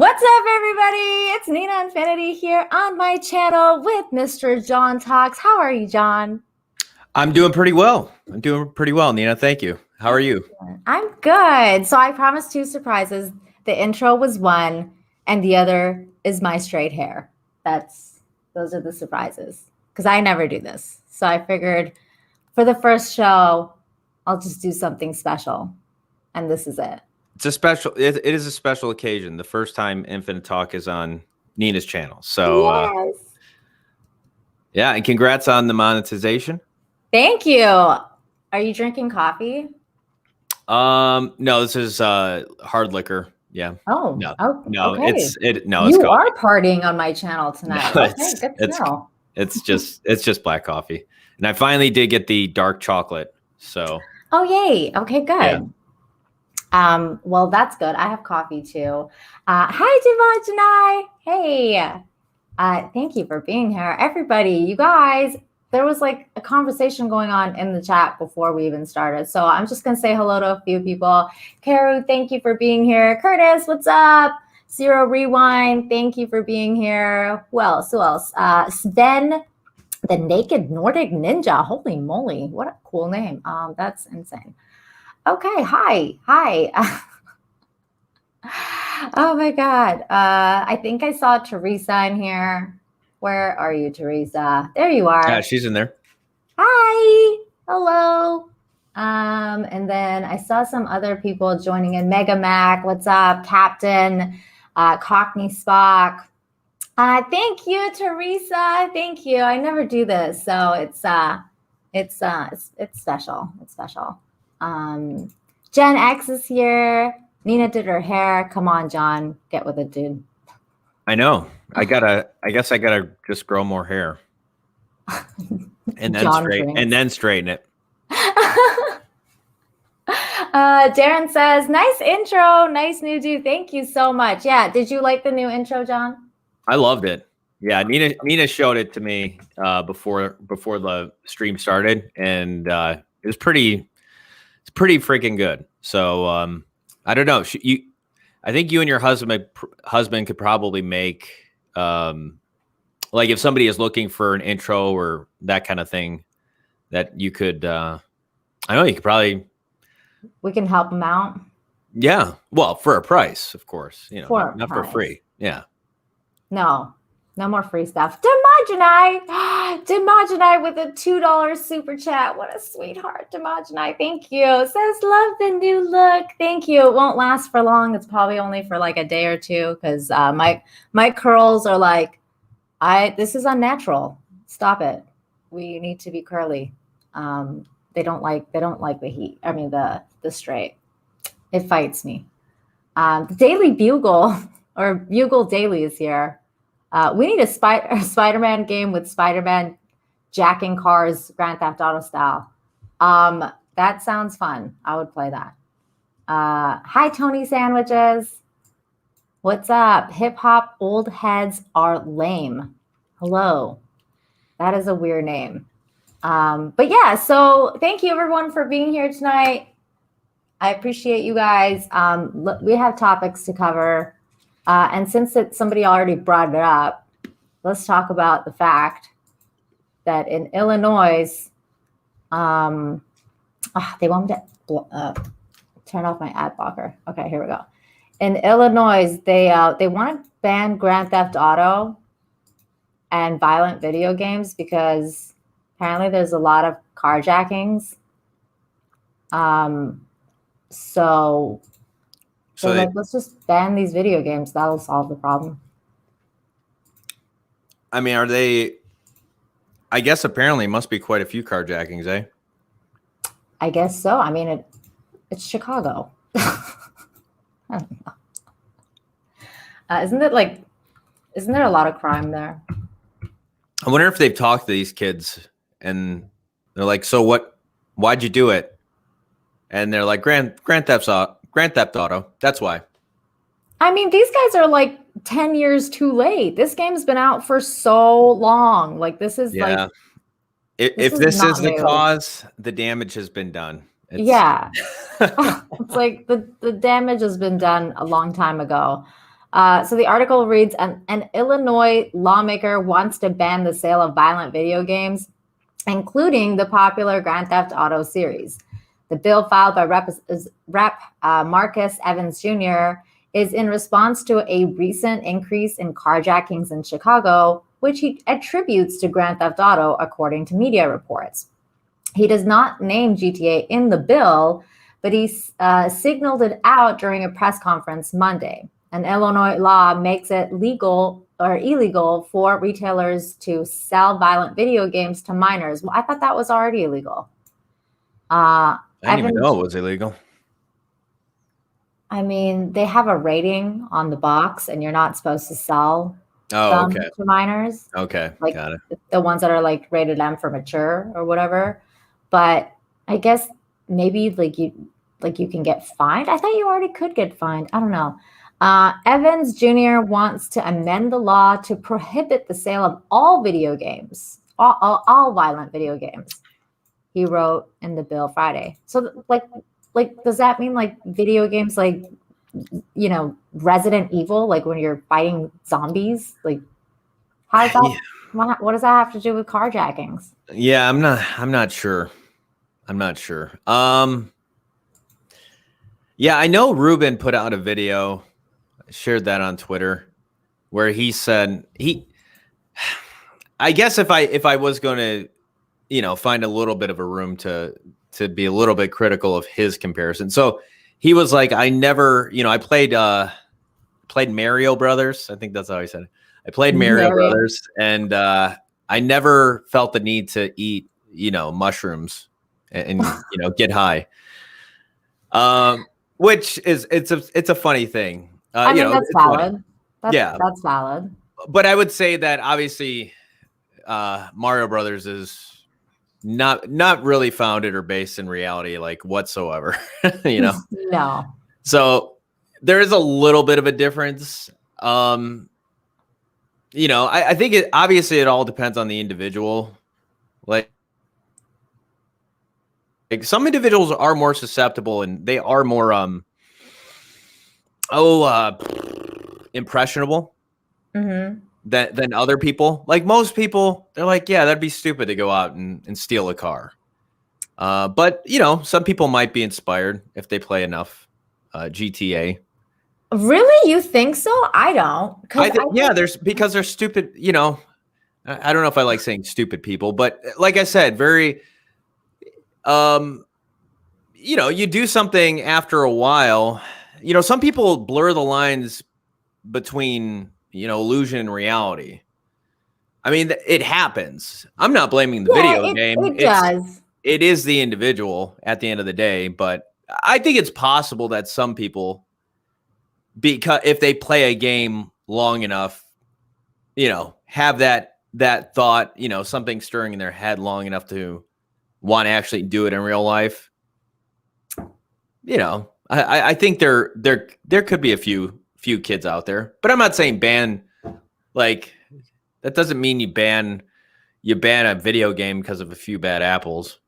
What's up, everybody? It's Nina Infinity here on my channel with Mr. John Talks. How are you, John? I'm doing pretty well. Nina. Thank you. How are you? I'm good. So I promised two surprises. The intro was one, and the other is my straight hair. Those are the surprises because I never do this. So I figured for the first show, I'll just do something special, and this is it. It is a special occasion. The first time Infinite Talk is on Nina's channel. So yes. Yeah, and congrats on the monetization. Thank you. Are you drinking coffee? No, this is hard liquor. Yeah. Oh, no, okay. It's you are partying on my channel tonight. No, okay, good to know. It's just black coffee, and I finally did get the dark chocolate. So. Oh, yay! Okay, good. Yeah. Well, that's good. I have coffee too. Hi, Dimajanai. Hey. Thank you for being here, everybody. You guys. There was like a conversation going on in the chat before we even started. So I'm just going to say hello to a few people. Karu, thank you for being here. Curtis, what's up? Zero Rewind, thank you for being here. Who else? Sven, the Naked Nordic Ninja. Holy moly, what a cool name. That's insane. Okay, hi. Oh my God. I think I saw Teresa in here. Where are you, Teresa? There you are. Yeah, she's in there. Hi. Hello. And then I saw some other people joining in. Mega Mac, what's up? Captain, Cockney Spock. Thank you, Teresa. Thank you. I never do this, so it's special. It's special. Gen X is here. Nina did her hair. Come on, John, get with it, dude. I know. I guess I gotta just grow more hair, and then straighten it. Darren says, "Nice intro, nice new dude. Thank you so much." Yeah, did you like the new intro, John? I loved it. Yeah, Nina showed it to me before the stream started, and it's pretty freaking good. So I don't know. I think you and your husband could probably make like if somebody is looking for an intro or that kind of thing, that you could. I know you could probably. We can help them out. Yeah, well, for a price, of course. You know, for not for free. Yeah. No more free stuff. Dimajanai with a $2 super chat. What a sweetheart, Dimajanai. Thank you. Says love the new look. Thank you. It won't last for long. It's probably only for like a day or two because my curls are like, this is unnatural. Stop it. We need to be curly. They don't like the heat. I mean the straight. It fights me. The Daily Bugle or Bugle Daily is here. We need a Spider-Man game with Spider-Man jacking cars, Grand Theft Auto style. That sounds fun. I would play that. Hi, Tony Sandwiches. What's up? Hip hop old heads are lame. Hello. That is a weird name. But yeah, so thank you everyone for being here tonight. I appreciate you guys. We have topics to cover. And since somebody already brought it up, let's talk about the fact that in Illinois, they want me to turn off my ad blocker. Okay, here we go. In Illinois, they want to ban Grand Theft Auto and violent video games because apparently there's a lot of carjackings. So like, let's just ban these video games. That'll solve the problem. I mean, I guess apparently it must be quite a few carjackings, eh? I guess so. I mean, it's Chicago. I don't know. Isn't there a lot of crime there? I wonder if they've talked to these kids and they're like, so why'd you do it? And they're like, Grand Theft Auto. That's why. I mean, these guys are like 10 years too late. This game's been out for so long. Like this is like. If this is the cause, the damage has been done. Yeah. It's like the damage has been done a long time ago. So the article reads, an Illinois lawmaker wants to ban the sale of violent video games, including the popular Grand Theft Auto series. The bill filed by Rep. Marcus Evans Jr. is in response to a recent increase in carjackings in Chicago, which he attributes to Grand Theft Auto, according to media reports. He does not name GTA in the bill, but he signaled it out during a press conference Monday. An Illinois law makes it legal or illegal for retailers to sell violent video games to minors. Well, I thought that was already illegal. I didn't even know it was illegal. I mean, they have a rating on the box, and you're not supposed to sell them to minors. Okay, like got it. The ones that are like rated M for mature or whatever. But I guess maybe like you can get fined. I thought you already could get fined. I don't know. Evans Jr. wants to amend the law to prohibit the sale of all video games, all violent video games. He wrote in the bill Friday. So like, does that mean like video games like, you know, Resident Evil, like when you're fighting zombies? Like, how does that? What does that have to do with carjackings? Yeah, I'm not sure. Yeah, I know Ruben put out a video, shared that on Twitter, where he said I guess if I was going to, you know, find a little bit of a room to be a little bit critical of his comparison. So he was like, I never, you know, I played Mario Brothers. I think that's how I said it. I played Mario Brothers, and I never felt the need to eat, you know, mushrooms and you know, get high. Which is it's a funny thing. I mean, that's valid. That's valid. But I would say that obviously Mario Brothers is not really founded or based in reality, like whatsoever. You know? No. So there is a little bit of a difference. You know, I think it all depends on the individual. Like some individuals are more susceptible and they are more impressionable than other people. Like most people, they're like, yeah, that'd be stupid to go out and steal a car. But you know, some people might be inspired if they play enough GTA. Really? You think so? I don't. Because they're stupid, you know. I don't know if I like saying stupid people, but like I said, very you know, you do something after a while. You know, some people blur the lines between, you know, illusion and reality. I mean, it happens. I'm not blaming the video game. It does. It is the individual at the end of the day, but I think it's possible that some people, because if they play a game long enough, you know, have that thought, you know, something stirring in their head long enough to want to actually do it in real life. You know, I think there could be a few kids out there, but I'm not saying ban. Like that doesn't mean you ban a video game because of a few bad apples.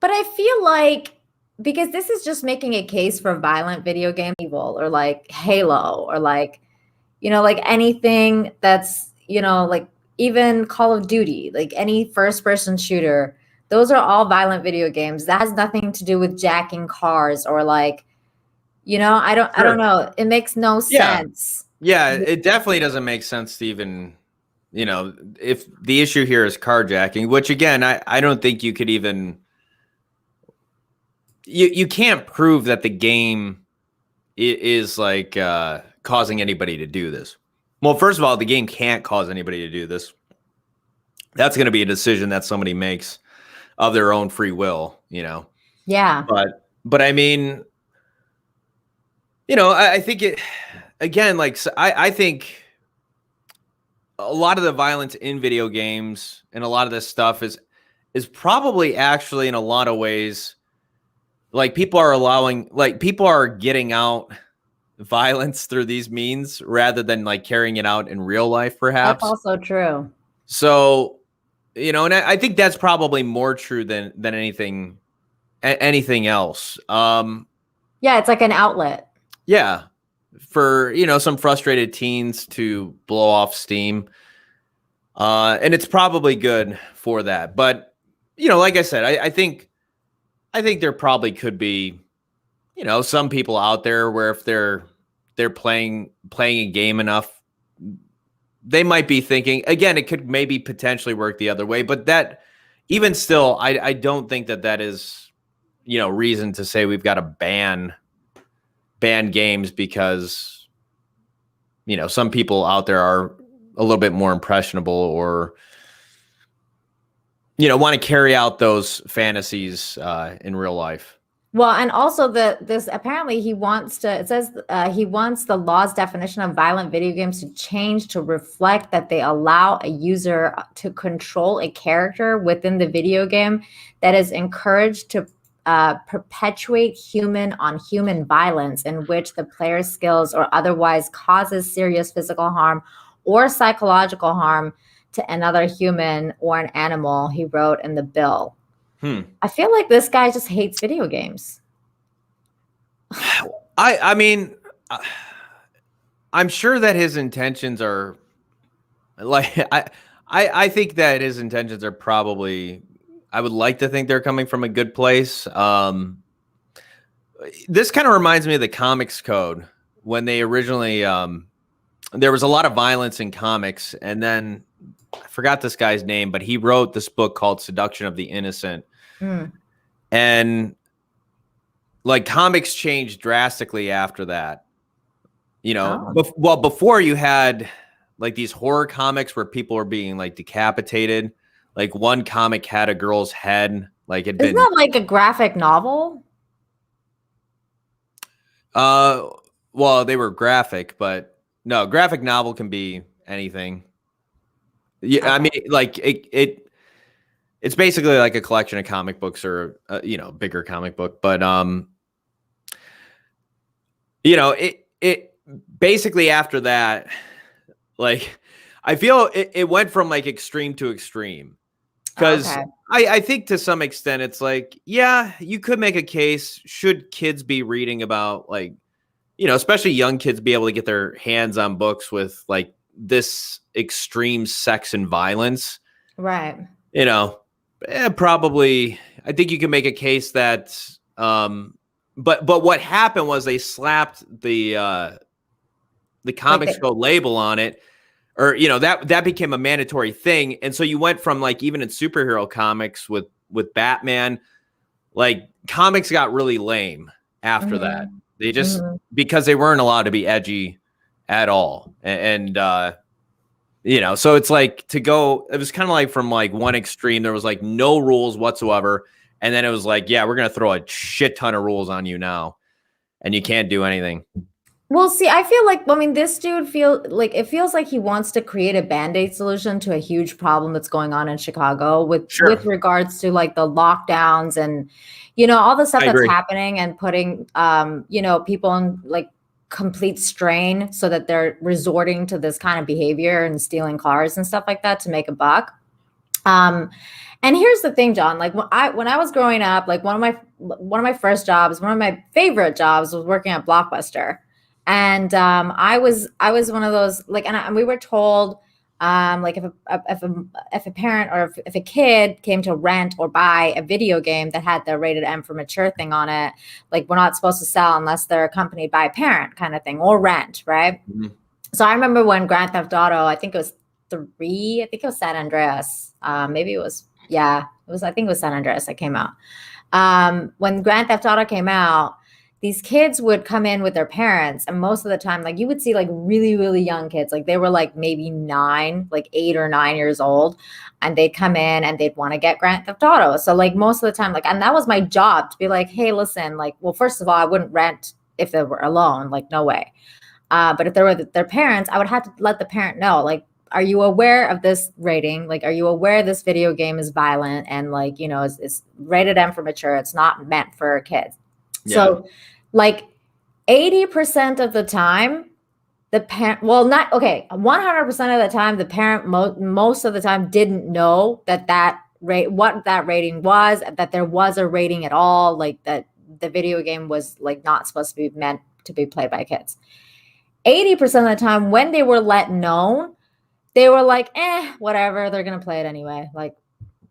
But I feel like, because this is just making a case for violent video game evil, or like Halo, or like, you know, like anything that's, you know, like even Call of Duty, like any first person shooter, those are all violent video games. That has nothing to do with jacking cars or like, you know, I don't know. It makes no sense. Yeah, it definitely doesn't make sense to even, you know, if the issue here is carjacking, which again, I don't think you could even, you can't prove that the game is like causing anybody to do this. Well, first of all, the game can't cause anybody to do this. That's going to be a decision that somebody makes of their own free will, you know? Yeah. But I mean, you know, I think it, again, like, I think a lot of the violence in video games and a lot of this stuff is probably actually in a lot of ways, like people are getting out violence through these means rather than like carrying it out in real life, perhaps. That's also true. So, you know, and I think that's probably more true than anything else. Yeah, it's like an outlet. Yeah. for, some frustrated teens to blow off steam. And it's probably good for that. But, like I said, I think there probably could be, some people out there where if they're playing a game enough, they might be thinking, again, it could maybe potentially work the other way. But that, even still, I don't think that is, reason to say we've got to ban games because, some people out there are a little bit more impressionable or, want to carry out those fantasies in real life. Well, and also this apparently he wants to, it says he wants the law's definition of violent video games to change to reflect that they allow a user to control a character within the video game that is encouraged to perpetuate human on human violence in which the player's skills or otherwise causes serious physical harm or psychological harm to another human or an animal, he wrote in the bill. I feel like this guy just hates video games. I mean, I'm sure that his intentions are like, I think that his intentions are probably, I would like to think they're coming from a good place. This kind of reminds me of the Comics Code when they originally, there was a lot of violence in comics, and then I forgot this guy's name, but he wrote this book called Seduction of the Innocent. And like comics changed drastically after that, before you had like these horror comics where people were being like decapitated. Like one comic had a girl's head. Like Isn't that like a graphic novel? Well, they were graphic, but no, graphic novel can be anything. Yeah. Okay. I mean, like it's basically like a collection of comic books or, bigger comic book. But, it basically after that, like, I feel it went from like extreme to extreme because I think to some extent it's like, yeah, you could make a case. Should kids be reading about like, especially young kids be able to get their hands on books with like this extreme sex and violence? Right. Probably, I think you can make a case that, but what happened was they slapped the Comics Code label on it, or that became a mandatory thing, and so you went from like even in superhero comics with Batman, like comics got really lame after that. They just because they weren't allowed to be edgy at all, and so it's like it was kind of like from like one extreme, there was like no rules whatsoever. And then it was like, yeah, we're going to throw a shit ton of rules on you now and you can't do anything. Well, see, I feel like, this dude it feels like he wants to create a Band-Aid solution to a huge problem that's going on in Chicago with regards to like the lockdowns and, all the stuff that's happening and putting, people in like complete strain so that they're resorting to this kind of behavior and stealing cars and stuff like that to make a buck. And here's the thing, John, like when I was growing up, like one of my first jobs, one of my favorite jobs was working at Blockbuster. And I was one of those like, and we were told like if a parent or if a kid came to rent or buy a video game that had the rated M for mature thing on it, like we're not supposed to sell unless they're accompanied by a parent kind of thing, or rent, right? So I remember when Grand Theft Auto, I think it was 3, I think it was San Andreas, I think it was San Andreas that came out. When Grand Theft Auto came out, these kids would come in with their parents, and most of the time, like you would see like really, really young kids, like they were like maybe 8 or 9 years old, and they'd come in and they'd want to get Grand Theft Auto. So like most of the time, like, and that was my job to be like, hey, listen, like, well, first of all, I wouldn't rent if they were alone, like no way. But if they were their parents, I would have to let the parent know, like, are you aware of this rating? Like, are you aware this video game is violent and like, it's rated M for mature. It's not meant for kids. Yeah. So like 80% of the time, the parent, 100% of the time, the parent most of the time didn't know what that rating was, that there was a rating at all, like that the video game was like not supposed to be meant to be played by kids. 80% of the time when they were let known, they were like, whatever, they're gonna play it anyway. Like,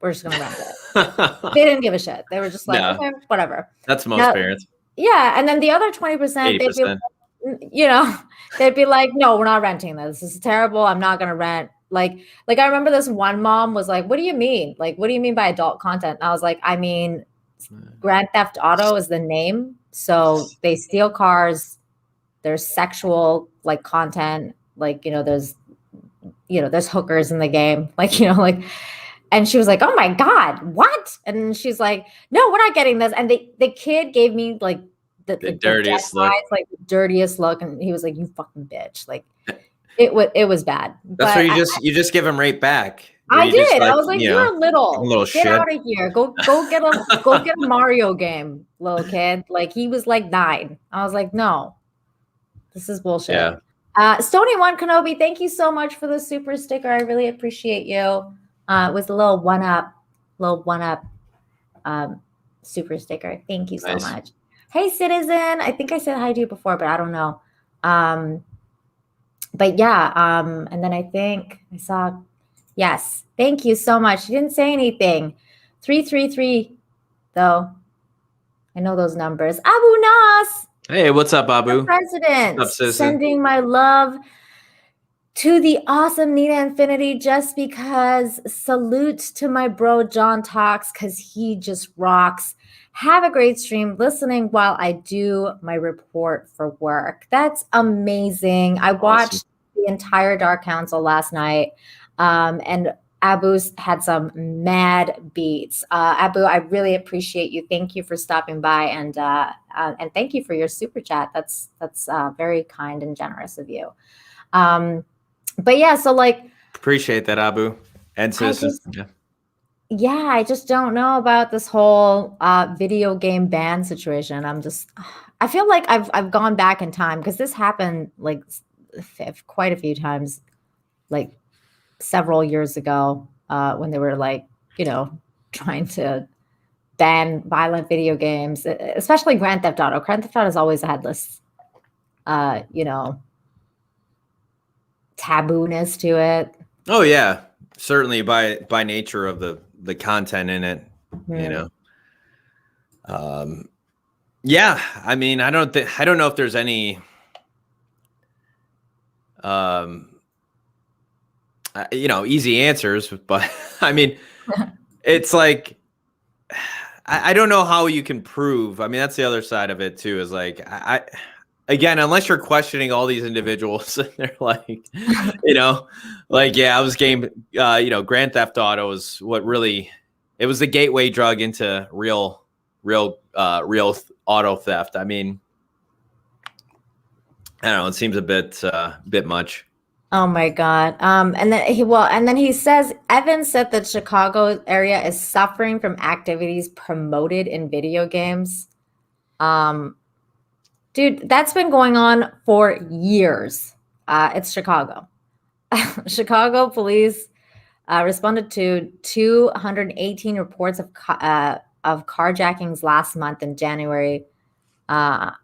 we're just gonna rent it. They didn't give a shit. They were just like, No. okay, whatever. That's most parents. Yeah, and then the other 20%, they'd be, they'd be like, no, we're not renting this. This is terrible. I'm not gonna rent. Like I remember this one mom was like, what do you mean? Like, what do you mean by adult content? And I was like, I mean, Grand Theft Auto is the name. So they steal cars. There's sexual like content. Like, there's hookers in the game. Like, and she was like, oh my God, what? And she's like, no, we're not getting this. And the kid gave me like the dirtiest look. Like the dirtiest look. And he was like, you fucking bitch. Like it was bad. That's where you just give him right back. I did. I was like, you're little shit. Get out of here. Go get a Mario game, little kid. Like he was like 9. I was like, no, this is bullshit. Yeah. Stony One Kenobi, thank you so much for the super sticker. I really appreciate you. It was a little one up super sticker. Thank you so much. Hey, Citizen. I think I said hi to you before, but I don't know. But yeah, and then I think I saw, yes, thank you so much. You didn't say anything. 333, though. I know those numbers. Abu Nas. Hey, what's up, Abu? President. What's up, sending my love to the awesome Nina Infinity just because. Salute to my bro John Talks because he just rocks. Have a great stream listening while I do my report for work. That's amazing. I watched the entire Dark Council last night, and Abu's had some mad beats. Abu, I really appreciate you. Thank you for stopping by, and thank you for your super chat. That's very kind and generous of you. But yeah, so like appreciate that, Abu and Citizen. Yeah, I just don't know about this whole video game ban situation. I feel like I've gone back in time because this happened like quite a few times, like several years ago when they were like, trying to ban violent video games, especially Grand Theft Auto. Grand Theft Auto has always had this, taboo-ness to it. Oh yeah, certainly by nature of the content in it, yeah, I mean, I don't know if there's any easy answers, but I mean, it's like I don't know how you can prove. I mean, that's the other side of it too, is like again, unless you're questioning all these individuals and they're like, like, yeah, I was Grand Theft Auto is what really, it was the gateway drug into real auto theft. I mean, I don't know. It seems a bit much. Oh my God. And then he says, Evan said that Chicago area is suffering from activities promoted in video games. Dude, that's been going on for years. It's Chicago. Chicago police responded to 218 reports of carjackings last month in January. I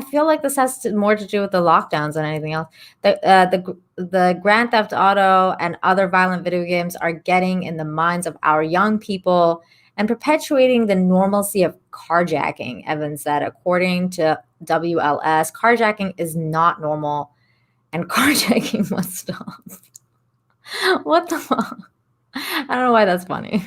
feel like this has more to do with the lockdowns than anything else. The Grand Theft Auto and other violent video games are getting in the minds of our young people and perpetuating the normalcy of carjacking, Evans said. According to WLS, carjacking is not normal and carjacking must stop. What the fuck? I don't know why that's funny.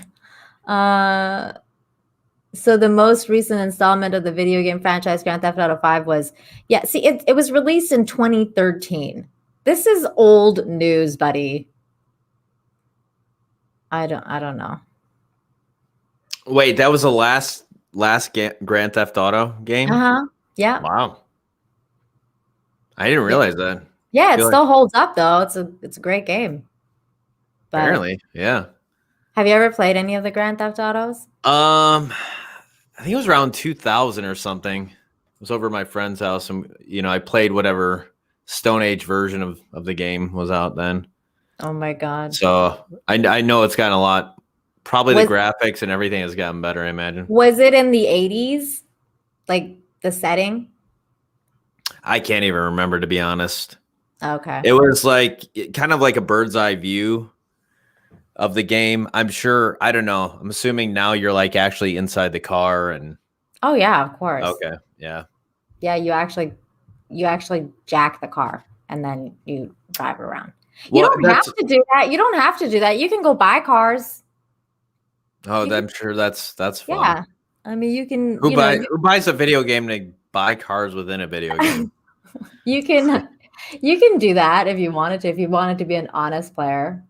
So the most recent installment of the video game franchise, Grand Theft Auto 5, was, it was released in 2013. This is old news, buddy. I don't know. Wait, that was the last Grand Theft Auto game? Yeah. Wow. I didn't realize that. Yeah, it still holds up though. It's a great game. But apparently, yeah. Have you ever played any of the Grand Theft Autos? I think it was around 2000 or something. It was over at my friend's house, and I played whatever Stone Age version of the game was out then. Oh my God. So I know it's gotten a lot. Probably the graphics and everything has gotten better, I imagine. Was it in the 80s? Like the setting? I can't even remember, to be honest. Okay. It was like kind of like a bird's eye view of the game. I'm sure. I don't know. I'm assuming now you're like actually inside the car and. Oh yeah, of course. Okay. Yeah. Yeah, you actually jack the car and then you drive around. Well, You don't have to do that. You don't have to do that. You can go buy cars. Oh, I'm sure that's fun. Yeah. I mean, you can. Who buys a video game to buy cars within a video game? You can do that if you wanted to. If you wanted to be an honest player.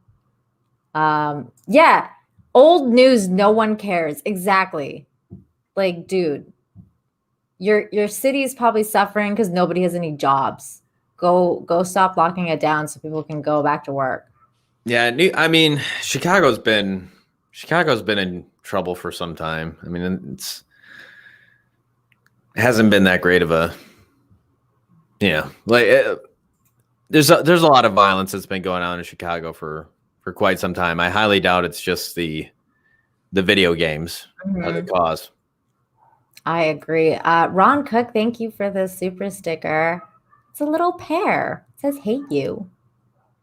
Yeah. Old news. No one cares. Exactly. Like, dude, your city is probably suffering because nobody has any jobs. Go stop locking it down so people can go back to work. Yeah, I mean, Chicago's been in trouble for some time. I mean, it hasn't been that great of a, there's a lot of violence that's been going on in Chicago for quite some time. I highly doubt it's just the video games are the cause. I agree. Ron Cook, thank you for the super sticker. It's a little pear. It says, "Hey you."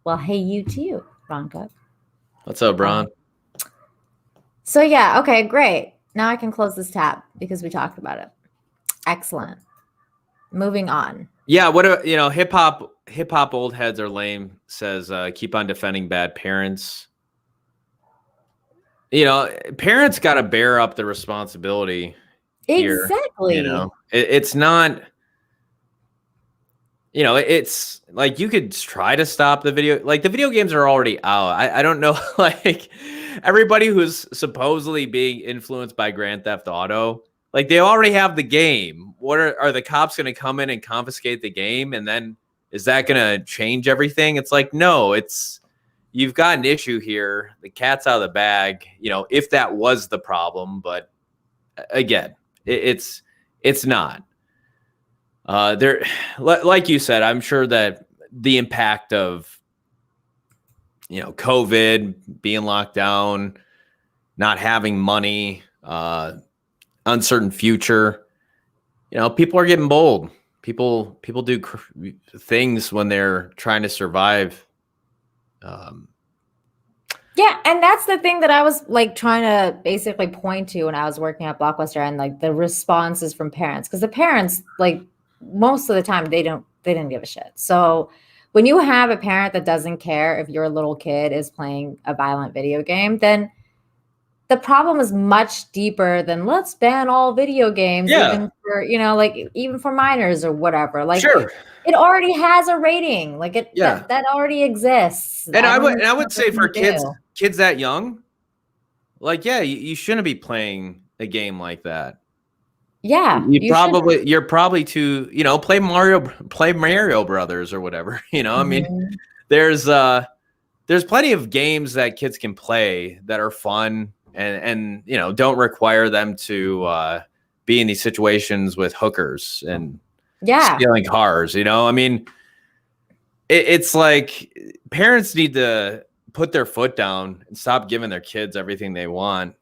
Well, hey you too, Ron Cook. What's up, Ron? So yeah, okay, great. Now I can close this tab because we talked about it. Excellent. Moving on. Yeah, what hip hop old heads are lame, says keep on defending bad parents. Parents got to bear up the responsibility. Exactly. Here, it's not. It's like you could try to stop the video games are already out. I don't know, like everybody who's supposedly being influenced by Grand Theft Auto, like they already have the game. What are the cops going to come in and confiscate the game? And then is that going to change everything? It's like, no, you've got an issue here. The cat's out of the bag, if that was the problem. But again, it's not. There, like you said, I'm sure that the impact of, COVID, being locked down, not having money, uncertain future, people are getting bold. People do things when they're trying to survive. Yeah, and that's the thing that I was like trying to basically point to when I was working at Blockbuster, and like the responses from parents, because the parents, like, most of the time they didn't give a shit. So when you have a parent that doesn't care if your little kid is playing a violent video game, then the problem is much deeper than let's ban all video games, even for, even for minors or whatever. Like, sure. It already has a rating. Like that already exists. And I would say for kids that young, like, yeah, you shouldn't be playing a game like that. Yeah, you're probably too, play Mario Brothers or whatever. I mean, there's plenty of games that kids can play that are fun and don't require them to be in these situations with hookers and stealing cars. I mean, it's like parents need to put their foot down and stop giving their kids everything they want.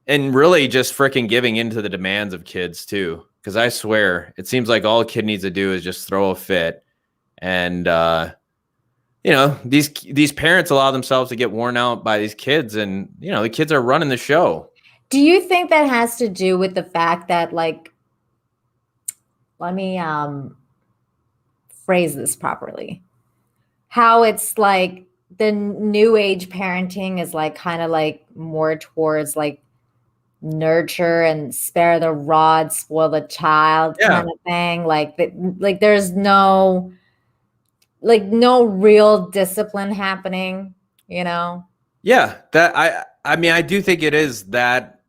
And really just freaking giving into the demands of kids too. Because I swear, it seems like all a kid needs to do is just throw a fit. And, these parents allow themselves to get worn out by these kids. And, the kids are running the show. Do you think that has to do with the fact that, like, let me phrase this properly. How it's like the new age parenting is like kind of like more towards like nurture and spare the rod, spoil the child kind of thing. Like there's no real discipline happening, Yeah, that I mean, I do think it is that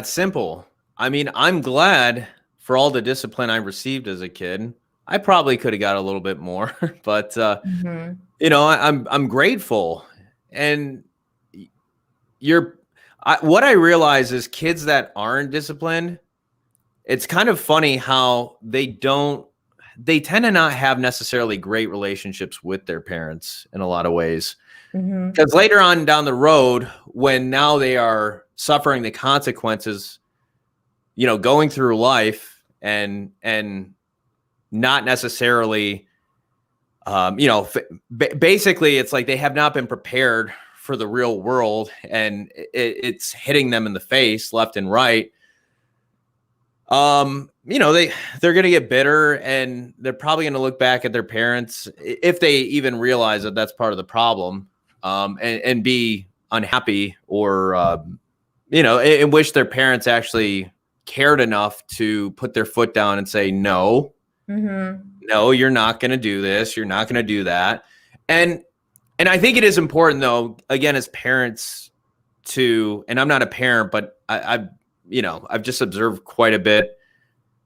simple. I mean, I'm glad for all the discipline I received as a kid. I probably could have got a little bit more, but I'm grateful. And what I realize is kids that aren't disciplined, it's kind of funny how they tend to not have necessarily great relationships with their parents in a lot of ways. Because later on down the road, when now they are suffering the consequences, going through life and not necessarily, basically it's like they have not been prepared for the real world, and it's hitting them in the face left and right. They're going to get bitter, and they're probably going to look back at their parents, if they even realize that that's part of the problem, and be unhappy, or, and wish their parents actually cared enough to put their foot down and say, no, no, you're not going to do this. You're not going to do that. And I think it is important, though, again, as parents and I'm not a parent, but I've just observed quite a bit,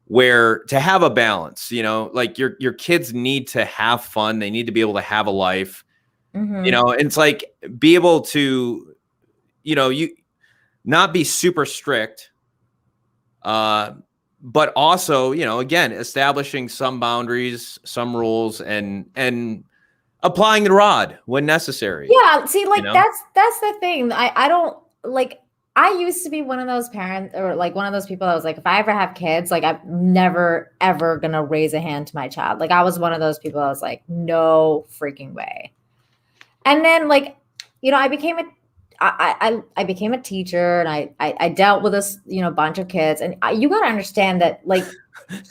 where to have a balance, like your kids need to have fun. They need to be able to have a life, and it's like, be able to, you not be super strict, but also, again, establishing some boundaries, some rules, and applying the rod when necessary. Yeah. See, like, that's the thing. I don't like, I used to be one of those parents, or like one of those people that was like, if I ever have kids, like, I'm never, ever going to raise a hand to my child. Like, I was one of those people that was like, no freaking way. And then, like, I became I became a teacher, and I dealt with this, bunch of kids, and you got to understand that, like,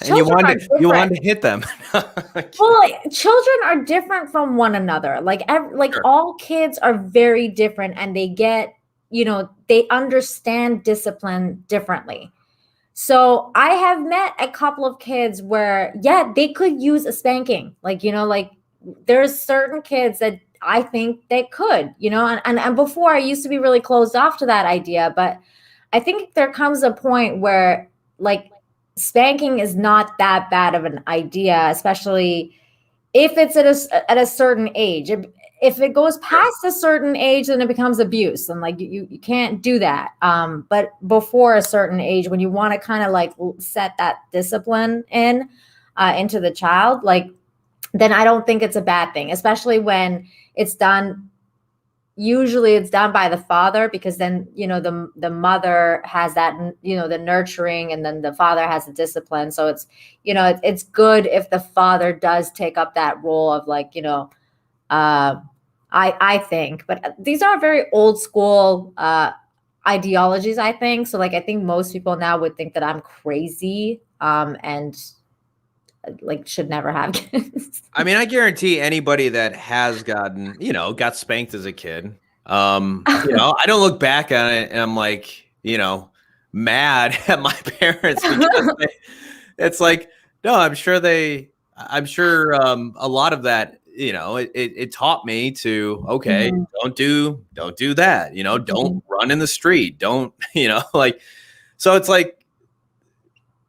and you wanted to hit them. Well, like, children are different from one another. Like, Sure. All kids are very different, and they get, they understand discipline differently. So I have met a couple of kids where, yeah, they could use a spanking. Like, like, there's certain kids that I think they could, and before I used to be really closed off to that idea, but I think there comes a point where, like, spanking is not that bad of an idea, especially if it's at a certain age. If it goes past a certain age, then it becomes abuse, and like you can't do that. But before a certain age, when you want to kind of like set that discipline into the child, like, then I don't think it's a bad thing, especially when it's done. Usually it's done by the father, because then, the mother has that, the nurturing, and then the father has the discipline. So it's, it's good if the father does take up that role of, like, I think, but these are very old school ideologies, I think. So, like, I think most people now would think that I'm crazy, and like, should never have kids. I mean, I guarantee anybody that has gotten, got spanked as a kid, I don't look back on it and I'm like, mad at my parents, because it's like, no, I'm sure a lot of that, it taught me to, okay, don't do that, don't run in the street. Don't, like, so it's like,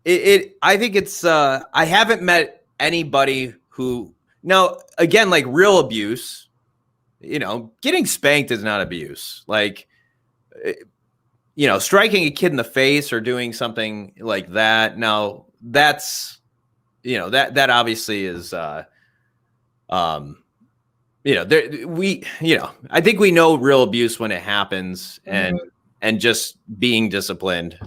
I think it's, I haven't met anybody who, now, again, like, real abuse, getting spanked is not abuse. Like, striking a kid in the face or doing something like that. Now, that's, that obviously is, I think we know real abuse when it happens, and just being disciplined,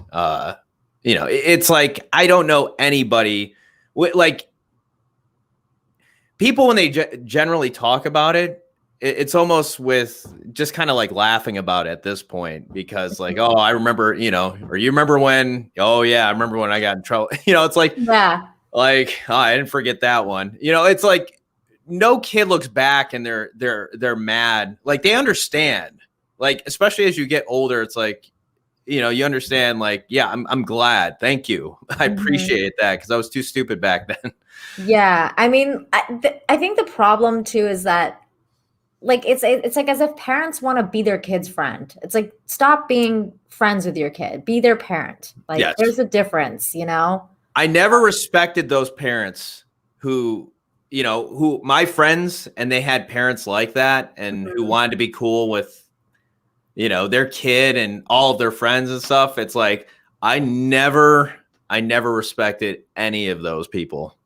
it's like, I don't know anybody, like, people, when they generally talk about it, it's almost with just kind of like laughing about it at this point, because, like, oh, I remember, or you remember when, oh yeah, I remember when I got in trouble. It's like, yeah, like, oh, I didn't forget that one. It's like, no kid looks back and they're mad. Like, they understand, like, especially as you get older, it's like, you understand, like, yeah, I'm glad. Thank you. I appreciate that, because I was too stupid back then. Yeah. I mean, I think the problem too is that, like, it's like, as if parents want to be their kid's friend. It's like, stop being friends with your kid. Be their parent. Like, Yes. There's a difference, I never respected those parents who, who my friends, and they had parents like that, and who wanted to be cool with, their kid and all of their friends and stuff. It's like, I never respected any of those people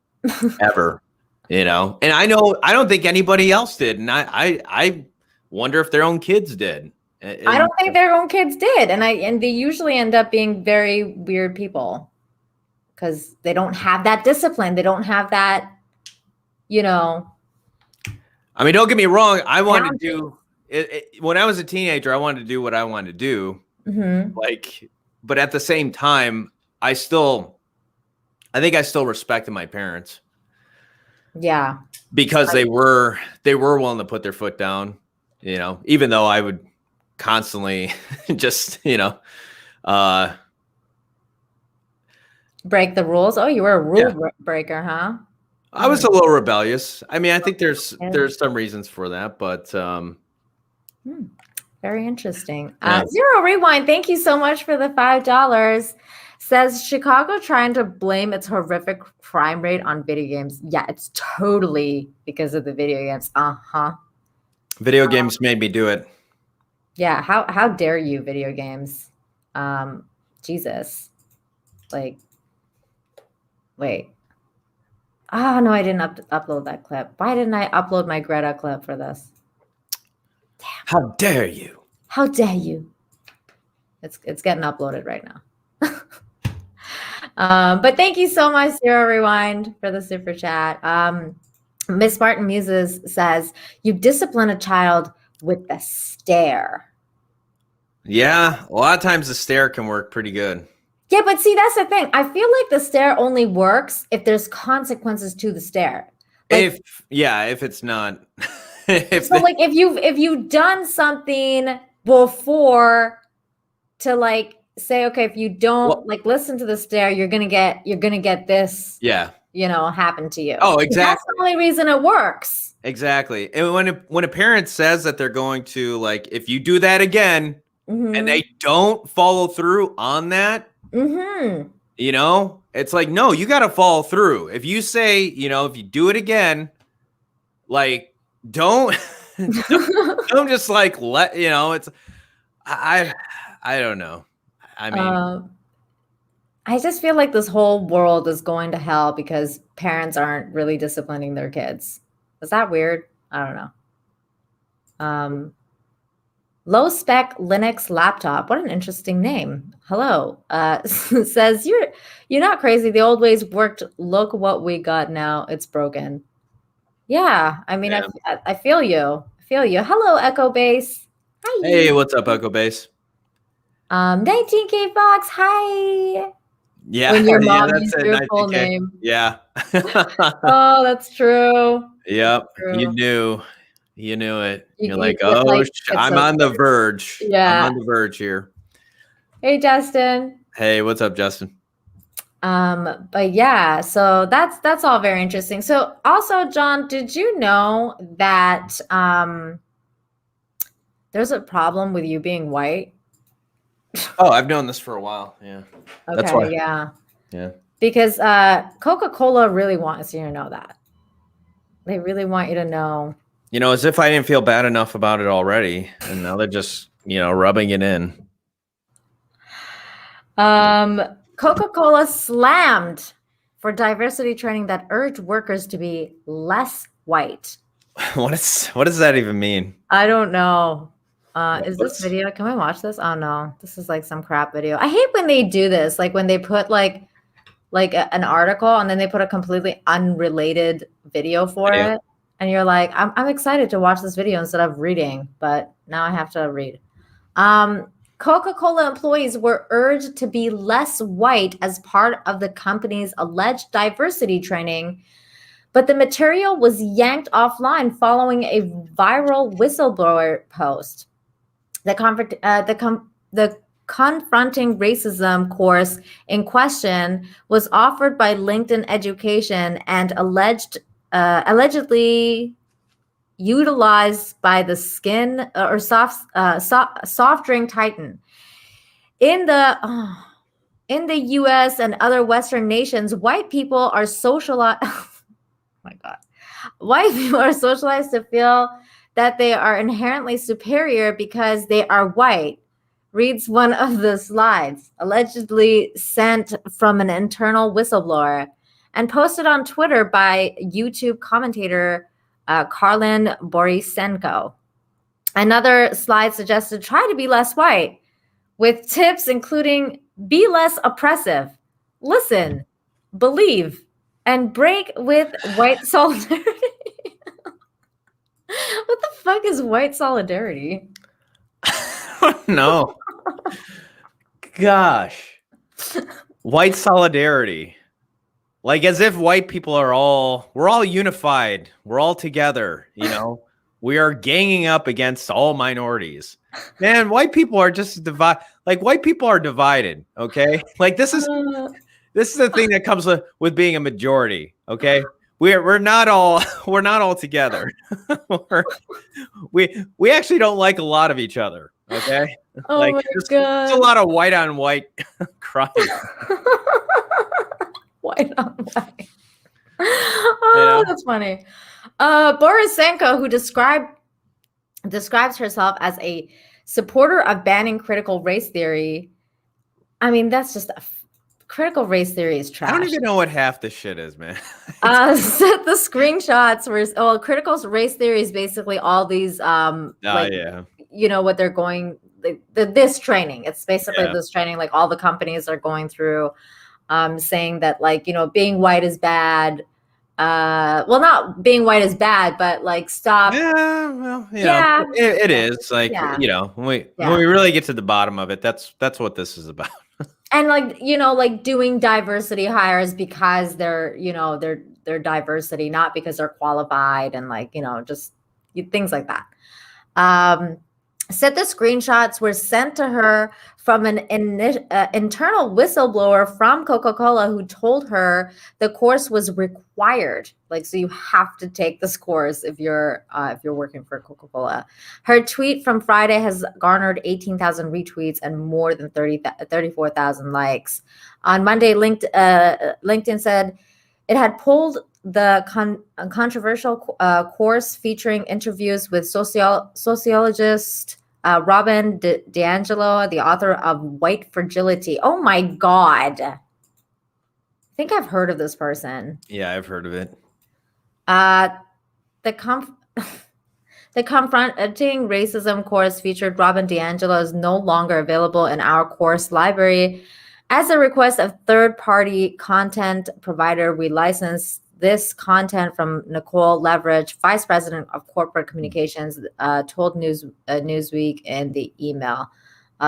ever, and I don't think anybody else did. And I wonder if their own kids did. And I don't think their own kids did. And they usually end up being very weird people. because they don't have that discipline. They don't have that, you know. I mean, don't get me wrong. I wanted to boundaries. do it when I was a teenager. I wanted to do what I wanted to do. Mm-hmm. Like, but at the same time, I think I still respected my parents. Yeah. Because they were willing to put their foot down, you know, even though I would constantly just, you know, break the rules. Oh, you were a rule breaker, huh? I was a little rebellious. I mean, I think there's some reasons for that, but very interesting. Zero Rewind, thank you so much for the $5. Says Chicago trying to blame its horrific crime rate on video games. Yeah, it's totally because of the video games. Video games made me do it. Yeah, how dare you, video games? Jesus. Like, wait. Oh, no, I didn't upload that clip. Why didn't I upload my Greta clip for this? Damn. How dare you? How dare you? It's getting uploaded right now. But thank you so much, Zero Rewind, for the super chat. Miss Spartan Muses says, you discipline a child with the stare. Yeah, a lot of times the stare can work pretty good. Yeah, but see, that's the thing. I feel like the stare only works if there's consequences to the stare. Like, if it's not. if you've done something before to like say, okay, if you don't listen to the stare, you're gonna get this. Yeah. You know, happen to you. Oh, exactly. That's the only reason it works. Exactly. And when a parent says that they're going to, like, if you do that again, and they don't follow through on that, you know, it's like, no, you got to follow through. If you say, you know, if you do it again, like, don't just like let, you know, it's, I don't know. I mean, I just feel like this whole world is going to hell because parents aren't really disciplining their kids. Is that weird? I don't know. Low spec Linux laptop. What an interesting name. Hello. Says you're not crazy. The old ways worked. Look what we got now. It's broken. Yeah. I mean, I feel you. I feel you. Hello, Echo Base. Hi. Hey, what's up, Echo Base? 19K Fox. Hi. Yeah. When your mom used your full name. Yeah. Oh, that's true. Yep. That's true. You knew it. You're like, oh, I'm on the verge. Yeah. I'm on the verge here. Hey, Justin. Hey, what's up, Justin? But yeah, so that's all very interesting. So also, John, did you know that there's a problem with you being white? Oh, I've known this for a while. Yeah. Okay. That's why. Yeah. Because Coca-Cola really wants you to know that. They really want you to know. You know, as if I didn't feel bad enough about it already, and now they're just, you know, rubbing it in. Coca-Cola slammed for diversity training that urged workers to be less white. What does that even mean? I don't know. Is this video? Can we watch this? Oh no, this is like some crap video. I hate when they do this, like when they put like an article and then they put a completely unrelated video for it. And you're like, I'm excited to watch this video instead of reading, but now I have to read. Coca-Cola employees were urged to be less white as part of the company's alleged diversity training, but the material was yanked offline following a viral whistleblower post. The confronting racism course in question was offered by LinkedIn Education and allegedly utilized by the skin or soft drink titan. In the U.S. and other Western nations, white people are socialized. Oh my God, white people are socialized to feel that they are inherently superior because they are white. Reads one of the slides, allegedly sent from an internal whistleblower and posted on Twitter by YouTube commentator Karlin Borisenko. Another slide suggested try to be less white with tips including be less oppressive, listen, believe, and break with white solidarity. What the fuck is white solidarity? No. Gosh. White solidarity. Like as if white people we're all unified. We're all together, you know. We are ganging up against all minorities. Man, white people are just white people are divided, okay? Like this is the thing that comes with being a majority, okay? We're not all together. we actually don't like a lot of each other, okay? Oh like my there's god. a lot of white on white crime. White on white. Oh, that's funny. Borisenko, who describes herself as a supporter of banning critical race theory. I mean, that's just critical race theory is trash. I don't even know what half this shit is, man. The screenshots were critical race theory is basically all these you know what they're going this training. It's basically this training, like all the companies are going through, saying that, like, you know, being white is bad. Well, not being white is bad, but like stop. Yeah, well, know, it is like, you know, when we really get to the bottom of it, that's what this is about. And like, you know, like doing diversity hires because they're, you know, they're diversity, not because they're qualified, and like, you know, just things like that. Said the screenshots were sent to her from an internal whistleblower from Coca-Cola who told her the course was required. Like, so you have to take this course if you're working for Coca-Cola. Her tweet from Friday has garnered 18,000 retweets and more than 34,000 likes. On Monday, LinkedIn said it had pulled the controversial course featuring interviews with sociologist Robin DiAngelo, the author of White Fragility. Oh my God. I think I've heard of this person. Yeah, I've heard of it. The Confronting Racism course featured Robin DiAngelo is no longer available in our course library. As a request of third-party content provider, we licensed this content from Nicole Leverage, Vice President of Corporate Communications, told Newsweek in the email.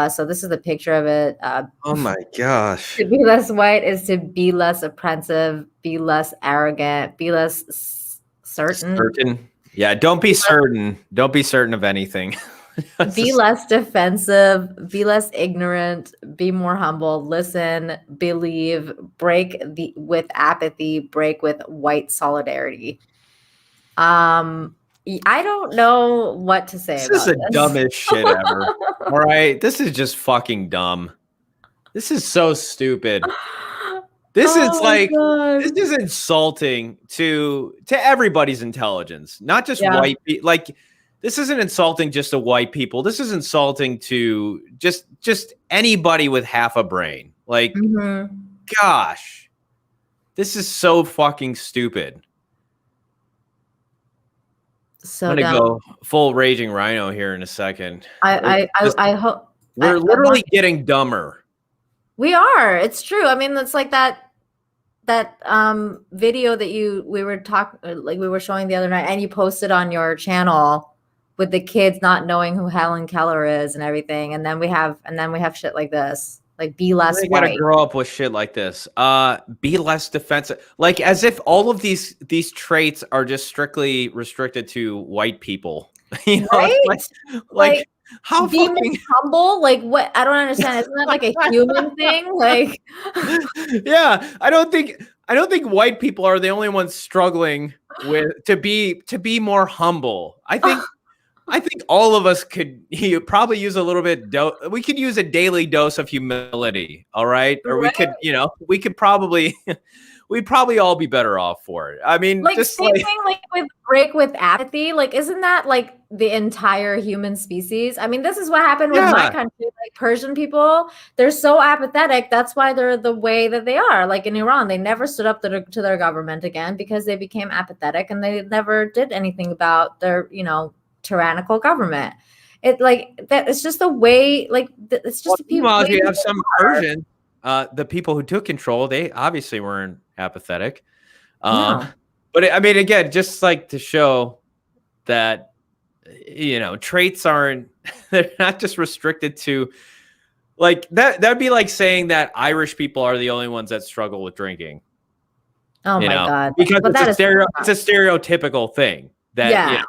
So this is the picture of it. Oh my gosh. To be less white is to be less oppressive, be less arrogant, be less certain. Yeah, don't be certain. Don't be certain of anything. Be less defensive, be less ignorant, be more humble, listen, believe, break with apathy, break with white solidarity. I don't know what to say. This is the dumbest shit ever. All right. This is just fucking dumb. This is so stupid. This is insulting to everybody's intelligence, not just white people. Like, this isn't insulting just to white people. This is insulting to just anybody with half a brain. Like, gosh, this is so fucking stupid. So I'm gonna go full raging rhino here in a second. I hope we're literally getting dumber. We are. It's true. I mean, it's like that video that we were showing the other night, and you posted on your channel with the kids not knowing who Helen Keller is and everything, and then we have shit like this, like be less white. You gotta grow up with shit like this. Be less defensive, like as if all of these traits are just strictly restricted to white people. You know, right? like how be more humble. Like, what? I don't understand. Isn't that like a human thing? Like, yeah, I don't think white people are the only ones struggling with to be more humble. I think all of us could probably use a little bit. We could use a daily dose of humility. All right. Or we could, we'd probably all be better off for it. I mean, like same thing like with break with apathy. Like, isn't that like the entire human species? I mean, this is what happened with my country. Like Persian people, they're so apathetic. That's why they're the way that they are. Like in Iran, they never stood up to their government again because they became apathetic, and they never did anything about their, tyrannical government. It like that. It's just the way. Like it's just people. Meanwhile, you have some Persian. the people who took control, they obviously weren't apathetic. No. But I mean, again, just like to show that, traits aren't, they're not just restricted to like that'd be like saying that Irish people are the only ones that struggle with drinking. Oh my God. Because But it's a stereotypical thing that,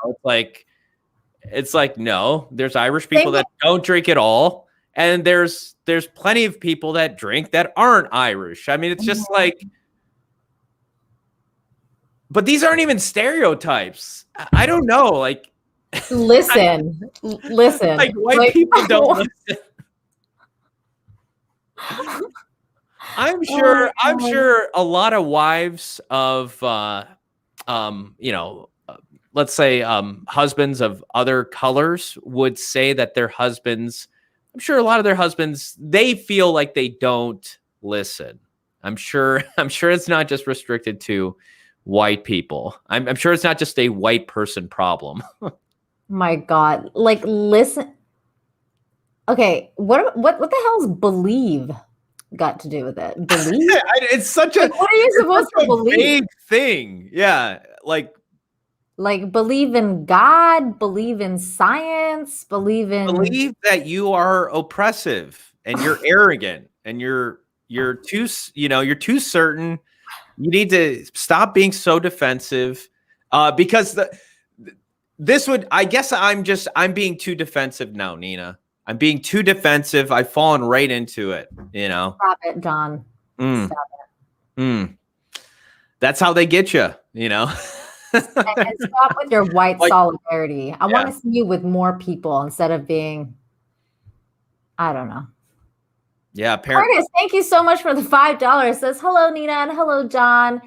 it's like, no, there's Irish people that don't drink at all. And there's plenty of people that drink that aren't Irish. I mean, it's just like, but these aren't even stereotypes. I don't know. Like, listen. Like white people don't listen. I'm sure a lot of wives of, let's say husbands of other colors would say that their husbands, I'm sure a lot of their husbands, they feel like they don't listen. I'm sure it's not just restricted to white people. I'm sure it's not just a white person problem. My God. Like, listen. Okay. What the hell's believe got to do with it? Believe? It's such a, what are you supposed to believe? Big thing. Yeah. Like believe in God, believe in science, believe that you are oppressive and you're arrogant and you're too certain. You need to stop being so defensive, because I guess I'm being too defensive now, Nina. I'm being too defensive. I've fallen right into it, Stop it, John. Stop it. That's how they get you, and stop with your white solidarity. I want to see you with more people instead of being, I don't know. Yeah, Curtis, thank you so much for the $5. Says, hello, Nina, and hello, John.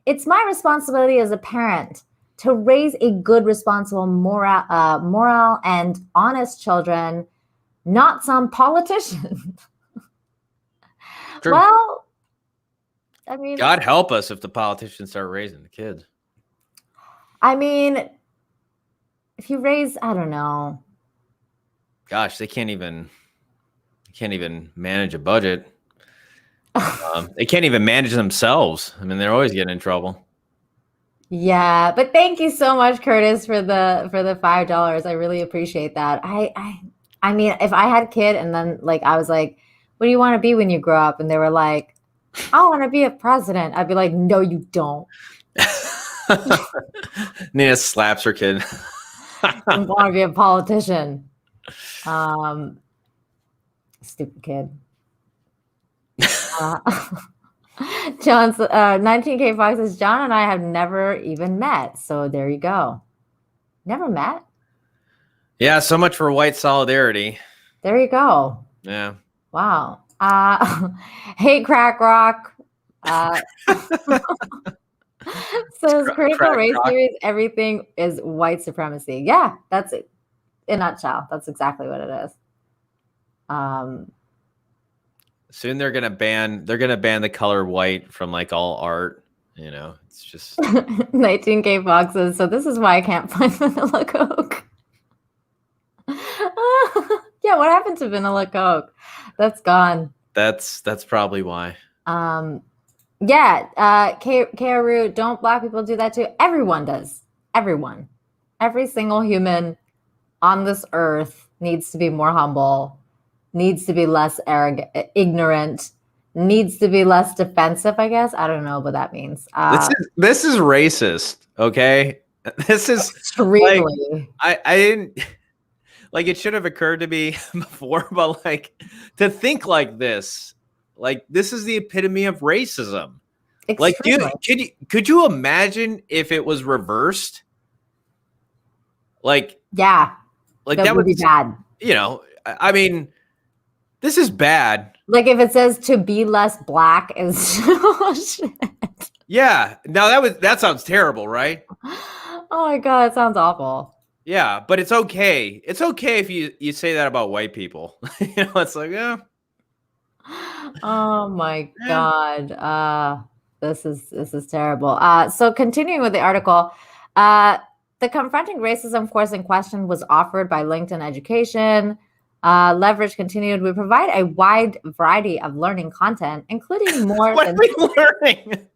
It's my responsibility as a parent to raise a good, responsible, moral, and honest children, not some politician. Well, I mean, God help us if the politicians start raising the kids. I mean, if you raise, I don't know. Gosh, they can't even manage a budget. They can't even manage themselves. I mean, they're always getting in trouble. Yeah, but thank you so much, Curtis, for the $5. I really appreciate that. I mean, if I had a kid and then I was like, what do you want to be when you grow up? And they were like, I want to be a president. I'd be like, no, you don't. Nina slaps her kid. I want to be a politician. Stupid kid. John's 19K Fox says, John and I have never even met. So there you go. Never met? Yeah, so much for white solidarity. There you go. Yeah. Wow. Hey, Crack Rock. Says critical race theories, everything is white supremacy. Yeah, that's it. In a nutshell, that's exactly what it is. Soon they're gonna ban the color white from all art. It's just 19K boxes. So this is why I can't find vanilla Coke. Yeah, what happened to vanilla Coke? That's gone. That's probably why. Yeah, Kaoru, don't Black people do that too? Everyone does. Everyone. Every single human on this earth needs to be more humble, needs to be less arrogant, ignorant, needs to be less defensive, I guess. I don't know what that means. This is racist, okay? This is extremely. I didn't it should have occurred to me before, but to think like this. This is the epitome of racism. Extremely. Could you imagine if it was reversed? Yeah. That would be bad. I mean, this is bad. If it says to be less black is shit. Yeah. Now that sounds terrible, right? Oh my God, it sounds awful. Yeah, but it's okay. It's okay if you say that about white people. It's yeah. Oh my God. This is terrible. So continuing with the article, the confronting racism course in question was offered by LinkedIn Education. Leverage continued. We provide a wide variety of learning content, including more What than are we learning?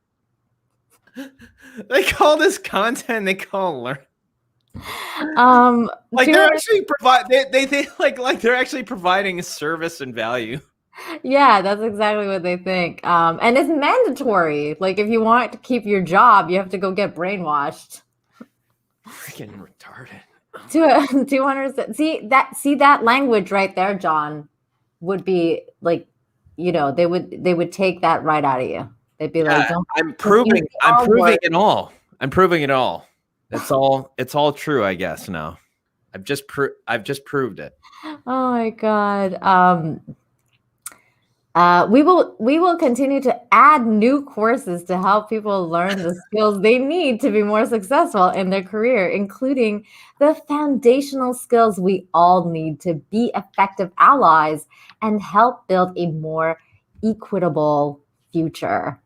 They call this content. They call it learn. Like they're actually they think like they're actually providing a service and value. Yeah, that's exactly what they think. And it's mandatory. Like if you want to keep your job, you have to go get brainwashed. Freaking retarded. 200. See that language right there, John, would be like, they would take that right out of you. They'd be like, "Don't." I'm proving it all. I'm proving it all. It's all true, I guess. Now, I've just proved it. Oh my God. We will continue to add new courses to help people learn the skills they need to be more successful in their career, including the foundational skills we all need to be effective allies and help build a more equitable future.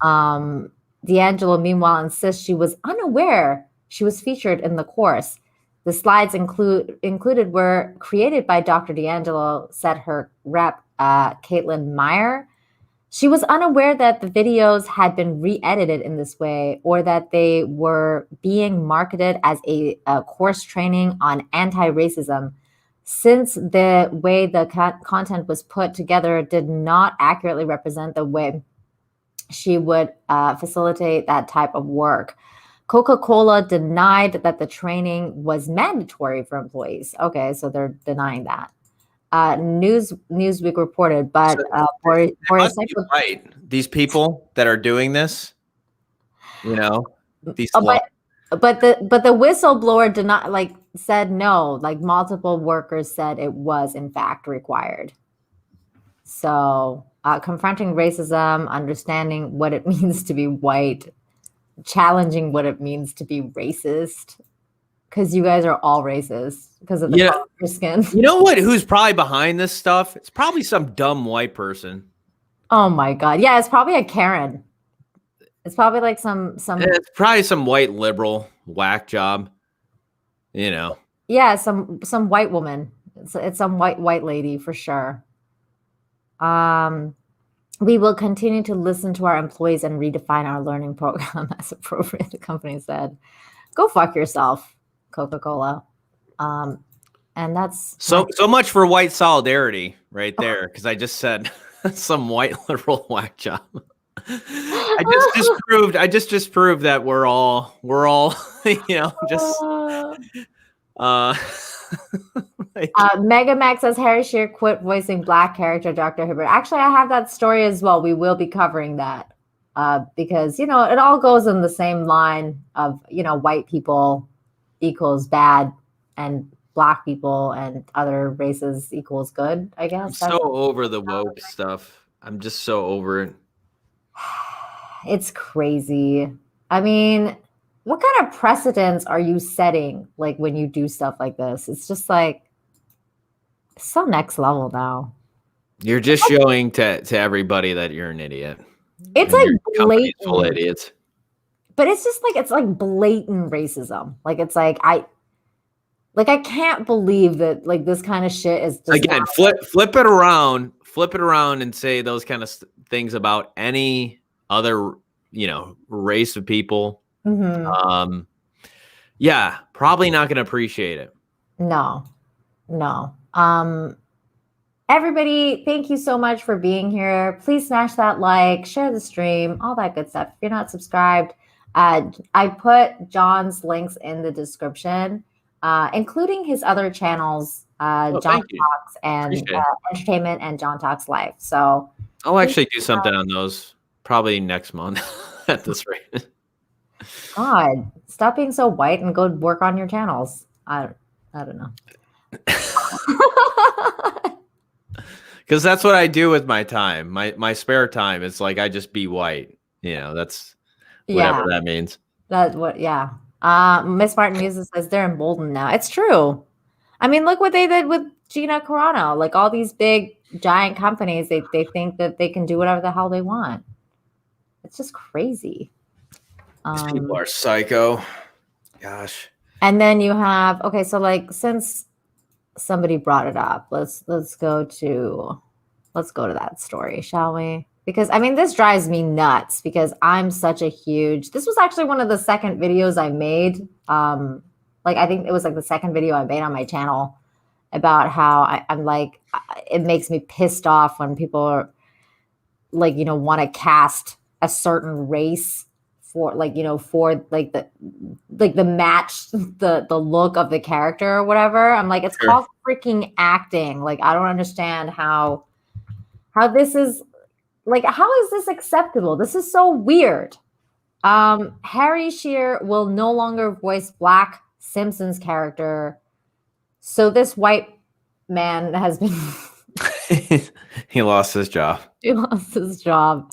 D'Angelo, meanwhile, insists she was unaware she was featured in the course. The slides included were created by Dr. D'Angelo, said her rep, Caitlin Meyer. She was unaware that the videos had been re-edited in this way or that they were being marketed as a course training on anti-racism, since the way the content was put together did not accurately represent the way she would facilitate that type of work. Coca-Cola denied that the training was mandatory for employees. Okay, so they're denying that. Newsweek reported, but right. These people that are doing this, these. But the whistleblower did not said no. Like multiple workers said it was in fact required. So confronting racism, understanding what it means to be white, challenging what it means to be racist, because you guys are all racist because of the color of your skin. You know what? Who's probably behind this stuff? It's probably some dumb white person. Oh my God! Yeah, it's probably a Karen. It's probably like some. It's probably some white liberal whack job. Yeah, some white woman. It's some white lady for sure. We will continue to listen to our employees and redefine our learning program as appropriate, the company said. Go fuck yourself, Coca-Cola. And that's so much for white solidarity right there, because I just said some white liberal whack job. I just proved that we're all Megamax says Harry Shearer quit voicing black character Dr. Hibbert. Actually, I have that story as well. We will be covering that because it all goes in the same line of white people equals bad and black people and other races equals good. I guess. I'm so over the woke stuff. I'm just so over it. It's crazy. I mean, what kind of precedents are you setting when you do stuff like this? It's just so next level now. You're just showing to everybody that you're an idiot. It's blatant full idiots. But it's just it's blatant racism. I can't believe that this kind of shit is just again flip it around and say those kind of things about any other race of people. Mm-hmm. Yeah, probably not going to appreciate it. No. Everybody, thank you so much for being here. Please smash that like, share the stream, all that good stuff. If you're not subscribed, I put John's links in the description, including his other channels, John Talks and Entertainment and John Talks Live. So I'll actually do something on those probably next month at this rate. God, stop being so white and go work on your channels. I don't know. Because that's what I do with my time. My spare time. It's I just be white. That's whatever that means. That's what. Yeah. Miss Martin Music says they're emboldened now. It's true. I mean, look what they did with Gina Carano. All these big giant companies, they think that they can do whatever the hell they want. It's just crazy. These people are psycho. Gosh. And then you have, so since somebody brought it up. Let's go to that story, shall we? Because I mean, this drives me nuts because I'm such a huge. This was actually one of the second videos I made. Like I think it was like the second video I made on my channel about how I'm like, it makes me pissed off when people are like, you know, want to cast a certain race for like, you know, for like the match, the look of the character or whatever. I'm like, it's Sure. called freaking acting. Like, I don't understand how this is like, how is this acceptable? This is so weird. Harry Shearer will no longer voice Black Simpsons character. So this white man has been He lost his job. he lost his job.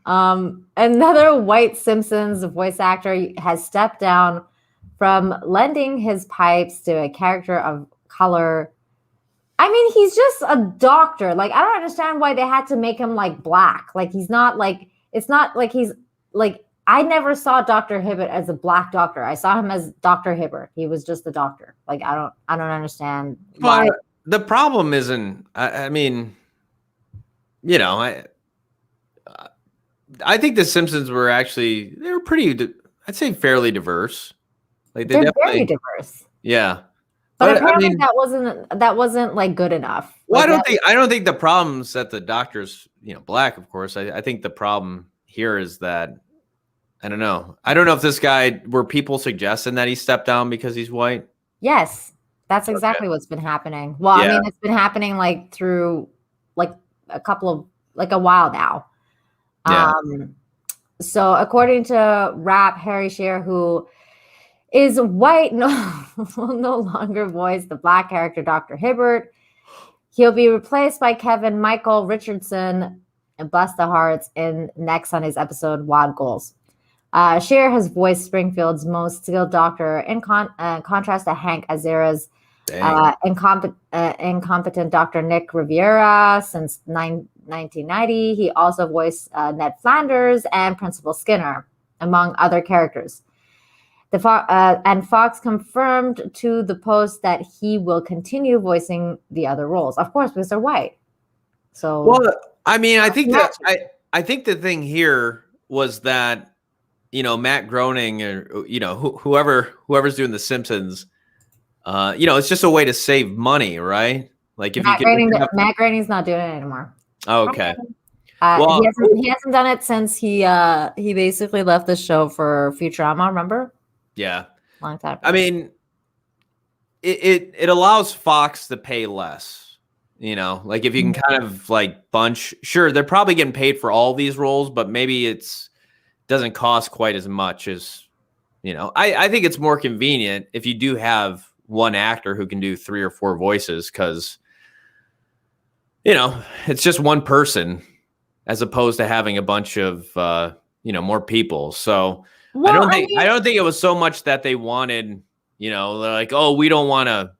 Another white Simpsons voice actor has stepped down from lending his pipes to a character of color. I mean, he's just a doctor. Like, I don't understand why they had to make him like Black. Like, he's not like, it's not like he's like, I never saw Dr. Hibbert as a Black doctor. I saw him as Dr. Hibbert. He was just a doctor. Like, I don't understand why. The problem isn't, I mean, you know, I think the Simpsons were actually, they were pretty, I'd say fairly diverse. Like they're very diverse. Yeah. But apparently I mean, that wasn't like good enough. Well, like, I don't think the problem's that the doctor's, you know, Black, of course. I think the problem here is that, I don't know. I don't know if this guy, were people suggesting that he stepped down because he's white? Yes, that's exactly what's been happening. Well, yeah. I mean, it's been happening like through like a while now. Yeah. So according to Rap, Harry Shearer, who is white, will no longer voice the Black character Dr. Hibbert. He'll be replaced by Kevin Michael Richardson, and bless the hearts, next on his episode Wad Goals. Shearer has voiced Springfield's most skilled doctor in contrast to Hank Azera's incompetent Dr. Nick Riviera since 1990. He also voiced Ned Flanders and Principal Skinner, among other characters. And Fox confirmed to the Post that he will continue voicing the other roles, of course, because they're white. So, well, I mean, I think I think the thing here was that, you know, Matt Groening or, you know, whoever's doing The Simpsons, you know, it's just a way to save money, right? Like if Matt Groening's not doing it anymore. Oh, okay. Well, he hasn't done it since he basically left the show for Futurama. Remember? Yeah, long time. I mean, it allows Fox to pay less. You know, like if you can kind of like bunch. Sure, they're probably getting paid for all these roles, but maybe doesn't cost quite as much as, you know. I think it's more convenient if you do have one actor who can do 3 or 4 voices, because, you know, it's just one person as opposed to having a bunch of you know, more people. So well, I don't think it was so much that they wanted, you know, they're like, oh, we don't want to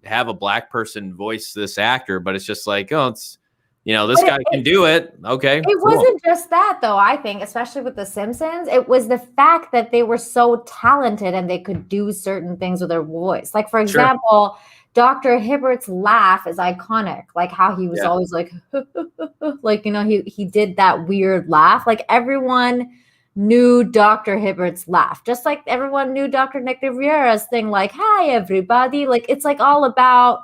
have a Black person voice this actor, but it's just like, oh, it's, you know, this guy can do it. Okay. It wasn't just that, though. I think, especially with The Simpsons, it was the fact that they were so talented and they could do certain things with their voice. Like, for example, Dr. Hibbert's laugh is iconic. Like how he was always like, like, you know, he did that weird laugh. Like everyone knew Dr. Hibbert's laugh, just like everyone knew Dr. Nick Riviera's thing. Like, hi, everybody. Like, it's like all about,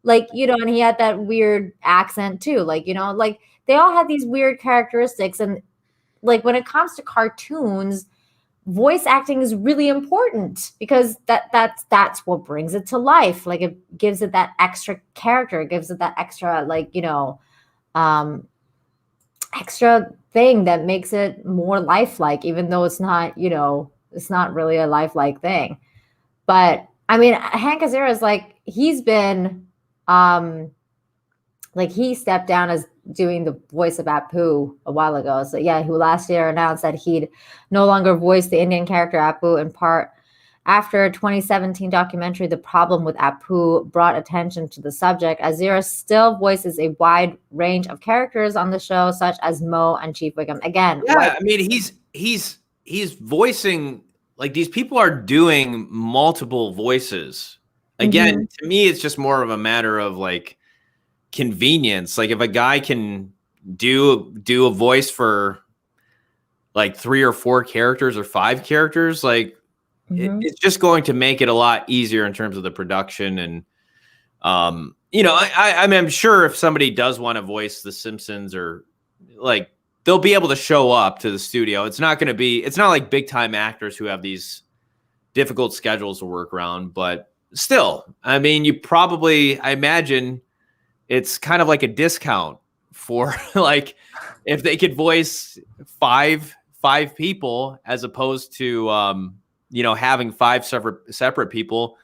like, you know, and he had that weird accent too. Like, you know, like they all had these weird characteristics. And like when it comes to cartoons, voice acting is really important because that's what brings it to life. Like it gives it that extra character, it gives it that extra, like, you know, extra thing that makes it more lifelike, even though it's not, you know, it's not really a lifelike thing. But I mean, Hank Azaria is like, he's been like he stepped down as doing the voice of Apu a while ago. So yeah, who last year announced that he'd no longer voice the Indian character Apu, in part after a 2017 documentary, The Problem with Apu, brought attention to the subject. Azira still voices a wide range of characters on the show, such as Mo and Chief Wiggum. Again, I mean, he's voicing, like, these people are doing multiple voices again, to me, it's just more of a matter of like convenience. Like if a guy can do a voice for like 3 or 4 characters or 5 characters, like it's just going to make it a lot easier in terms of the production. And you know, I mean, I'm sure if somebody does want to voice the Simpsons, or like they'll be able to show up to the studio. It's not like big time actors who have these difficult schedules to work around, but still, I mean, I imagine it's kind of like a discount for like if they could voice five people as opposed to you know, having 5 separate people.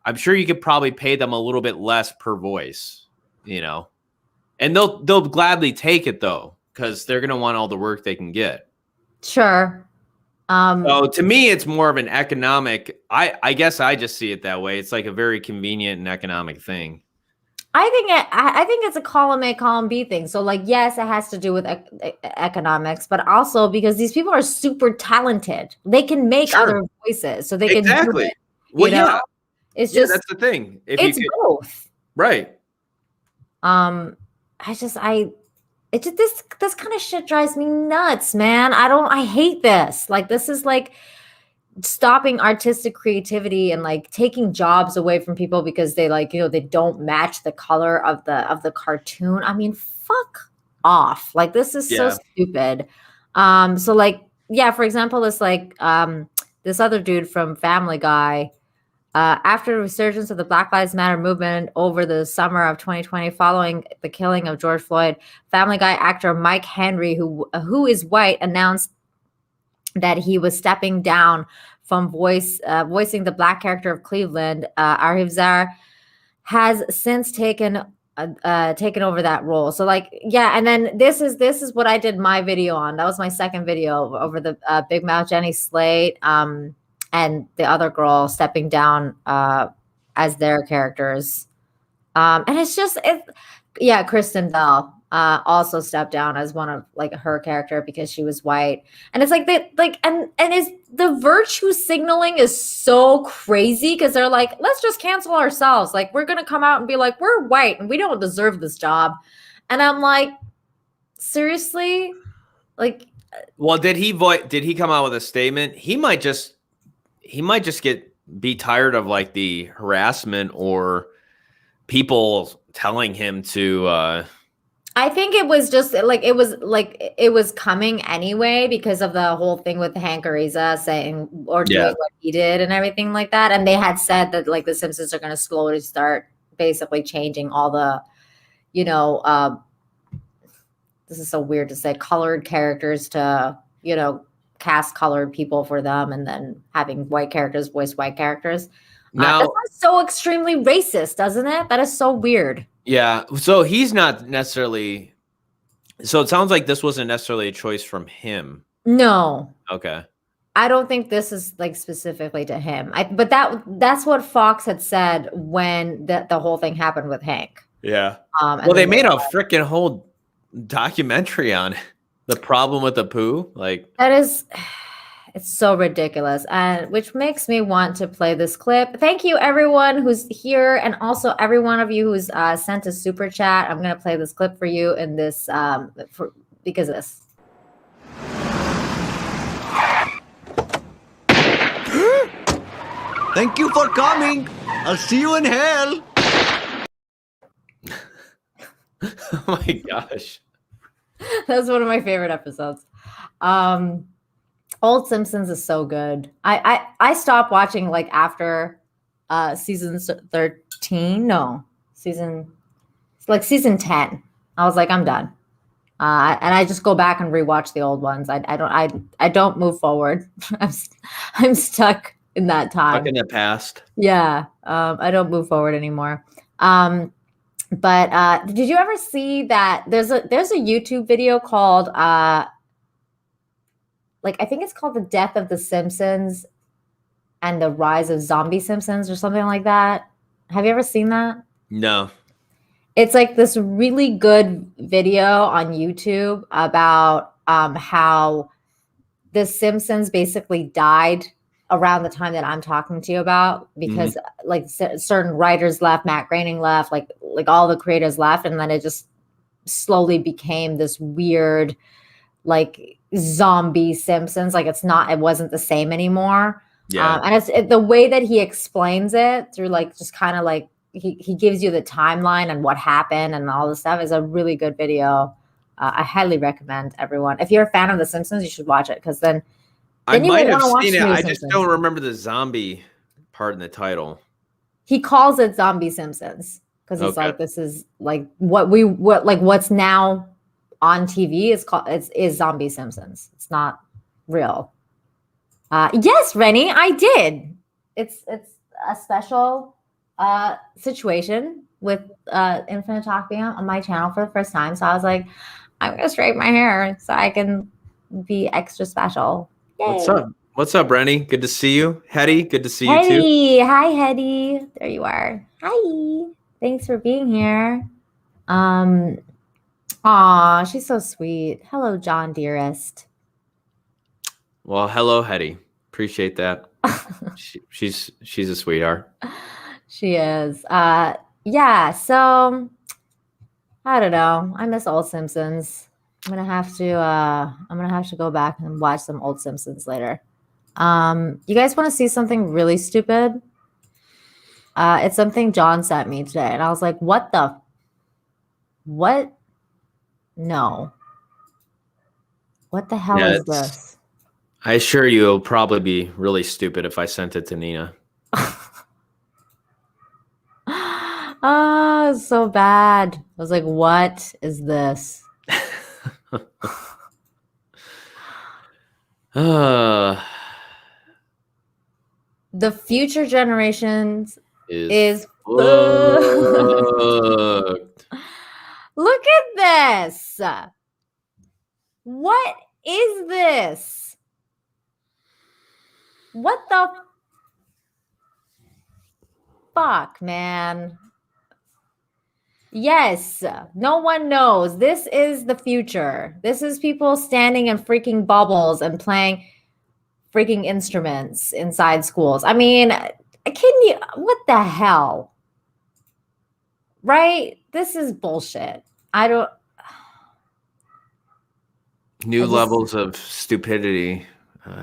I'm sure you could probably pay them a little bit less per voice, you know, and they'll gladly take it though, because they're gonna want all the work they can get. Sure. So to me, it's more of an economic. I guess I just see it that way. It's like a very convenient and economic thing. I think it's a column A, column B thing. So like, yes, it has to do with economics, but also because these people are super talented. They can make other voices, so they can do it. Well, yeah, it's just that's the thing. It's both, right? This kind of shit drives me nuts, man. I hate this. Like, this is like stopping artistic creativity and like taking jobs away from people because they like, you know, they don't match the color of the cartoon. I mean, fuck off. Like, this is so stupid. So like, yeah, for example, this like this other dude from Family Guy, after the resurgence of the Black Lives Matter movement over the summer of 2020, following the killing of George Floyd, Family Guy actor Mike Henry, who is white, announced that he was stepping down from voicing the Black character of Cleveland. Arhivzar has since taken over that role. So like, yeah, and then this is what I did my video on. That was my second video over the Big Mouth Jenny Slate and the other girl stepping down as their characters. And it's just, Kristen Bell also stepped down as one of like her character because she was white. And it's like and is the virtue signaling is so crazy because they're like, let's just cancel ourselves. Like, we're gonna come out and be like, we're white and we don't deserve this job. And I'm like, seriously? Like, well, did he come out with a statement? He might just be tired of like the harassment or people telling him to I think it was just like it was coming anyway because of the whole thing with Hank Ariza saying or doing what he did and everything like that. And they had said that like the Simpsons are going to slowly start basically changing all the, you know, this is so weird to say, colored characters to, you know, cast colored people for them and then having white characters voice white characters. Now, that's so extremely racist, doesn't it? That is so weird. Yeah. So he's not necessarily. So it sounds like this wasn't necessarily a choice from him. No. Okay. I don't think this is like specifically to him. But that's what Fox had said when the whole thing happened with Hank. Yeah. Well, they made a freaking whole documentary on the problem with the poo. Like, that is. It's so ridiculous, and which makes me want to play this clip. Thank you, everyone who's here, and also every one of you who's sent a super chat. I'm going to play this clip for you in this because of this. Thank you for coming. I'll see you in hell. Oh my gosh, that's one of my favorite episodes. Old Simpsons is so good. I stopped watching like after season 13. No, season 10. I was like, I'm done. And I just go back and rewatch the old ones. I don't move forward. I'm stuck in that time. Stuck in the past. Yeah. I don't move forward anymore. But did you ever see that there's a YouTube video called like, I think it's called The Death of the Simpsons and the Rise of Zombie Simpsons or something like that. Have you ever seen that? No. It's like this really good video on YouTube about how the Simpsons basically died around the time that I'm talking to you about, because like certain writers left, Matt Groening left, like all the creators left, and then it just slowly became this weird like zombie Simpsons. Like it wasn't the same anymore. Yeah. And the way that he explains it through like just kind of like he gives you the timeline and what happened and all this stuff is a really good video. I highly recommend everyone. If you're a fan of The Simpsons, you should watch it, because then I you might will have wanna watch seen it. New I just Simpsons. don't remember the zombie part in the title. He calls it Zombie Simpsons because he's Okay. like, this is like what's now on TV is Zombie Simpsons. It's not real. Yes, Rennie, I did. It's a special situation with Infinite Talk being on my channel for the first time. So I was like, I'm gonna straighten my hair so I can be extra special. Yay. What's up? What's up, Rennie? Good to see you. Hetty, good to see you too. Hetty, hi Hetty. There you are. Hi. Thanks for being here. Aw, she's so sweet. Hello, John dearest. Well, hello, Hetty. Appreciate that. She's a sweetheart. She is. Yeah, so I don't know. I miss old Simpsons. I'm gonna have to go back and watch some old Simpsons later. You guys want to see something really stupid? It's something John sent me today, and I was like, what? No. What the hell is this? I assure you it'll probably be really stupid if I sent it to Nina. Oh, so bad. I was like, what is this? The future generations is fucked. Look at this. What is this? What the fuck, man? Yes, no one knows. This is the future. This is people standing in freaking bubbles and playing freaking instruments inside schools. I mean, what the hell? Right? This is bullshit. New levels of stupidity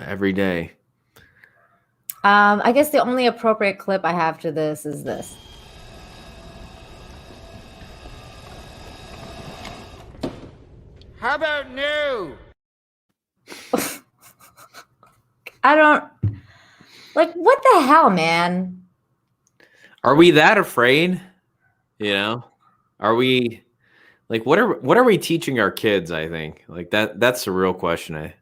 every day. I guess the only appropriate clip I have to this is this. How about new? What the hell, man? Are we that afraid? You know? Are we like what are we teaching our kids, I think? Like that's the real question.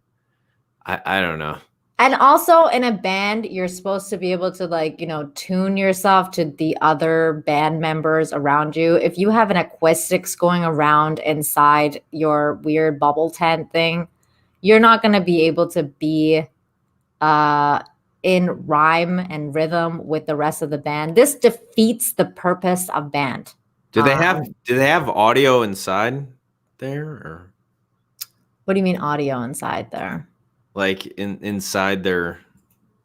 I don't know. And also in a band, you're supposed to be able to tune yourself to the other band members around you. If you have an acoustics going around inside your weird bubble tent thing, you're not going to be able to be in rhyme and rhythm with the rest of the band. This defeats the purpose of band. Do they have audio inside there, or what do you mean audio inside there? Like inside their,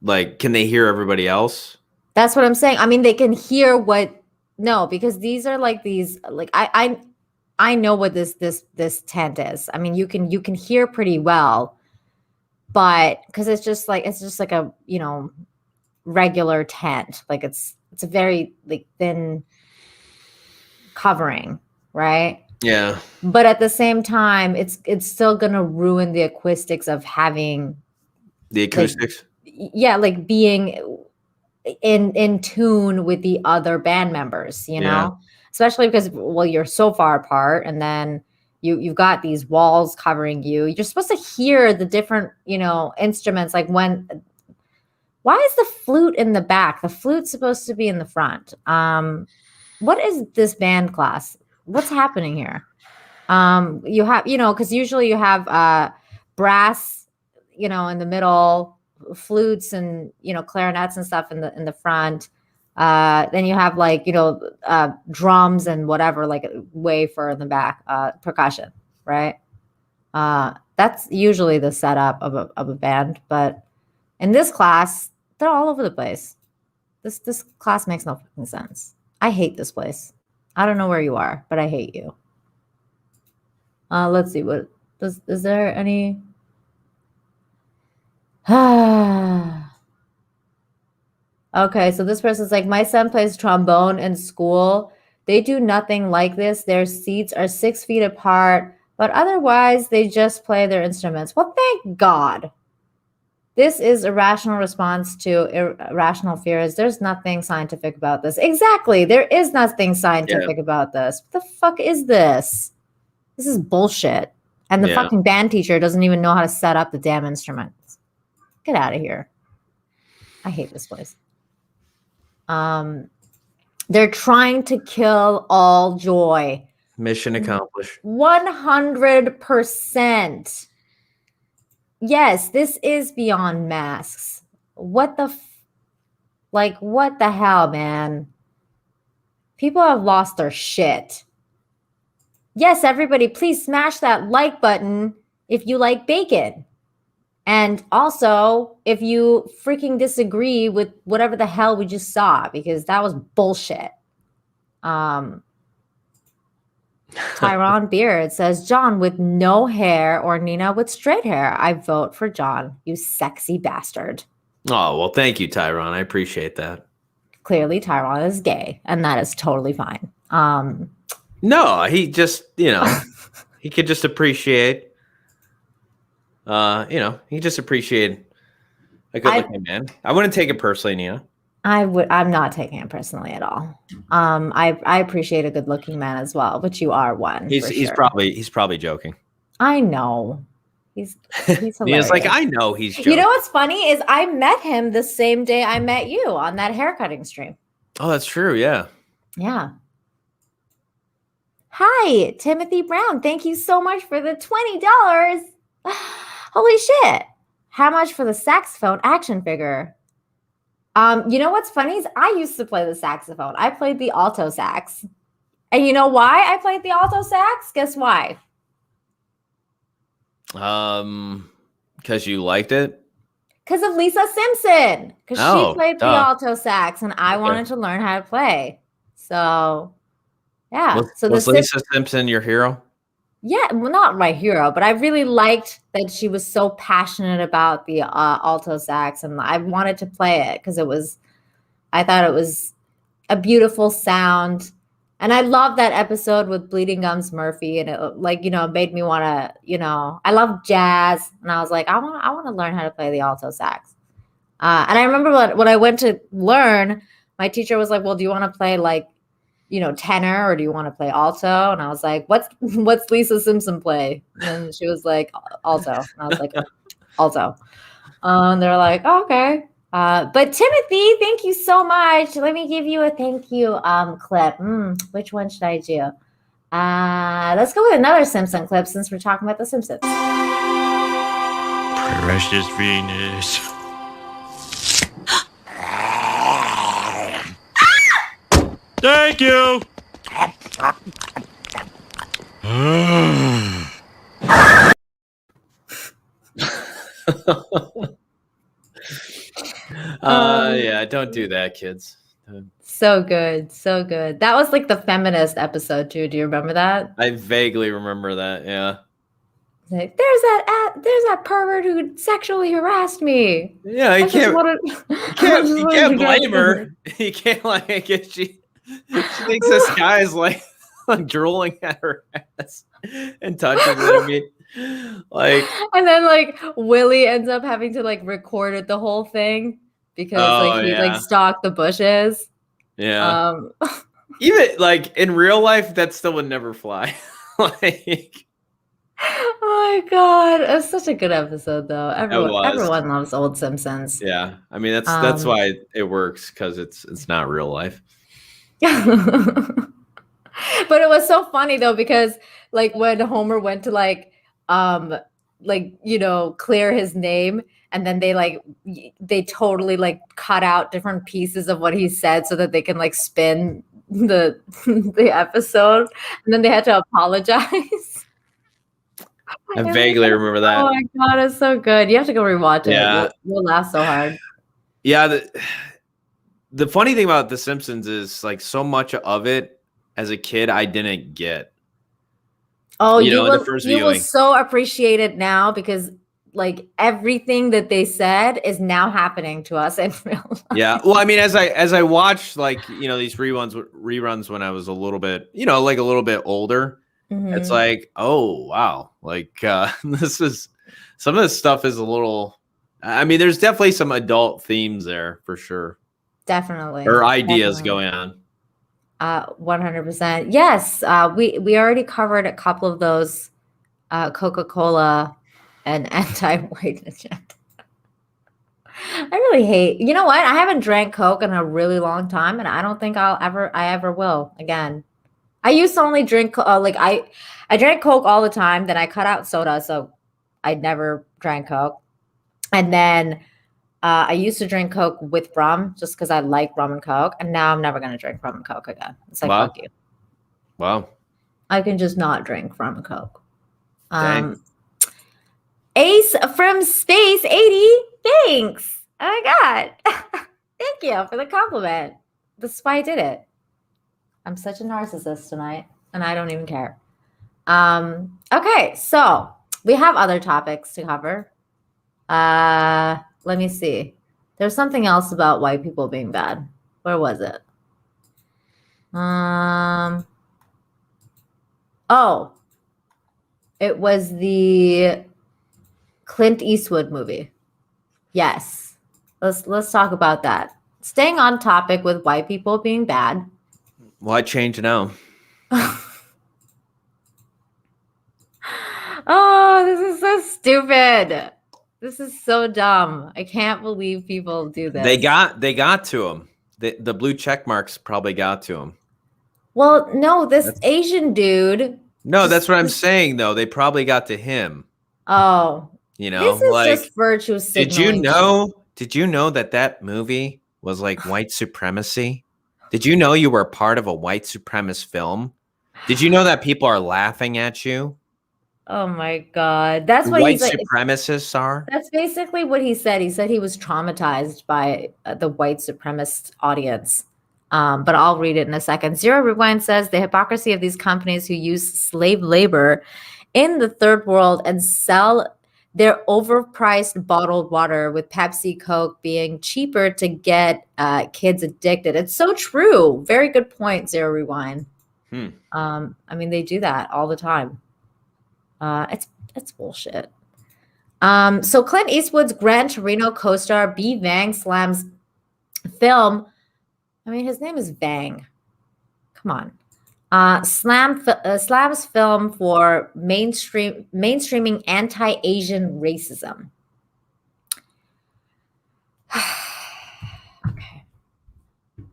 like, can they hear everybody else? That's what I'm saying. I mean, they can hear because these are I know what this tent is. I mean, you can hear pretty well, but because it's just like a regular tent. Like it's a very thin covering, right? Yeah. But at the same time, it's still gonna ruin the acoustics of having the acoustics. Being in tune with the other band members, know, especially because you're so far apart, and then you've got these walls covering you. You're supposed to hear the different instruments. Like why is the flute in the back? The flute's supposed to be in the front. What is this band class? What's happening here? You have, because usually you have brass, in the middle, flutes and clarinets and stuff in the front. Then you have drums and whatever, way further in the back, percussion, right? That's usually the setup of a band. But in this class, they're all over the place. This class makes no fucking sense. I hate this place. I don't know where you are, but I hate you. Let's see what is there any Okay, so this person's like, my son plays trombone in school. They do nothing like this. Their seats are 6 feet apart, but otherwise they just play their instruments. Well, thank God. This is a rational response to irrational fears. There's nothing scientific about this. Exactly. There is nothing scientific about this. What the fuck is this? This is bullshit. And the fucking band teacher doesn't even know how to set up the damn instruments. Get out of here. I hate this place. They're trying to kill all joy. Mission accomplished. 100%. Yes, this is beyond masks. What the hell, man? People have lost their shit. Yes, everybody, please smash that like button if you like bacon. And also, if you freaking disagree with whatever the hell we just saw, because that was bullshit. Tyron Beard says, John with no hair or Nina with straight hair. I vote for John, you sexy bastard. Oh, well, thank you, Tyron. I appreciate that. Clearly, Tyron is gay, and that is totally fine. No, he just, he could just appreciate, he just appreciate a good-looking man. I wouldn't take it personally, Nina. I'm not taking it personally at all. I appreciate a good-looking man as well, but you are one. He's probably joking. I know. He's hilarious. Nina's like, I know he's joking. You know what's funny is I met him the same day I met you on that haircutting stream. Oh, that's true. Yeah. Yeah. Hi, Timothy Brown. Thank you so much for the $20. Holy shit. How much for the saxophone action figure? You know what's funny is I used to play the saxophone. I played the alto sax. And you know why I played the alto sax? Guess why? Because you liked it? Because of Lisa Simpson. Because she played the alto sax and I wanted to learn how to play. So, yeah. Was Lisa Simpson your hero? Yeah, well, not my hero, but I really liked that she was so passionate about the alto sax, and I wanted to play it because I thought it was a beautiful sound, and I love that episode with Bleeding Gums Murphy, and it made me want to, I love jazz, and I was like, I want to learn how to play the alto sax, and I remember when I went to learn, my teacher was like, well, do you want to play tenor, or do you want to play alto? And I was like, what's Lisa Simpson play? And she was like, alto. And I was like, alto. And they're like, oh, okay. But Timothy, thank you so much. Let me give you a thank you clip. Which one should I do? Let's go with another Simpson clip since we're talking about the Simpsons. Precious Venus. Thank you. Yeah, don't do that, kids. So good, so good. That was like the feminist episode too. Do you remember that? I vaguely remember that. Yeah. Like, there's that pervert who sexually harassed me. Yeah, you can't blame her. You can't she thinks this guy is like drooling at her ass and touching it. And then Willie ends up having to record it the whole thing because he stalked the bushes. Yeah. Even in real life, that still would never fly. Oh my god, it's such a good episode though. Everyone loves old Simpsons. Yeah, I mean that's why it works, because it's not real life. But it was so funny though, because when Homer went to clear his name, and then they totally cut out different pieces of what he said so that they can spin the episode, and then they had to apologize. I vaguely remember that. Oh my god, it's so good. You have to go rewatch it. Yeah. You'll laugh so hard. Yeah, the funny thing about The Simpsons is like so much of it as a kid I didn't get. Oh, In you the will first you will viewing. so appreciate it now because like everything that they said is now happening to us in real life. Yeah. Well, I mean, as I watched like, these reruns when I was a little bit, like a little bit older, it's Mhm. like, oh wow. Like this is some of this stuff is a little I mean, there's definitely some adult themes there for sure. Definitely. Or ideas Definitely. going on. 100%. Yes, we already covered a couple of those Coca-Cola and anti-white agenda. I really hate. You know what? I haven't drank Coke in a really long time, and I don't think I ever will again. I used to only drink like I drank Coke all the time. Then I cut out soda, so I never drank Coke. And then I used to drink Coke with rum just because I like rum and Coke. And now I'm never gonna drink rum and Coke again. It's like Wow. fuck you. Wow. I can just not drink rum and Coke. Dang. Ace from Space 80. Thanks. Oh my God. Thank you for the compliment. That's why I did it. I'm such a narcissist tonight, and I don't even care. Okay, so we have other topics to cover. Let me see. There's something else about white people being bad. Where was it? Oh, it was the Clint Eastwood movie. Yes. Let's talk about that. Staying on topic with white people being bad. Why change now? Oh, this is so stupid. This is so dumb. I can't believe people do this. They got to him. The blue check marks probably got to him. Well, no, this Asian dude. No, that's what I'm saying though. They probably got to him. Oh, this is like, just virtue signaling. Did you know that movie was like white supremacy? Did you know you were a part of a white supremacist film? Did you know that people are laughing at you? Oh my God. That's what white he's like. Supremacists are? That's basically what he said. He said he was traumatized by the white supremacist audience. But I'll read it in a second. Zero Rewind says the hypocrisy of these companies who use slave labor in the third world and sell their overpriced bottled water with Pepsi, Coke being cheaper to get kids addicted. It's so true. Very good point, Zero Rewind. I mean, they do that all the time. It's bullshit. So Clint Eastwood's Gran Torino co-star B. Vang slams film. I mean, his name is Vang. Come on. Slams film for mainstreaming anti-Asian racism. Okay. I feel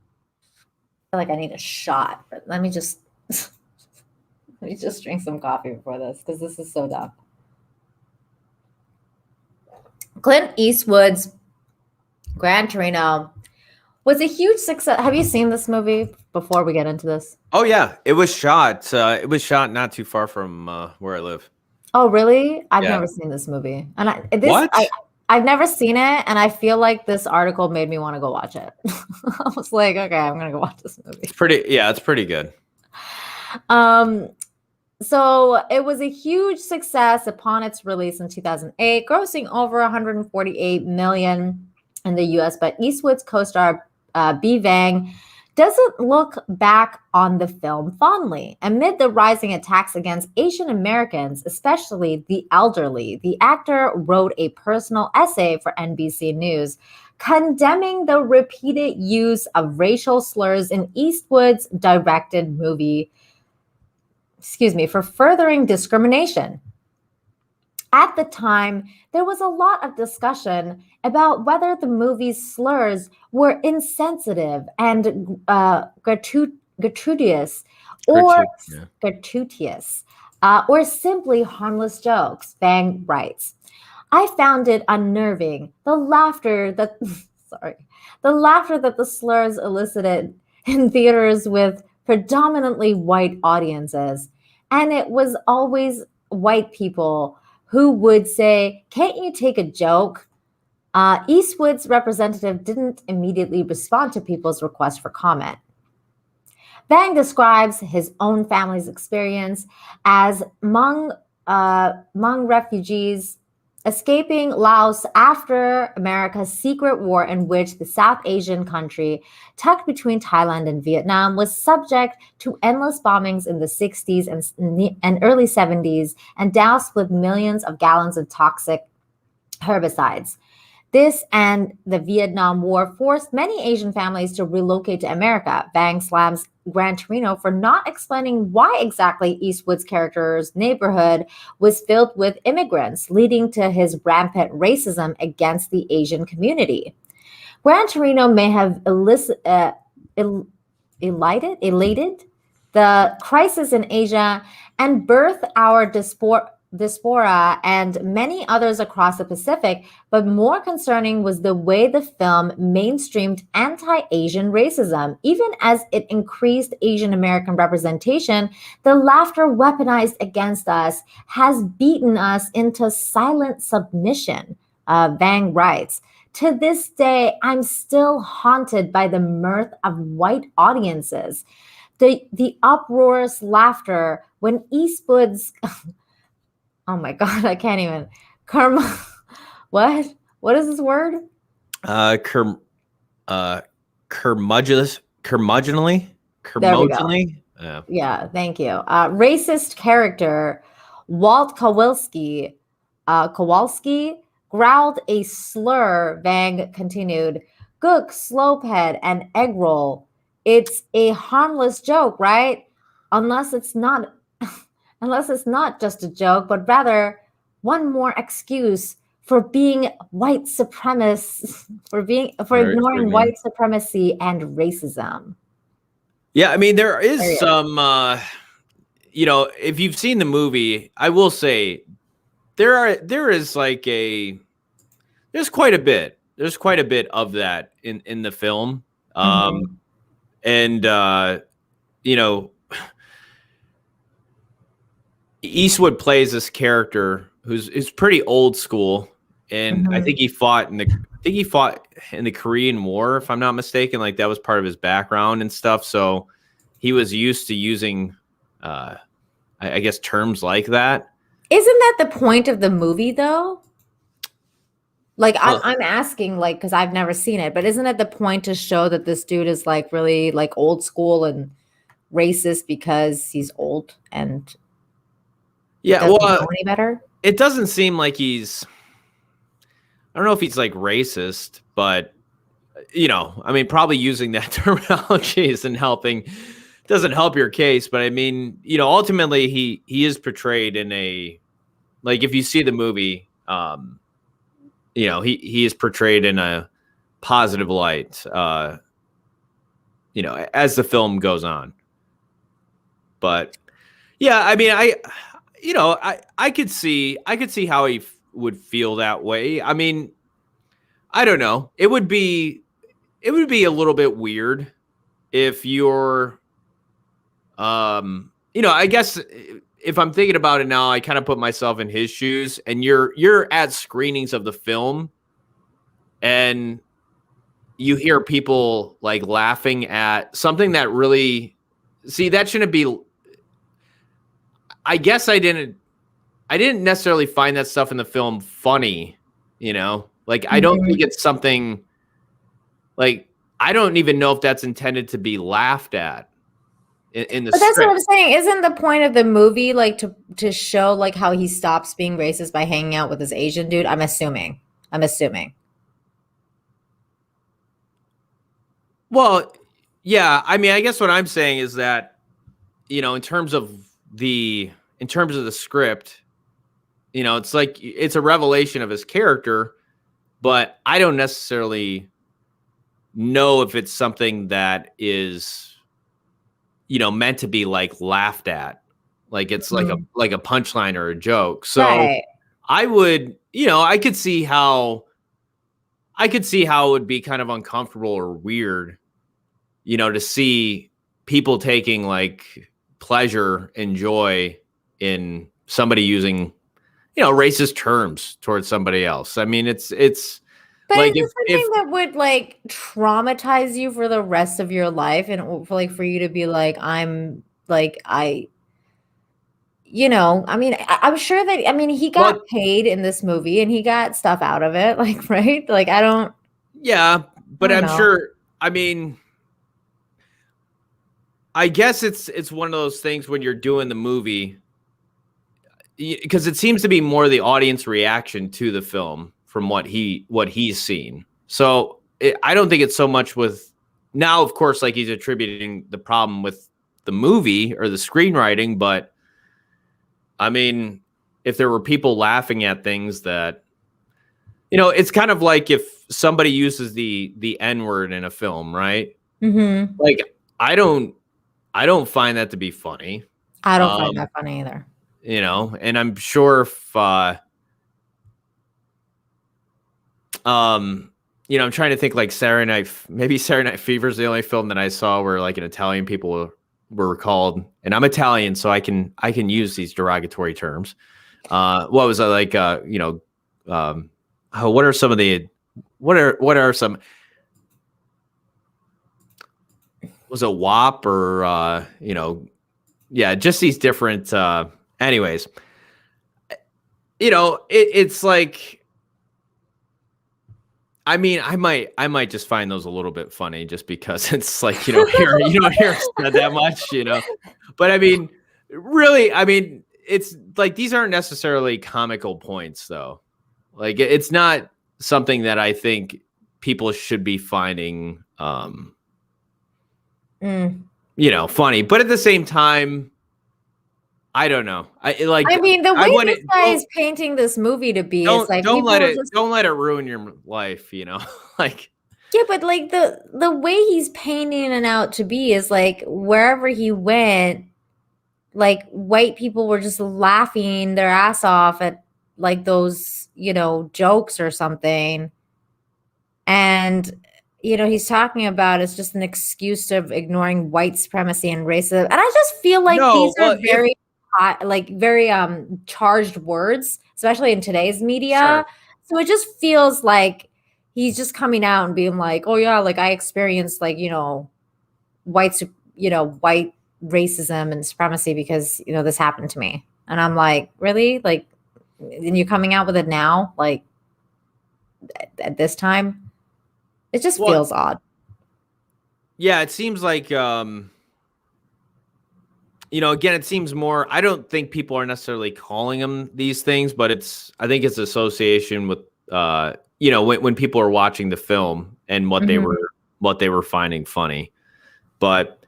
like I need a shot, but let me just drink some coffee before this because this is so dumb. Clint Eastwood's Gran Torino was a huge success. Have you seen this movie before we get into this? Oh yeah, it was shot. It was shot not too far from where I live. Oh really? I've never seen this movie, and I've never seen it, and I feel like this article made me want to go watch it. I was like, okay, I'm gonna go watch this movie. It's pretty good. So it was a huge success upon its release in 2008, grossing over 148 million in the US. But Eastwood's co-star B. Vang doesn't look back on the film fondly. Amid the rising attacks against Asian Americans, especially the elderly, the actor wrote a personal essay for NBC News condemning the repeated use of racial slurs in Eastwood's directed movie, for furthering discrimination. At the time, there was a lot of discussion about whether the movie's slurs were insensitive and gratuitous or simply harmless jokes, Bang writes. I found it unnerving, the laughter that the slurs elicited in theaters with predominantly white audiences. And it was always white people who would say, can't you take a joke? Eastwood's representative didn't immediately respond to people's request for comment. Bang describes his own family's experience as Hmong refugees escaping Laos after America's secret war, in which the South Asian country, tucked between Thailand and Vietnam, was subject to endless bombings in the 60s and early 70s and doused with millions of gallons of toxic herbicides. This and the Vietnam War forced many Asian families to relocate to America. Bang slams Gran Torino for not explaining why exactly Eastwood's character's neighborhood was filled with immigrants, leading to his rampant racism against the Asian community. Gran Torino may have elated the crisis in Asia and birthed our diaspora and many others across the Pacific, but more concerning was the way the film mainstreamed anti-Asian racism. Even as it increased Asian American representation, the laughter weaponized against us has beaten us into silent submission, Bang writes. To this day, I'm still haunted by the mirth of white audiences. The uproarious laughter when Eastwood's oh my God, I can't even. What? What is this word? Curmudgeonly? Yeah, thank you. Racist character Walt Kowalski growled a slur. Bang continued, "Gook, slopehead, and egg roll. It's a harmless joke, right? Unless it's not just a joke, but rather one more excuse for being white supremacist, for ignoring white supremacy and racism." Yeah, I mean, there is some, if you've seen the movie, I will say there's quite a bit of that in the film. Eastwood plays this character who's pretty old school, and I think he fought in the Korean War, if I'm not mistaken. Like, that was part of his background and stuff. So he was used to using, I guess, terms like that. Isn't that the point of the movie, though? Like, I'm asking, like, because I've never seen it, but isn't it the point to show that this dude is like really like old school and racist because he's old and doesn't know any better? It doesn't seem like he's. I don't know if he's like racist, but I mean, probably using that terminology doesn't help your case. But I mean, ultimately he is portrayed in a, like, if you see the movie, he is portrayed in a positive light, as the film goes on. But yeah, I mean, I could see how he would feel that way. I mean, I don't know. It would be a little bit weird if you're, I guess if I'm thinking about it now, I kind of put myself in his shoes, and you're at screenings of the film and you hear people like laughing at something that really, that shouldn't be. I guess I didn't necessarily find that stuff in the film funny, like, I don't think it's something, like, I don't even know if that's intended to be laughed at in the But that's script. what I'm saying. Isn't the point of the movie like to show like how he stops being racist by hanging out with this Asian dude? I'm assuming. Well, yeah, I mean, I guess what I'm saying is that, in terms of the script, it's like, it's a revelation of his character, but I don't necessarily know if it's something that is, meant to be like laughed at, like it's like a punchline or a joke. So right. I would, I could see how it would be kind of uncomfortable or weird, to see people taking like pleasure and joy in somebody using, racist terms towards somebody else. I mean, it's But Like is it something that would like traumatize you for the rest of your life, and for you to be like, I'm like I mean, I'm sure that he got paid in this movie and he got stuff out of it, like right, like yeah, but I'm know. sure. I mean, I guess it's one of those things when you're doing the movie, because it seems to be more the audience reaction to the film from what he's seen. So I don't think it's so much with now. Of course, like he's attributing the problem with the movie or the screenwriting, but I mean, if there were people laughing at things that, it's kind of like if somebody uses the N-word in a film, right? Mm-hmm. Like I don't find that to be funny. I don't find that funny either. And I'm sure if I'm trying to think like Saturday Night Fever is the only film that I saw where like an Italian people were called, and I'm Italian, so I can use these derogatory terms. What was it like? What are some of the what are some? Was it WAP or yeah, just these different. Anyways, it's like. I mean, I might just find those a little bit funny just because it's like, you don't hear it that much, But I mean, really, it's like these aren't necessarily comical points though. Like it's not something that I think people should be finding funny. But at the same time, I don't know. The way this guy is painting this movie to be, it's like don't let it ruin your life, like. Yeah, but like the way he's painting it out to be is like wherever he went, like white people were just laughing their ass off at like those, jokes or something. And he's talking about it's just an excuse of ignoring white supremacy and racism. And I just feel like these are very charged words, especially in today's media. Sure. So it just feels like he's just coming out and being like, oh yeah, like I experienced like, white racism and supremacy because, this happened to me. And I'm like, really? Like, and you're coming out with it now? Like at this time? It just feels odd. Yeah, it seems like, again, it seems more, I don't think people are necessarily calling them these things, but I think it's association with, when people are watching the film and what they were finding funny. But,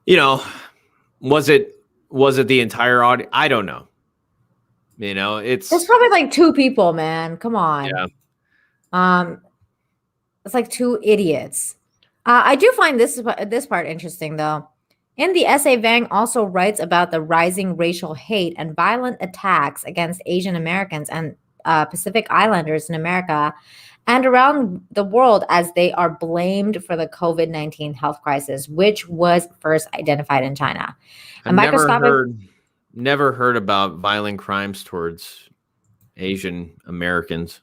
was it the entire audience? I don't know. It's probably like two people, man. Come on. Yeah. It's like two idiots. I do find this part interesting though. In the essay, Vang also writes about the rising racial hate and violent attacks against Asian Americans and Pacific Islanders in America and around the world as they are blamed for the COVID-19 health crisis, which was first identified in China. Never heard about violent crimes towards Asian Americans.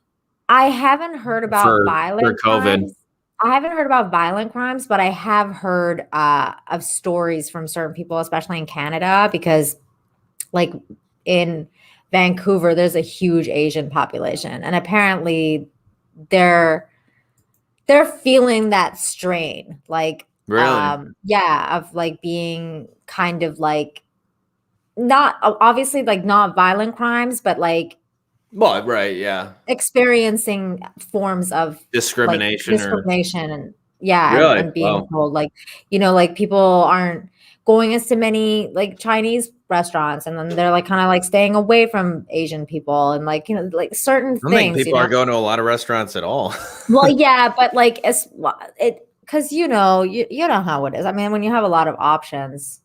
I haven't heard about violent COVID. Crimes. I haven't heard about violent crimes, but I have heard of stories from certain people, especially in Canada, because like in Vancouver, there's a huge Asian population. And apparently they're feeling that strain. Like, really? Of like being kind of like not obviously like not violent crimes, but like right, yeah. Experiencing forms of discrimination and really? And being told like, like people aren't going into many like Chinese restaurants and then they're like kind of like staying away from Asian people and like, like certain things. I think people are going to a lot of restaurants at all. Well, yeah, but like because you know how it is. I mean, when you have a lot of options.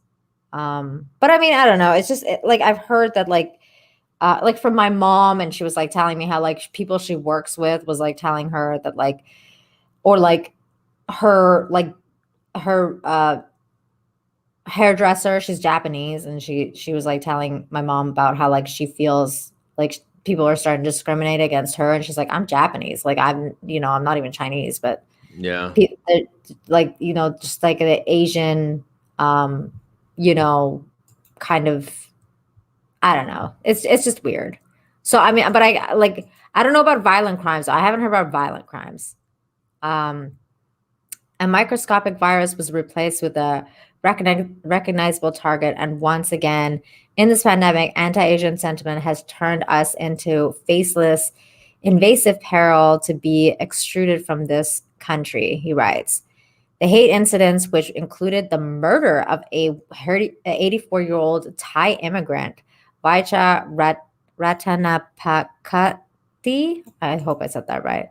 But I mean, I don't know. It's just like I've heard that like from my mom, and she was like telling me how like people she works with was like telling her that like, or like her hairdresser, she's Japanese, and she was like telling my mom about how like she feels like people are starting to discriminate against her, and she's like, I'm Japanese, like I'm not even Chinese, but Yeah. like, just like the Asian, kind of, I don't know. It's just weird. So I mean, but I don't know about violent crimes. I haven't heard about violent crimes. A microscopic virus was replaced with a recognizable target, and once again, in this pandemic, anti-Asian sentiment has turned us into faceless, invasive peril to be extruded from this country, he writes. The hate incidents, which included the murder of a 84-year-old Thai immigrant, Vaicha Ratanapakati, I hope I said that right,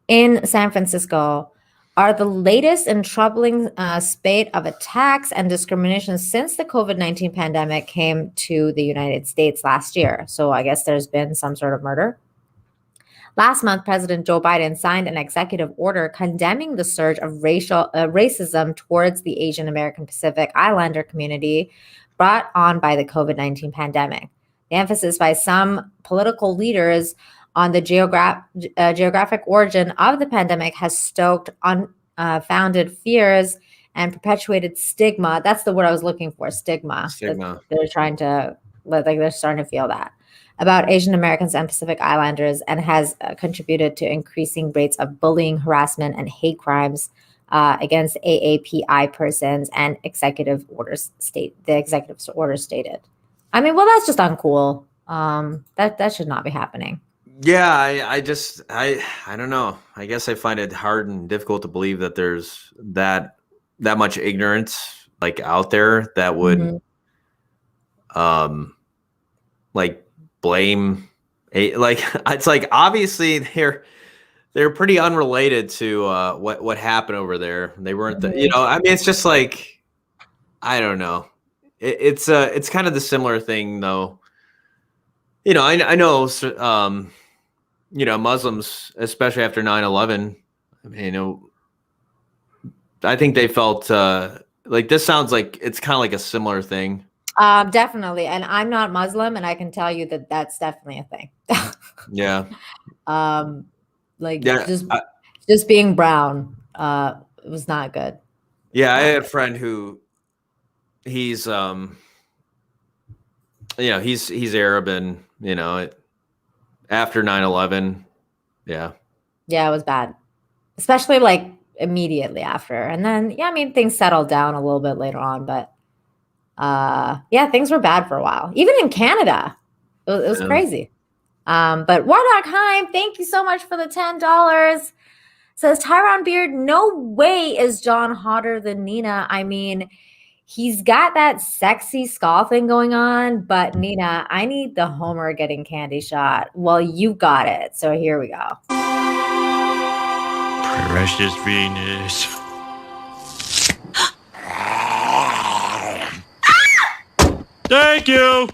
in San Francisco, are the latest and troubling spate of attacks and discrimination since the COVID-19 pandemic came to the United States last year. So I guess there's been some sort of murder. Last month, President Joe Biden signed an executive order condemning the surge of racism towards the Asian American Pacific Islander community brought on by the COVID-19 pandemic. The emphasis by some political leaders on the geographic origin of the pandemic has stoked unfounded fears and perpetuated stigma. That's the word I was looking for, stigma. They're starting to feel that about Asian Americans and Pacific Islanders, and has contributed to increasing rates of bullying, harassment, and hate crimes against AAPI persons, and the executive order stated. I mean, well, that's just uncool. That should not be happening. Yeah, I don't know. I guess I find it hard and difficult to believe that there's that much ignorance like out there that would like blame it's like obviously they're pretty unrelated to what happened over there. They weren't I mean, it's just like, I don't know. It's kind of the similar thing though. I know Muslims, especially after 9/11, I think they felt like this sounds like it's kind of like a similar thing. Definitely. And I'm not Muslim, and I can tell you that that's definitely a thing. Yeah. Just being brown it was not good. Yeah, I had a friend who he's he's Arab, and after 9/11, yeah, it was bad, especially like immediately after. And then things settled down a little bit later on, but things were bad for a while, even in Canada. It was crazy. But Warlock Heim, thank you so much for the $10. Says Tyron Beard, no way is John hotter than Nina. I mean, he's got that sexy skull thing going on, but Nina, I need the Homer getting candy shot. Well, you got it. So here we go. Precious Venus. Thank you.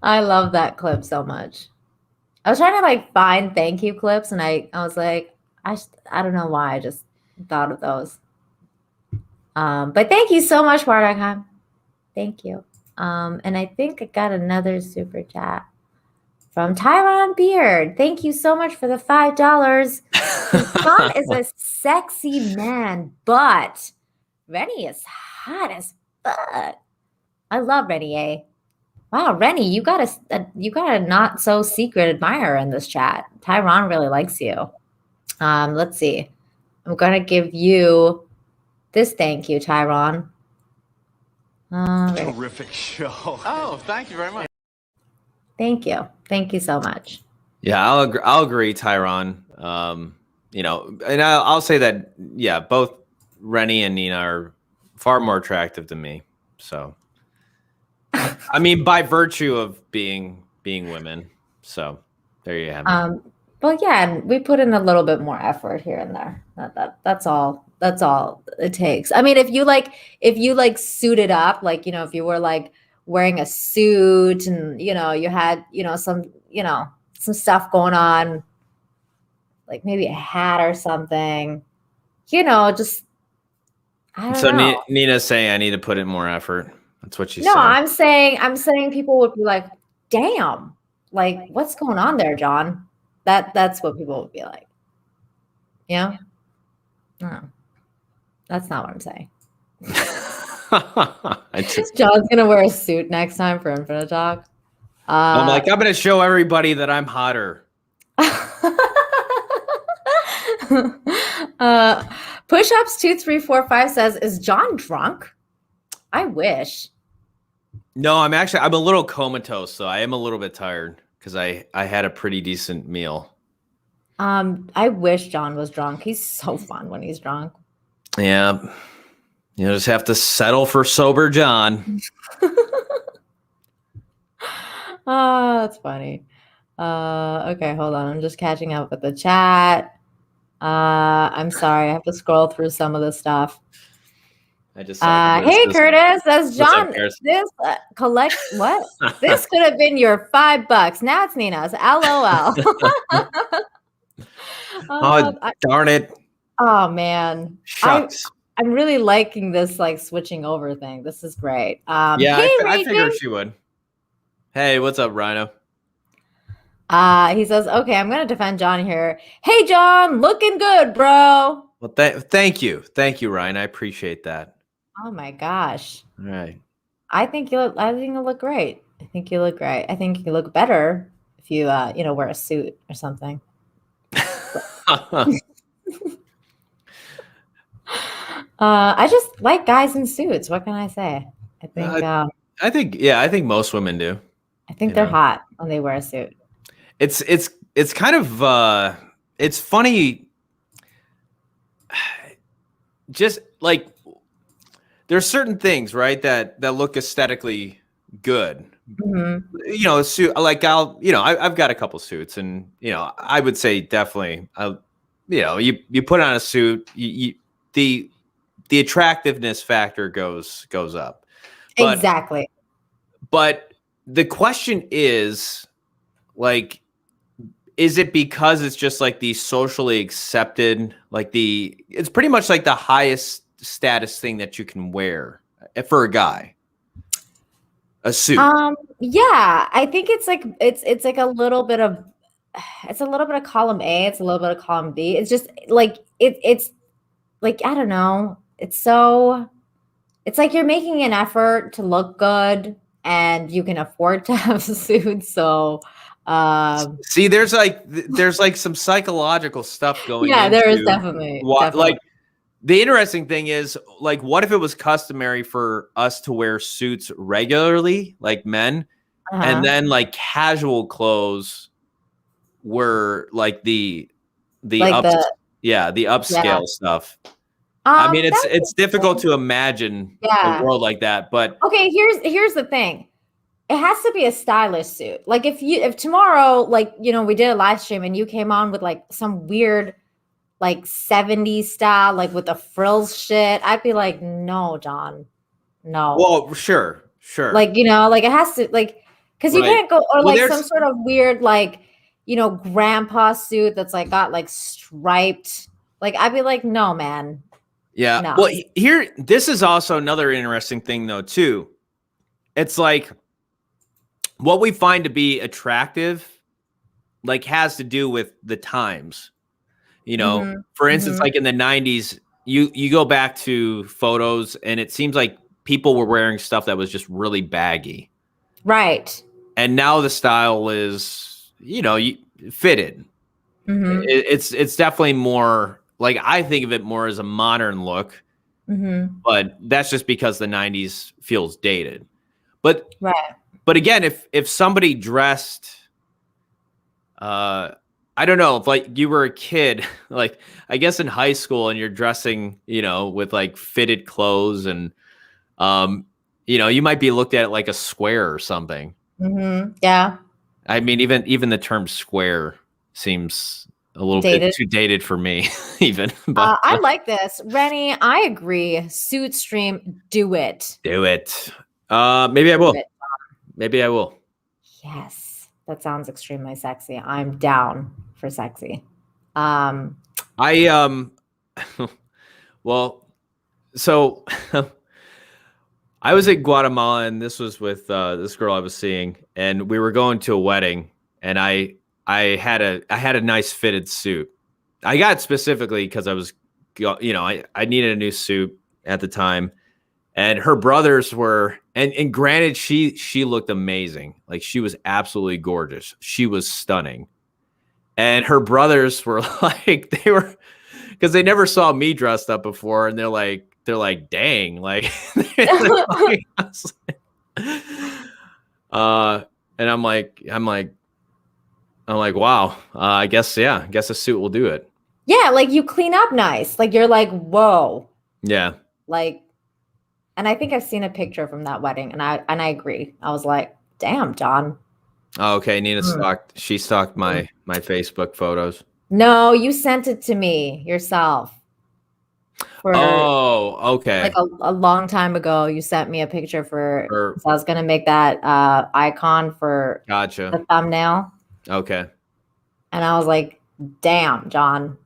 I love that clip so much. I was trying to find thank you clips, and I was like, I don't know why I just thought of those. But thank you so much, Wardock. Thank you. And I think I got another super chat from Tyron Beard. Thank you so much for the $5. John is a sexy man, but Rennie is hot as fuck. I love Rennie A. Wow, Rennie, you got a not so secret admirer in this chat. Tyron really likes you. Let's see. I'm gonna give you this thank you, Tyron. Terrific show. Oh, thank you very much. Thank you. Thank you so much. Yeah, I'll agree, Tyron. And I'll say that, yeah, both Rennie and Nina are far more attractive than me. So, I mean, by virtue of being women. So there you have it. Well, yeah, and we put in a little bit more effort here and there. That's all. That's all it takes. I mean, if you suited up, if you were wearing a suit and you had some stuff going on, like maybe a hat or something, just I don't So know. Nina's saying I need to put in more effort. That's what she's No, saying. I'm saying people would be like, damn, like what's going on there, John? That's what people would be like. Yeah. No, that's not what I'm saying. John's gonna wear a suit next time for Infinite Talk. I'm like, I'm gonna show everybody that I'm hotter. Push-ups 2345 says, "Is John drunk?" I wish. No, I'm a little comatose, so I am a little bit tired because I had a pretty decent meal. I wish John was drunk. He's so fun when he's drunk. Yeah, you just have to settle for sober John. Oh, that's funny. Okay, hold on. I'm just catching up with the chat. I'm sorry, I have to scroll through some of the stuff. I just hey Curtis, says John. This collect what? This could have been your $5. Now it's Nina's. LOL. Darn it! Oh man, Shucks. I'm really liking this like switching over thing. This is great. Yeah, hey, I figured she would. Hey, what's up, Rhino? He says, okay, I'm gonna defend John here. Hey, John, looking good, bro. Well, thank you, Ryan. I appreciate that. Oh my gosh. All right. I think you look great. I think you look great. I think you look better if you wear a suit or something. I just like guys in suits. What can I say? I think most women do. I think they're hot when they wear a suit. It's kind of it's funny. Just like there's certain things, right, that look aesthetically good. Mm-hmm. A suit like I've got a couple suits, and I would say definitely, you put on a suit, the attractiveness factor goes up. Exactly. But the question is, like, is it because it's just like the socially accepted, like it's pretty much like the highest status thing that you can wear for a guy? A suit. Yeah, I think it's like it's like a little bit of column A, it's a little bit of column B. It's just like it's like I don't know. It's like you're making an effort to look good and you can afford to have suits. So see, there's like some psychological stuff going. Yeah, there is definitely. Like the interesting thing is, like, what if it was customary for us to wear suits regularly, like men, and then like casual clothes were like the upscale stuff. I mean, it's difficult to imagine a world like that, but okay, here's the thing. It has to be a stylish suit. Like if tomorrow, like, we did a live stream and you came on with like some weird like 70s style, like with the frills shit, I'd be like, no, John, no. Well, sure. Like, like it has to, like, because you can't go, or like some sort of weird, like, grandpa suit that's like got like striped. Like, I'd be like, no, man. Yeah. No. Well, this is also another interesting thing though, too. It's like what we find to be attractive, like, has to do with the times. For instance, like in the 90s, you go back to photos and it seems like people were wearing stuff that was just really baggy. Right. And now the style is, fitted. Mm-hmm. It's definitely more, like, I think of it more as a modern look. Mm-hmm. But that's just because the 90s feels dated. But right. But again, if somebody dressed, I don't know, if like you were a kid, like I guess in high school, and you're dressing, with like fitted clothes, and you might be looked at like a square or something. Mm-hmm. Yeah. I mean, even the term square seems a little bit too dated for me, even. But I like this, Rennie. I agree. Suit stream, do it. Do it. Maybe I will. Maybe I will. Yes, that sounds extremely sexy. I'm down for sexy. Well, So I was in Guatemala, and this was with this girl I was seeing, and we were going to a wedding, and I had a nice fitted suit. I got it specifically because I was, I needed a new suit at the time, and her brothers were, and granted, she looked amazing, like she was absolutely gorgeous, she was stunning, and her brothers were like, they were, because they never saw me dressed up before, and they're like, dang, like, and I'm like, wow, I guess a suit will do it. Yeah, like you clean up nice. Like you're like, whoa. Yeah. Like, and I think I've seen a picture from that wedding, and I agree. I was like, damn, John. Oh, okay. Nina stalked my Facebook photos. No, you sent it to me yourself. Okay. Like a long time ago, you sent me a picture so I was gonna make that icon for the thumbnail. Okay. And I was like, damn, John.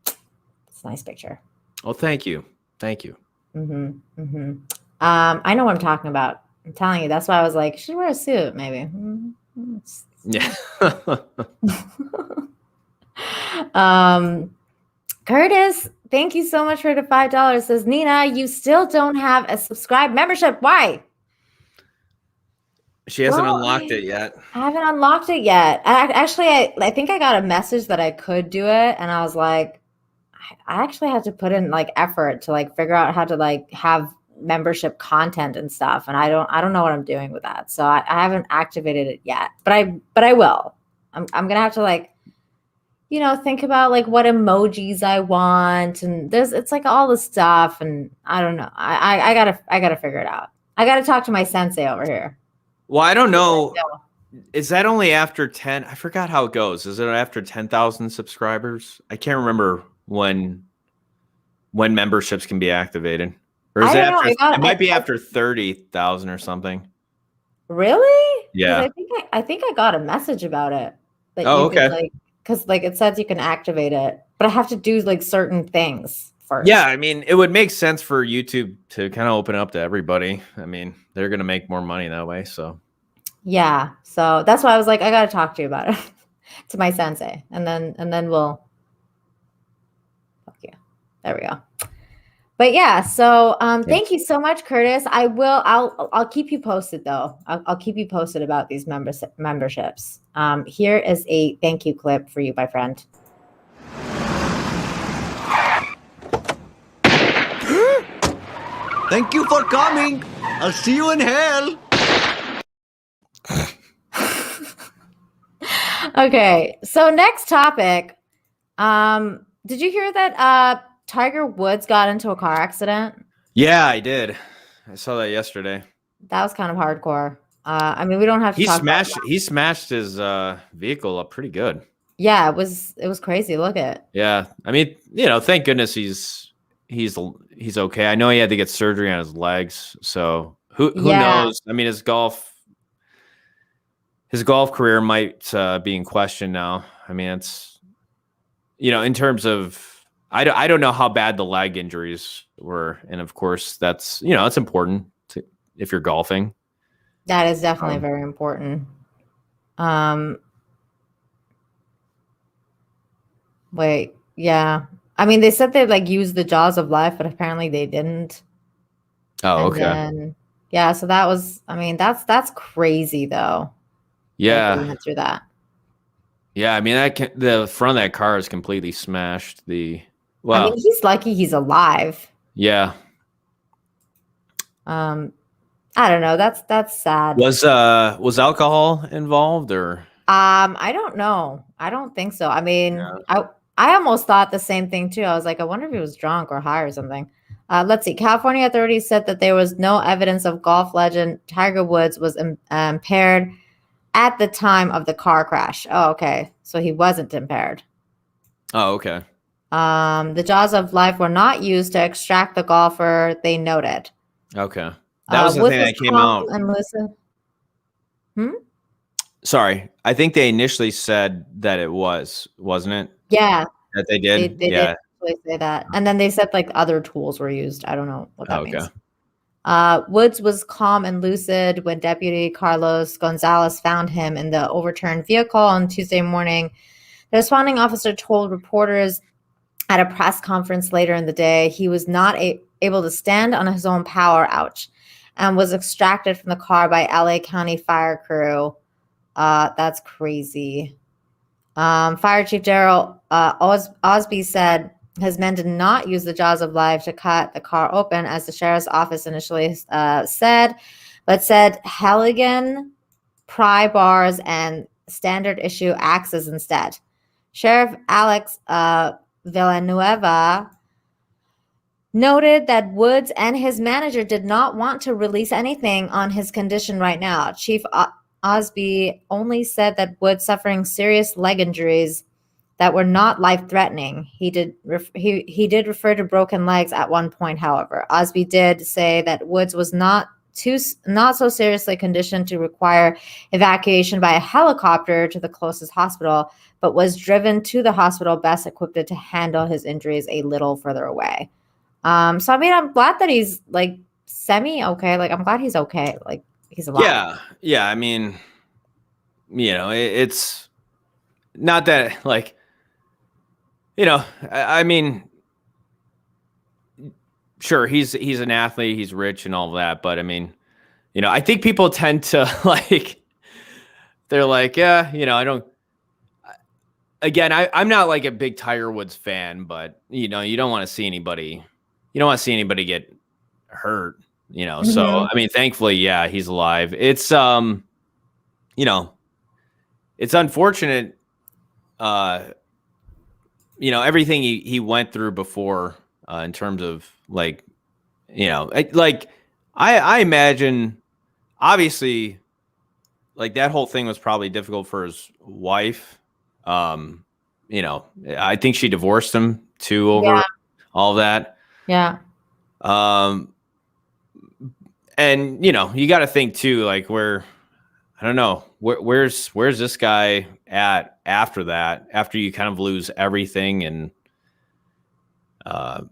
It's a nice picture. Oh, thank you. Mm-hmm. Mm-hmm. I know what I'm talking about. I'm telling you, that's why I was like, you should wear a suit, maybe. Yeah. Curtis, thank you so much for the $5. Says Nina, you still don't have a subscribe membership. Why? She hasn't unlocked it yet. I haven't unlocked it yet. I think I got a message that I could do it, and I was like, I actually had to put in like effort to like figure out how to like have membership content and stuff, and I don't know what I'm doing with that. So I haven't activated it yet, but I will. I'm gonna have to like, think about like what emojis I want, and it's like all the stuff, and I don't know. I gotta figure it out. I gotta talk to my sensei over here. Well, I don't know. Is that only after 10? I forgot how it goes. Is it after 10,000 subscribers? I can't remember when memberships can be activated. Or is it after? It might be after 30,000 or something. Really? Yeah. I think I got a message about it. That okay. Because like it says you can activate it, but I have to do like certain things first. Yeah, I mean, it would make sense for YouTube to kind of open up to everybody. I mean, they're gonna make more money that way. So yeah, so that's why I was like, I got to talk to you about it to my sensei, and then we'll. Fuck yeah, there we go. But yeah, so thank you so much, Curtis. I'll keep you posted though. I'll keep you posted about these memberships. Here is a thank you clip for you, my friend. Thank you for coming. I'll see you in hell. Okay, so next topic. Did you hear that Tiger Woods got into a car accident? Yeah, I did. I saw that yesterday. That was kind of hardcore. I mean, we don't have to talk about that. He smashed his vehicle up pretty good. Yeah, it was crazy. Look at it. Yeah, I mean, thank goodness he's okay. I know he had to get surgery on his legs, so who knows? I mean, his golf career might be in question now. I mean, it's in terms of I don't know how bad the leg injuries were, and of course that's it's important if you're golfing. That is definitely very important. Wait, yeah. I mean, they said they like used the jaws of life, but apparently they didn't. Oh, okay. Yeah, so that was. I mean, that's crazy though. Yeah. They went through that. Yeah, I mean the front of that car is completely smashed. I mean, he's lucky he's alive. Yeah. I don't know. That's sad. Was alcohol involved or? I don't know. I don't think so. I mean, yeah. I almost thought the same thing too. I was like, I wonder if he was drunk or high or something. Let's see. California authorities said that there was no evidence of golf legend Tiger Woods was impaired at the time of the car crash. Oh, okay. So he wasn't impaired. Oh, okay. The jaws of life were not used to extract the golfer, they noted. Okay. That was the thing that came out. And Melissa? Sorry. I think they initially said that it wasn't it? Yeah. That they did? They yeah. did. actually say that. And then they said like other tools were used. I don't know what that Okay. means. Woods was calm and lucid when Deputy Carlos Gonzalez found him in the overturned vehicle on Tuesday morning. The responding officer told reporters at a press conference later in the day he was not able to stand on his own power, and was extracted from the car by LA County fire crew. That's crazy. Fire Chief Daryl Osby said his men did not use the jaws of life to cut the car open, as the sheriff's office initially said, but said Halligan, pry bars, and standard issue axes instead. Sheriff Alex Villanueva noted that Woods and his manager did not want to release anything on his condition right now. Chief Osby only said that Woods suffering serious leg injuries that were not life-threatening. He did refer to broken legs at one point, however. Osby did say that Woods was not so seriously conditioned to require evacuation by a helicopter to the closest hospital, but was driven to the hospital best equipped to handle his injuries a little further away. So I mean, I'm glad that he's like semi-okay. Like, I'm glad he's okay. Like, he's alive. Yeah. I mean, you know, it's not that like, you know, I mean, sure, he's an athlete, he's rich and all of that, but I mean, you know, I think people tend to like, they're like, yeah, you know, I don't. Again, I'm not like a big Tiger Woods fan, but you know, you don't want to see anybody get hurt, you know. Mm-hmm. So I mean, thankfully, yeah, he's alive. It's you know, it's unfortunate, you know, everything he went through before, in terms of like, you know, like I imagine, obviously, like that whole thing was probably difficult for his wife. You know, I think she divorced him too over all that. Yeah. And you know, you got to think too, like I don't know, where's this guy at after that, after you kind of lose everything and, well,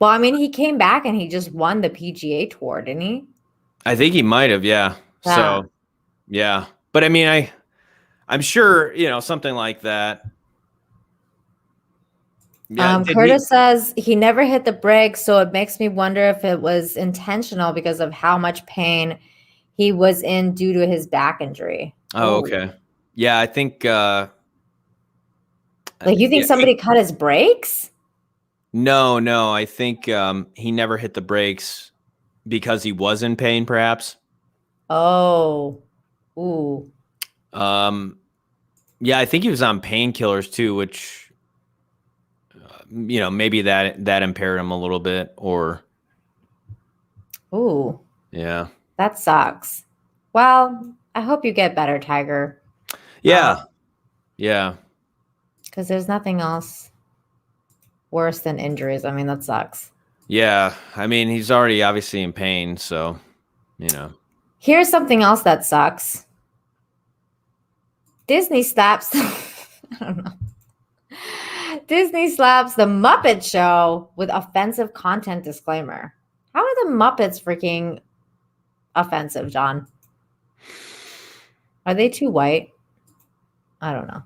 I mean, he came back and he just won the PGA Tour, didn't he? I think he might have, yeah. So, yeah. But I mean, I'm sure, you know, something like that. Yeah, Curtis says he never hit the brakes, so it makes me wonder if it was intentional because of how much pain he was in due to his back injury. Oh, okay. Yeah, I think like, you think somebody cut his brakes? No, I think he never hit the brakes because he was in pain, perhaps. Oh. Ooh. Yeah, I think he was on painkillers too, which you know, maybe that impaired him a little bit, or. Ooh. Yeah. That sucks. Well, I hope you get better, Tiger. Yeah. Yeah. Because there's nothing else worse than injuries. I mean, that sucks. Yeah. I mean, he's already obviously in pain, so, you know. Here's something else that sucks. Disney slaps. I don't know. Disney slaps the Muppet Show with offensive content disclaimer. How are the Muppets freaking offensive, John? Are they too white? I don't know.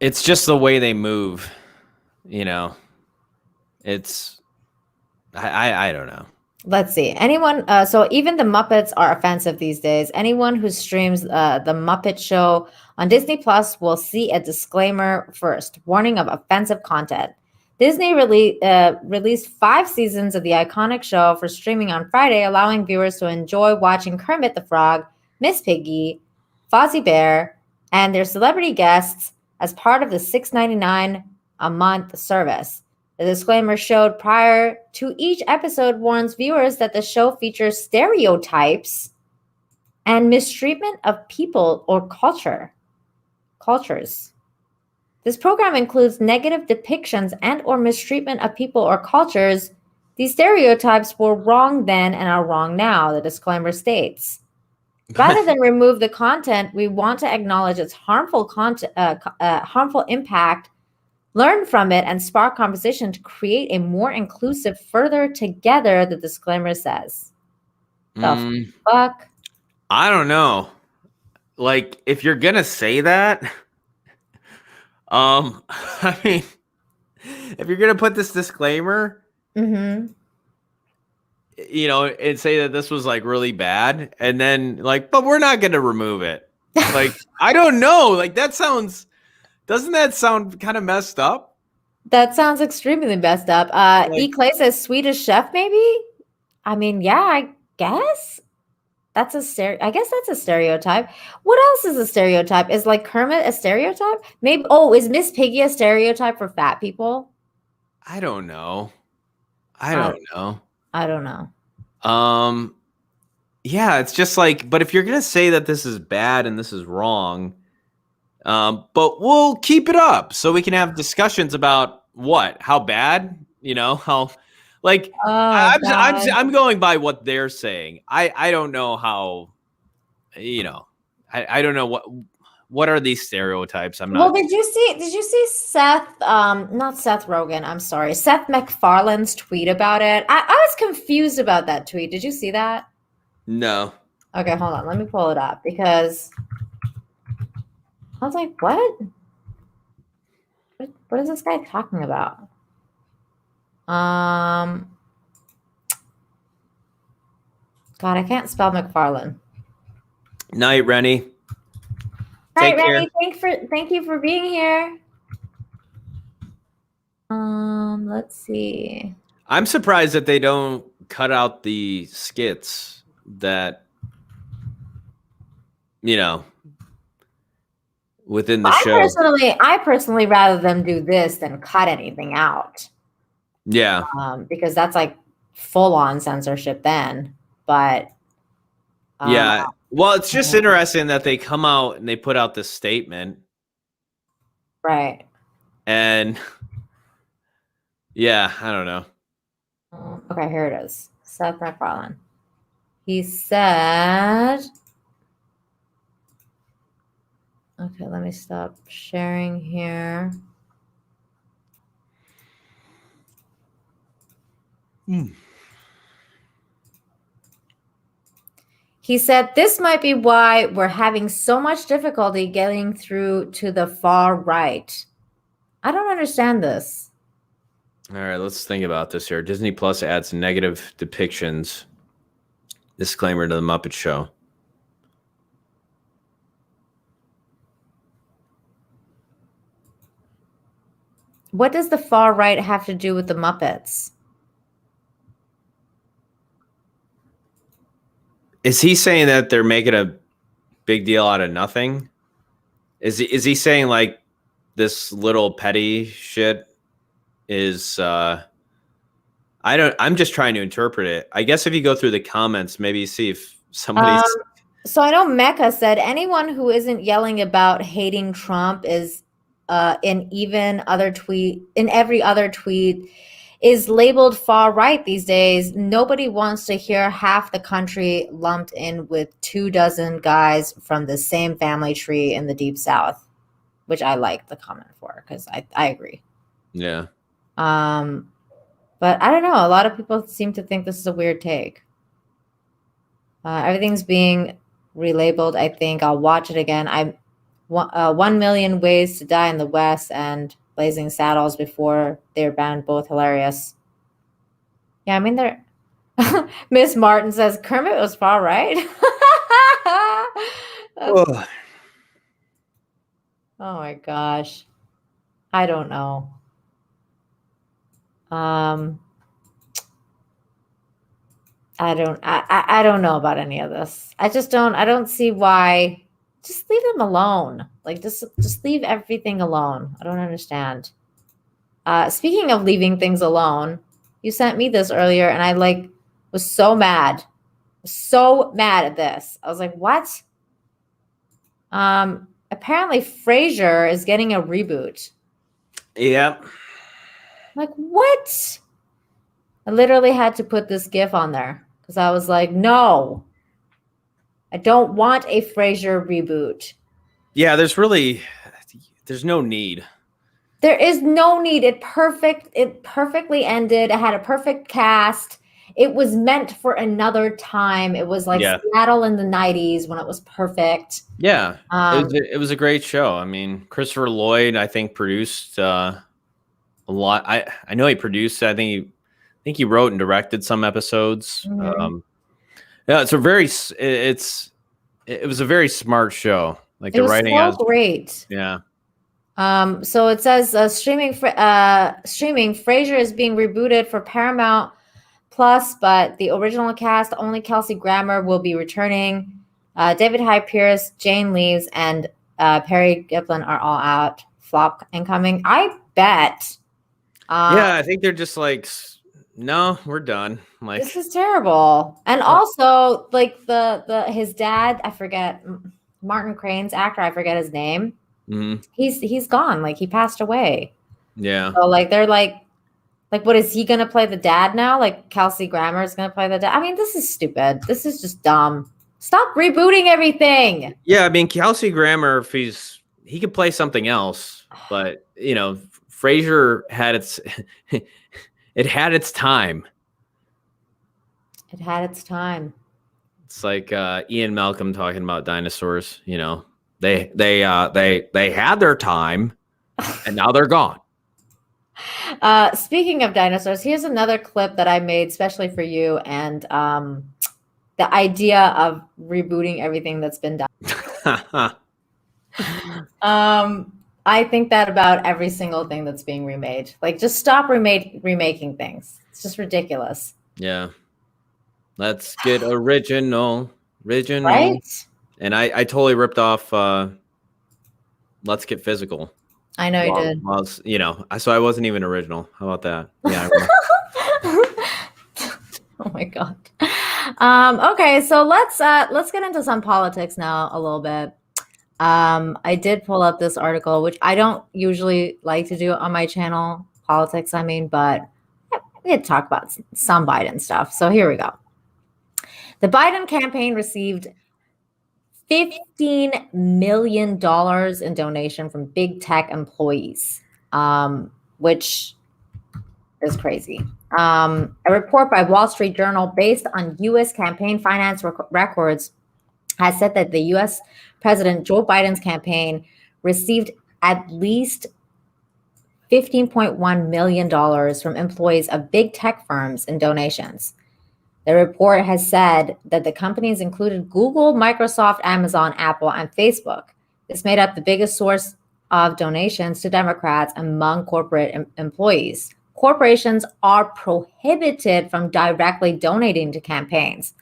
It's just the way they move, you know. It's I don't know. Let's see. Anyone, so even the Muppets are offensive these days. Anyone who streams the Muppet Show on Disney Plus will see a disclaimer first, warning of offensive content. Disney released 5 seasons of the iconic show for streaming on Friday, allowing viewers to enjoy watching Kermit the Frog, Miss Piggy, Fozzie Bear, and their celebrity guests as part of the $6.99 a month service. The disclaimer showed prior to each episode warns viewers that the show features stereotypes and mistreatment of people or cultures. This program includes negative depictions and or mistreatment of people or cultures. These stereotypes were wrong then and are wrong now, the disclaimer states. Rather than remove the content, we want to acknowledge its harmful impact, learn from it, and spark conversation to create a more inclusive further together, the disclaimer says. The fuck? I don't know. Like, if you're gonna say that, I mean, if you're gonna put this disclaimer, Mm-hmm. you know, and say that this was like really bad, and then like, but we're not gonna remove it. Like, I don't know. Like, doesn't that sound kind of messed up? That sounds extremely messed up. E. Clay says Swedish chef, maybe? I mean, yeah, I guess. I guess that's a stereotype. What else is a stereotype? Is like Kermit a stereotype? Maybe. Oh, is Miss Piggy a stereotype for fat people? I don't know. I don't know. Yeah, it's just like, but if you're gonna say that this is bad and this is wrong, but we'll keep it up so we can have discussions about how bad, you know, how, like, I'm going by what they're saying. I don't know how, you know, I don't know what are these stereotypes. I'm not. Well, did you see Seth, not Seth Rogen, I'm sorry, Seth MacFarlane's tweet about it? I was confused about that tweet. Did you see that? No. Okay, hold on. Let me pull it up because I was like, what? What is this guy talking about? God, I can't spell McFarlane. Night, Rennie. Night, Rennie. Thank you for being here. Let's see. I'm surprised that they don't cut out the skits that, you know, within the show. I personally rather them do this than cut anything out. Yeah. Because that's like full on censorship then. But yeah. Well, it's just interesting that they come out and they put out this statement. Right. And yeah, I don't know. Okay, here it is. Seth MacFarlane. He said, okay, let me stop sharing here. He said, this might be why we're having so much difficulty getting through to the far right. I don't understand this. All right, let's think about this here. Disney Plus adds negative depictions. Disclaimer to the Muppet Show. What does the far right have to do with the Muppets? Is he saying that they're making a big deal out of nothing? Is he saying like this little petty shit is I'm just trying to interpret it. I guess if you go through the comments, maybe see if somebody's so I know Mecca said anyone who isn't yelling about hating Trump is in every other tweet is labeled far right these days. Nobody wants to hear half the country lumped in with 24 guys from the same family tree in the Deep South, which I like the comment for because I agree. Yeah. But I don't know. A lot of people seem to think this is a weird take. Everything's being relabeled. I think I'll watch it again. 1 Million Ways to Die in the West and Blazing Saddles before they're banned, both hilarious. Yeah, I mean they're. Miss Martin says Kermit was far right. Oh my gosh, I don't know. I don't know about any of this. I don't see why. Just leave them alone. Like just leave everything alone. I don't understand. Speaking of leaving things alone, you sent me this earlier and I was so mad. So mad at this. I was like, what? Apparently Frasier is getting a reboot. Yep. Like, what? I literally had to put this GIF on there because I was like, no, I don't want a Frasier reboot. Yeah, there's no need. There is no need. It perfectly ended. It had a perfect cast. It was meant for another time. It was like Yeah. Seattle in the 90s when it was perfect. Yeah. It was a great show. I mean, Christopher Lloyd, I think, produced a lot. I know he produced. I think he wrote and directed some episodes. Mhm. Yeah, it was a very smart show. Like It the was writing so has, great. yeah. So it says streaming Frasier is being rebooted for Paramount Plus, but the original cast, only Kelsey Grammer will be returning. David Hyde Pierce, Jane Leaves, and Perry Giplin are all out. Flop incoming. I bet. Yeah, I think they're just like, no, we're done. Like, This is terrible. And also, like the his dad, I forget Martin Crane's actor, I forget his name. mhm, He's gone. Like he passed away. yeah. So like they're like what is he gonna play the dad now? Like Kelsey Grammer is gonna play the dad. I mean, this is stupid. This is just dumb. Stop rebooting everything. Yeah, I mean, Kelsey Grammer, if he could play something else, but Frasier had its it had its time. It had its time. It's like Ian Malcolm talking about dinosaurs. They had their time, and now they're gone. Speaking of dinosaurs, here's another clip that I made especially for you, and the idea of rebooting everything that's been done. I think that about every single thing that's being remade. Like, just stop remaking things. It's just ridiculous. Yeah, let's get original, Right? And I totally ripped off. Let's Get Physical. I know you did. Well, so I wasn't even original. How about that? Yeah. Oh my god. Okay, so let's get into some politics now a little bit. I did pull up this article, which I don't usually like to do on my channel, politics, I mean, but we had to talk about some Biden stuff. So here we go. The Biden campaign received $15 million in donation from big tech employees, which is crazy. A report by Wall Street Journal based on U.S. campaign finance records has said that the U.S. President Joe Biden's campaign received at least $15.1 million from employees of big tech firms in donations. The report has said that the companies included Google, Microsoft, Amazon, Apple, and Facebook. This made up the biggest source of donations to Democrats among corporate employees. Corporations are prohibited from directly donating to campaigns,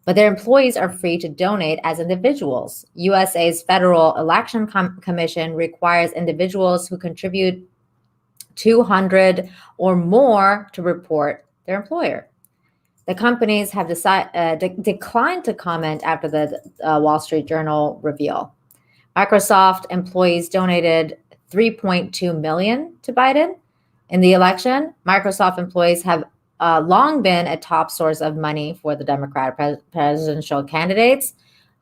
but their employees are free to donate as individuals. USA's Federal Election Commission requires individuals who contribute $200 or more to report their employer. The companies have declined to comment after the Wall Street Journal reveal. Microsoft employees donated $3.2 million to Biden in the election. Microsoft employees have long been a top source of money for the Democratic presidential candidates.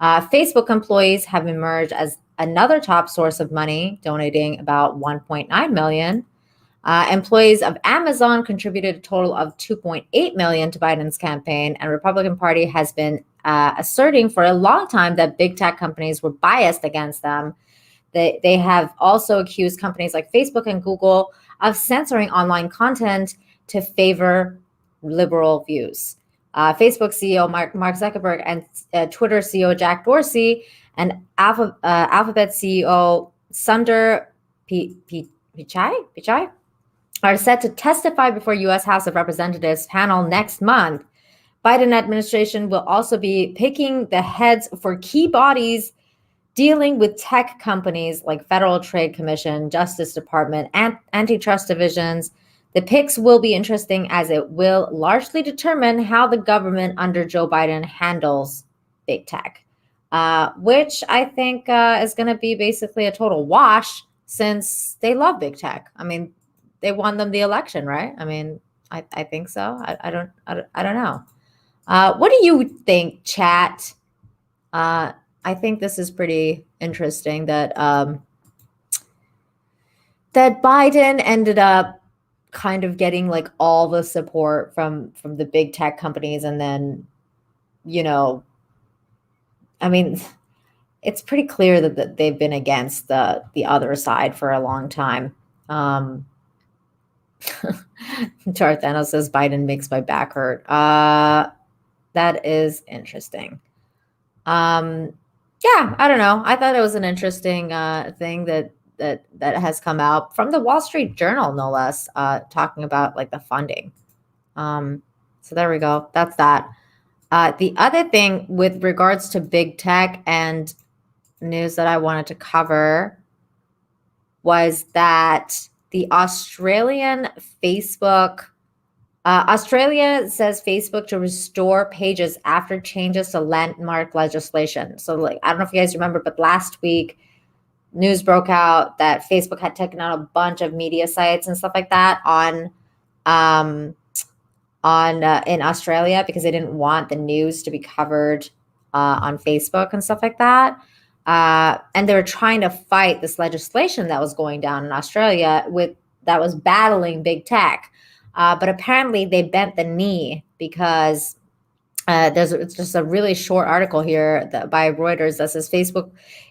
Facebook employees have emerged as another top source of money, donating about $1.9 million. Employees of Amazon contributed a total of $2.8 million to Biden's campaign, and Republican Party has been asserting for a long time that big tech companies were biased against them. They have also accused companies like Facebook and Google of censoring online content to favor liberal views. Facebook CEO Mark Zuckerberg and Twitter CEO Jack Dorsey and Alphabet CEO Sundar Pichai are set to testify before U.S. House of Representatives panel next month. Biden administration will also be picking the heads for key bodies dealing with tech companies like Federal Trade Commission, Justice Department, and antitrust divisions. The picks will be interesting as it will largely determine how the government under Joe Biden handles big tech, which I think is going to be basically a total wash since they love big tech. I mean, they won them the election, right? I mean, I think so. I don't know. What do you think, chat? I think this is pretty interesting that that Biden ended up kind of getting like all the support from the big tech companies, and then, you know, I mean, it's pretty clear that they've been against the other side for a long time. Tarthano says Biden makes my back hurt. That is interesting. Yeah, I don't know. I thought it was an interesting thing that has come out from the Wall Street Journal, no less, talking about like the funding. So there we go. That's that. The other thing with regards to big tech and news that I wanted to cover was that the Australian Facebook, Australia says Facebook to restore pages after changes to landmark legislation. So, like, I don't know if you guys remember, but last week news broke out that Facebook had taken out a bunch of media sites and stuff like that in Australia because they didn't want the news to be covered on Facebook and stuff like that. And they were trying to fight this legislation that was going down in Australia that was battling big tech. But apparently they bent the knee because it's just a really short article here by Reuters that says Facebook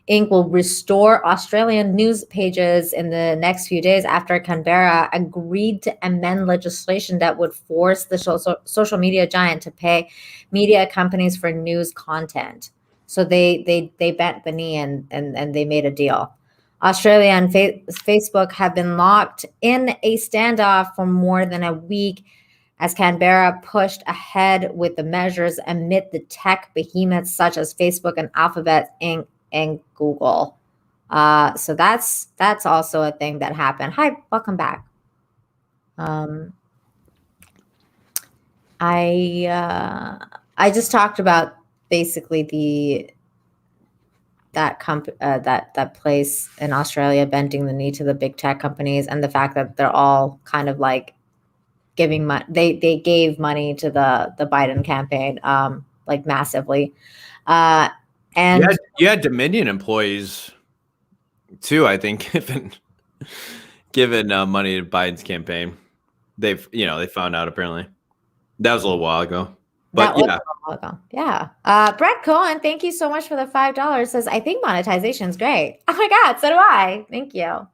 Inc. will restore Australian news pages in the next few days after Canberra agreed to amend legislation that would force the social media giant to pay media companies for news content. So they bent the knee and they made a deal. Australia and Facebook have been locked in a standoff for more than a week as Canberra pushed ahead with the measures amid the tech behemoths such as Facebook and Alphabet Inc. and Google. So that's also a thing that happened. Hi, welcome back. I just talked about basically that place in Australia bending the knee to the big tech companies, and the fact that they're all kind of like giving money. They gave money to the Biden campaign, like massively. And you had Dominion employees too, I think, given money to Biden's campaign. They found out apparently. That was a little while ago. But yeah. Brett Cohen, thank you so much for the $5. Says, I think monetization is great. Oh my God, so do I. Thank you.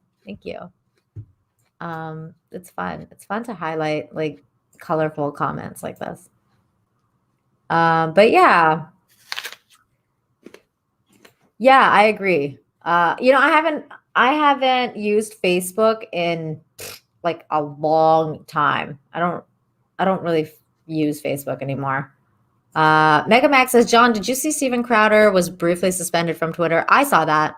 It's fun. It's fun to highlight like colorful comments like this. But yeah, I agree. I haven't used Facebook in like a long time. I don't really use Facebook anymore. Mega Max says, John, did you see Steven Crowder was briefly suspended from Twitter? I saw that.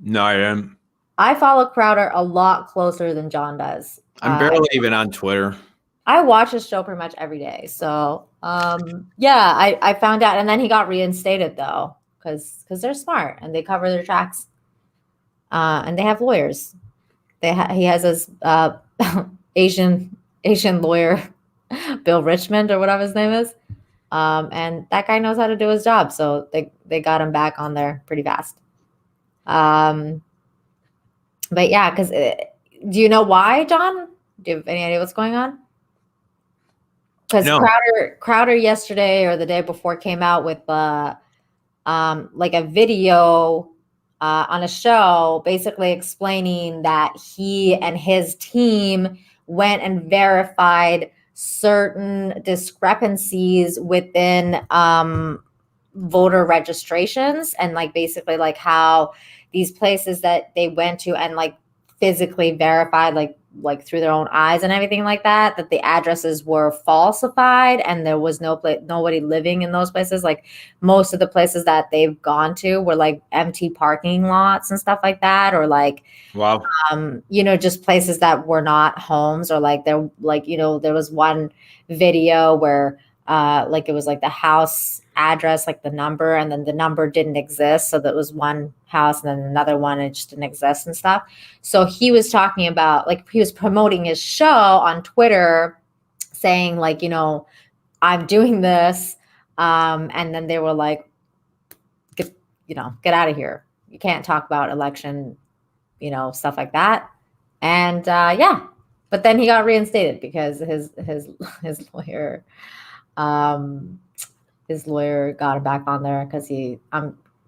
No, I am. I follow Crowder a lot closer than John does. I'm barely even on Twitter. I watch his show pretty much every day. So, I found out. And then he got reinstated, though, because they're smart and they cover their tracks. And they have lawyers. He has his Asian lawyer, Bill Richmond, or whatever his name is. And that guy knows how to do his job. So they got him back on there pretty fast. But yeah, because do you know why, John? Do you have any idea what's going on? Because no. Crowder yesterday or the day before came out with like a video on a show basically explaining that he and his team went and verified certain discrepancies within voter registrations, and like basically like how these places that they went to and like physically verified like through their own eyes and everything like that the addresses were falsified and there was nobody living in those places. Like most of the places that they've gone to were like empty parking lots and stuff like that, or like wow, just places that were not homes, or like there was one video where like it was like the house address, like the number, and then the number didn't exist. So that was one house and then another one, and it just didn't exist and stuff. So he was talking about, like, he was promoting his show on Twitter saying like, I'm doing this. And then they were like, get out of here. You can't talk about election, stuff like that. And yeah, but then he got reinstated because his lawyer got him back on there because he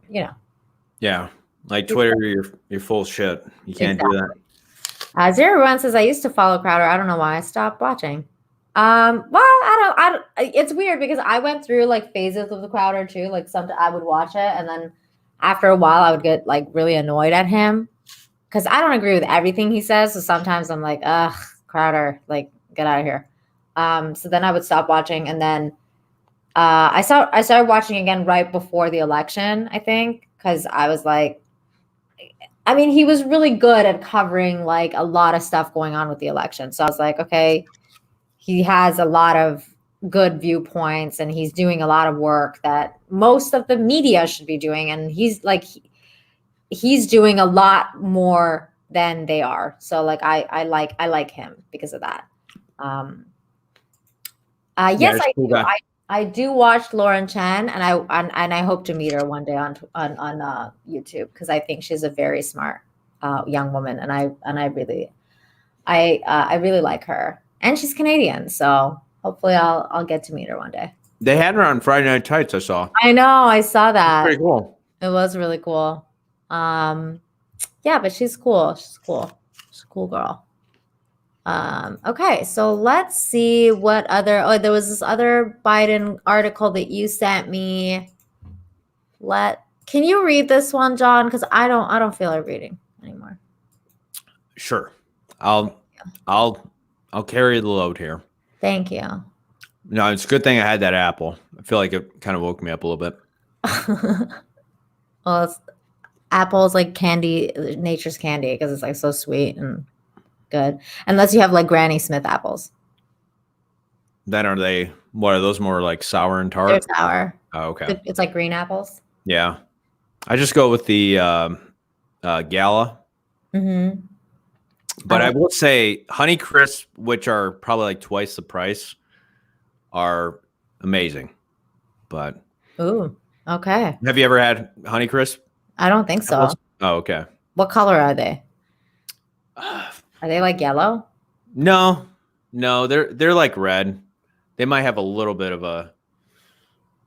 Yeah, like Twitter, you're full of shit. You can't do that. Zero One says I used to follow Crowder. I don't know why I stopped watching. Well, I don't. It's weird because I went through like phases of the Crowder too. Like sometimes I would watch it, and then after a while, I would get like really annoyed at him because I don't agree with everything he says. So sometimes I'm like, ugh, Crowder, like get out of here. So then I would stop watching, and then I started watching again right before the election. I think because I was like, I mean, he was really good at covering like a lot of stuff going on with the election. So I was like, okay. He has a lot of good viewpoints and he's doing a lot of work that most of the media should be doing. And he's doing a lot more than they are. So like, I like him because of that. Yes, I do watch Lauren Chen and I hope to meet her one day on YouTube because I think she's a very smart young woman. And I really like her. And she's Canadian, so hopefully I'll get to meet her one day. They had her on Friday Night Tights, I saw. I know, I saw that. Pretty cool. It was really cool. Yeah, but she's cool. She's cool. She's a cool girl. Okay, so let's see what other there was this other Biden article that you sent me. Can you read this one, John? Because I don't feel like reading anymore. Sure. I'll carry the load here. Thank you. No, it's a good thing I had that apple. I feel like it kind of woke me up a little bit. Well, apple's like candy, nature's candy, because it's like so sweet and good. Unless you have like Granny Smith apples. Then what are those more like sour and tart? They're sour. Oh, okay. It's like green apples. Yeah. I just go with the Gala. Mm-hmm. But I will say Honey Crisp, which are probably like twice the price, are amazing. But ooh, okay. Have you ever had Honey Crisp? I don't think so. Oh, okay. What color are they? Are they like yellow? No, they're like red. They might have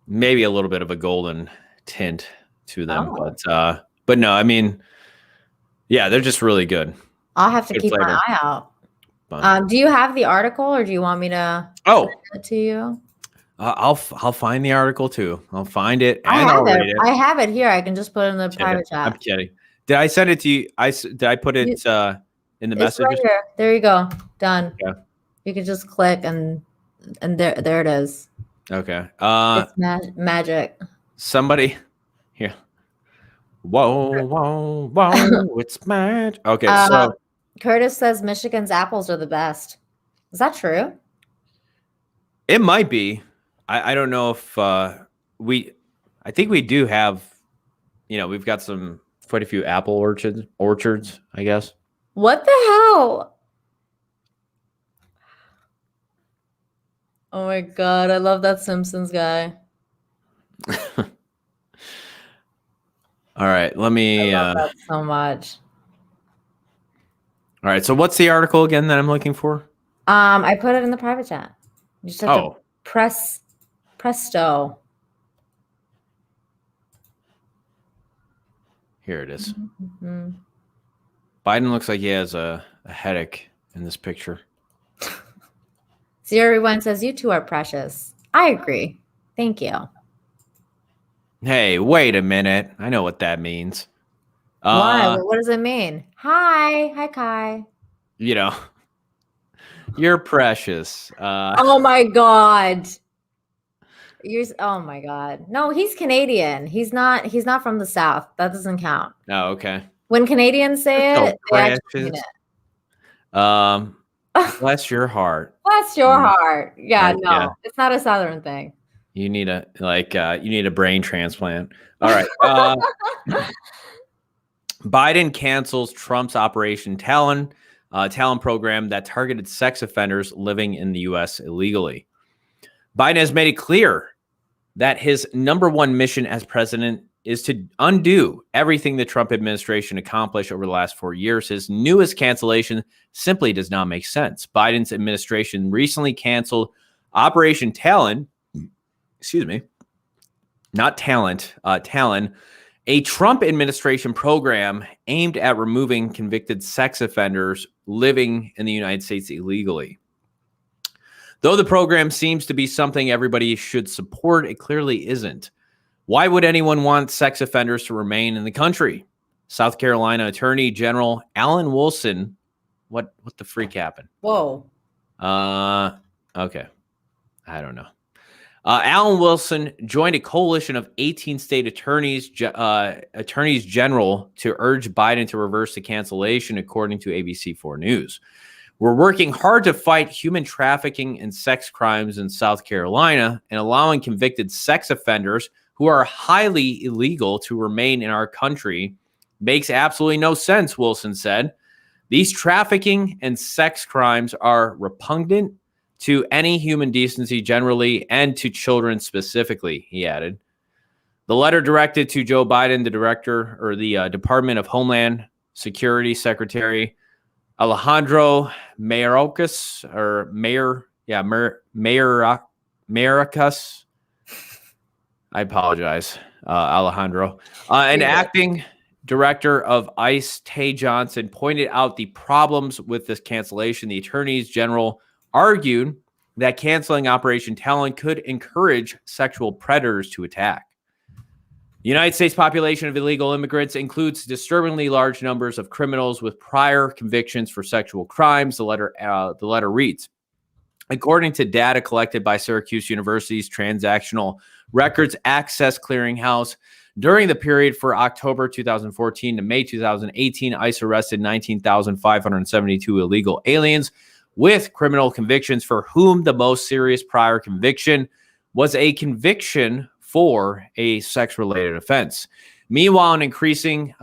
maybe a little bit of a golden tint to them, but no, I mean, yeah, they're just really good. I'll have to keep flavor. my eye out. Do you have the article, or do you want me to send it to you? I'll find the article too. I'll find it and I'll read it. I have it here. I can just put it in the private chat. I'm kidding. Did I send it to you? Did I put it in the messages? Right here. There you go. Done. Yeah. You can just click and there it is. Okay. It's magic. Somebody here. Whoa, it's magic. Okay, so Curtis says Michigan's apples are the best. Is that true? it might be. I don't know if I think we do have, we've got quite a few apple orchards, I guess. What the hell? Oh my God, I love that Simpsons guy. All right, let me. I love that so much. All right, so what's the article again that I'm looking for? I put it in the private chat. You just have to presto. Here it is. Mm-hmm. Biden looks like he has a headache in this picture. Zero One says you two are precious. I agree. Thank you. Hey, wait a minute. I know what that means. Why? What does it mean? Hi, Kai. You're precious. Oh my God. Oh my God. No, he's Canadian. He's not from the South. That doesn't count. Oh, okay. When Canadians say So it, they actually mean it. Bless your heart. Bless your heart. Yeah, no, yeah. It's not a Southern thing. You need a brain transplant. All right. Biden cancels Trump's Operation Talon program that targeted sex offenders living in the U.S. illegally. Biden has made it clear that his number one mission as president is to undo everything the Trump administration accomplished over the last 4 years. His newest cancellation simply does not make sense. Biden's administration recently canceled Operation Talon, Talon, a Trump administration program aimed at removing convicted sex offenders living in the United States illegally. Though the program seems to be something everybody should support, it clearly isn't. Why would anyone want sex offenders to remain in the country? South Carolina Attorney General Alan Wilson. What the freak happened? Whoa. Okay. I don't know. Alan Wilson joined a coalition of 18 state attorneys general to urge Biden to reverse the cancellation, according to ABC4 News. We're working hard to fight human trafficking and sex crimes in South Carolina, and allowing convicted sex offenders who are highly illegal to remain in our country makes absolutely no sense, Wilson said. These trafficking and sex crimes are repugnant to any human decency generally and to children specifically, he added. The letter directed to Joe Biden, the Department of Homeland Security Secretary Alejandro Mayorkas, Mayorkas. I apologize, Alejandro. An acting director of ICE, Tay Johnson, pointed out the problems with this cancellation. The attorneys general argued that canceling Operation Talon could encourage sexual predators to attack. The United States population of illegal immigrants includes disturbingly large numbers of criminals with prior convictions for sexual crimes, the letter reads. According to data collected by Syracuse University's Transactional Records Access Clearinghouse, during the period for October 2014 to May 2018, ICE arrested 19,572 illegal aliens with criminal convictions, for whom the most serious prior conviction was a conviction for a sex-related offense. Meanwhile, an increasing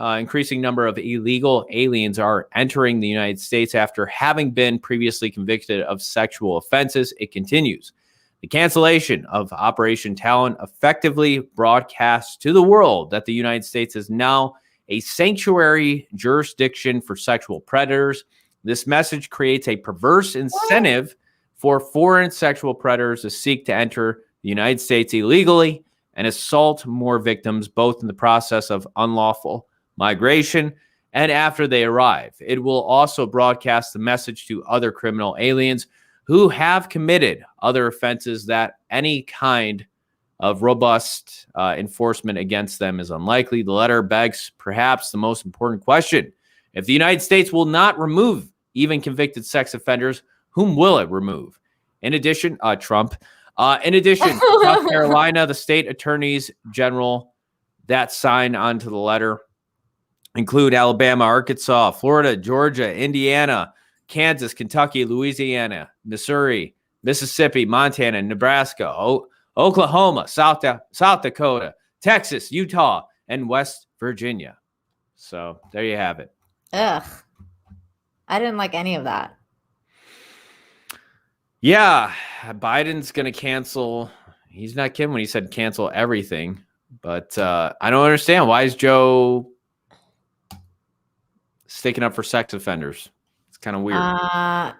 number of illegal aliens are entering the United States after having been previously convicted of sexual offenses. It continues. The cancellation of Operation Talon effectively broadcasts to the world that the United States is now a sanctuary jurisdiction for sexual predators. This message creates a perverse incentive for foreign sexual predators to seek to enter the United States illegally and assault more victims, both in the process of unlawful migration and after they arrive. It will also broadcast the message to other criminal aliens who have committed other offenses that any kind of robust enforcement against them is unlikely. The letter begs perhaps the most important question. If the United States will not remove even convicted sex offenders, whom will it remove? In addition, Trump. In addition, South Carolina, the state attorneys general that signed onto the letter include Alabama, Arkansas, Florida, Georgia, Indiana, Kansas, Kentucky, Louisiana, Missouri, Mississippi, Montana, Nebraska, Oklahoma, South Dakota, Texas, Utah, and West Virginia. So there you have it. Ugh. I didn't like any of that. Yeah, Biden's going to cancel. He's not kidding when he said cancel everything. But I don't understand. Why is Joe sticking up for sex offenders? It's kind of weird.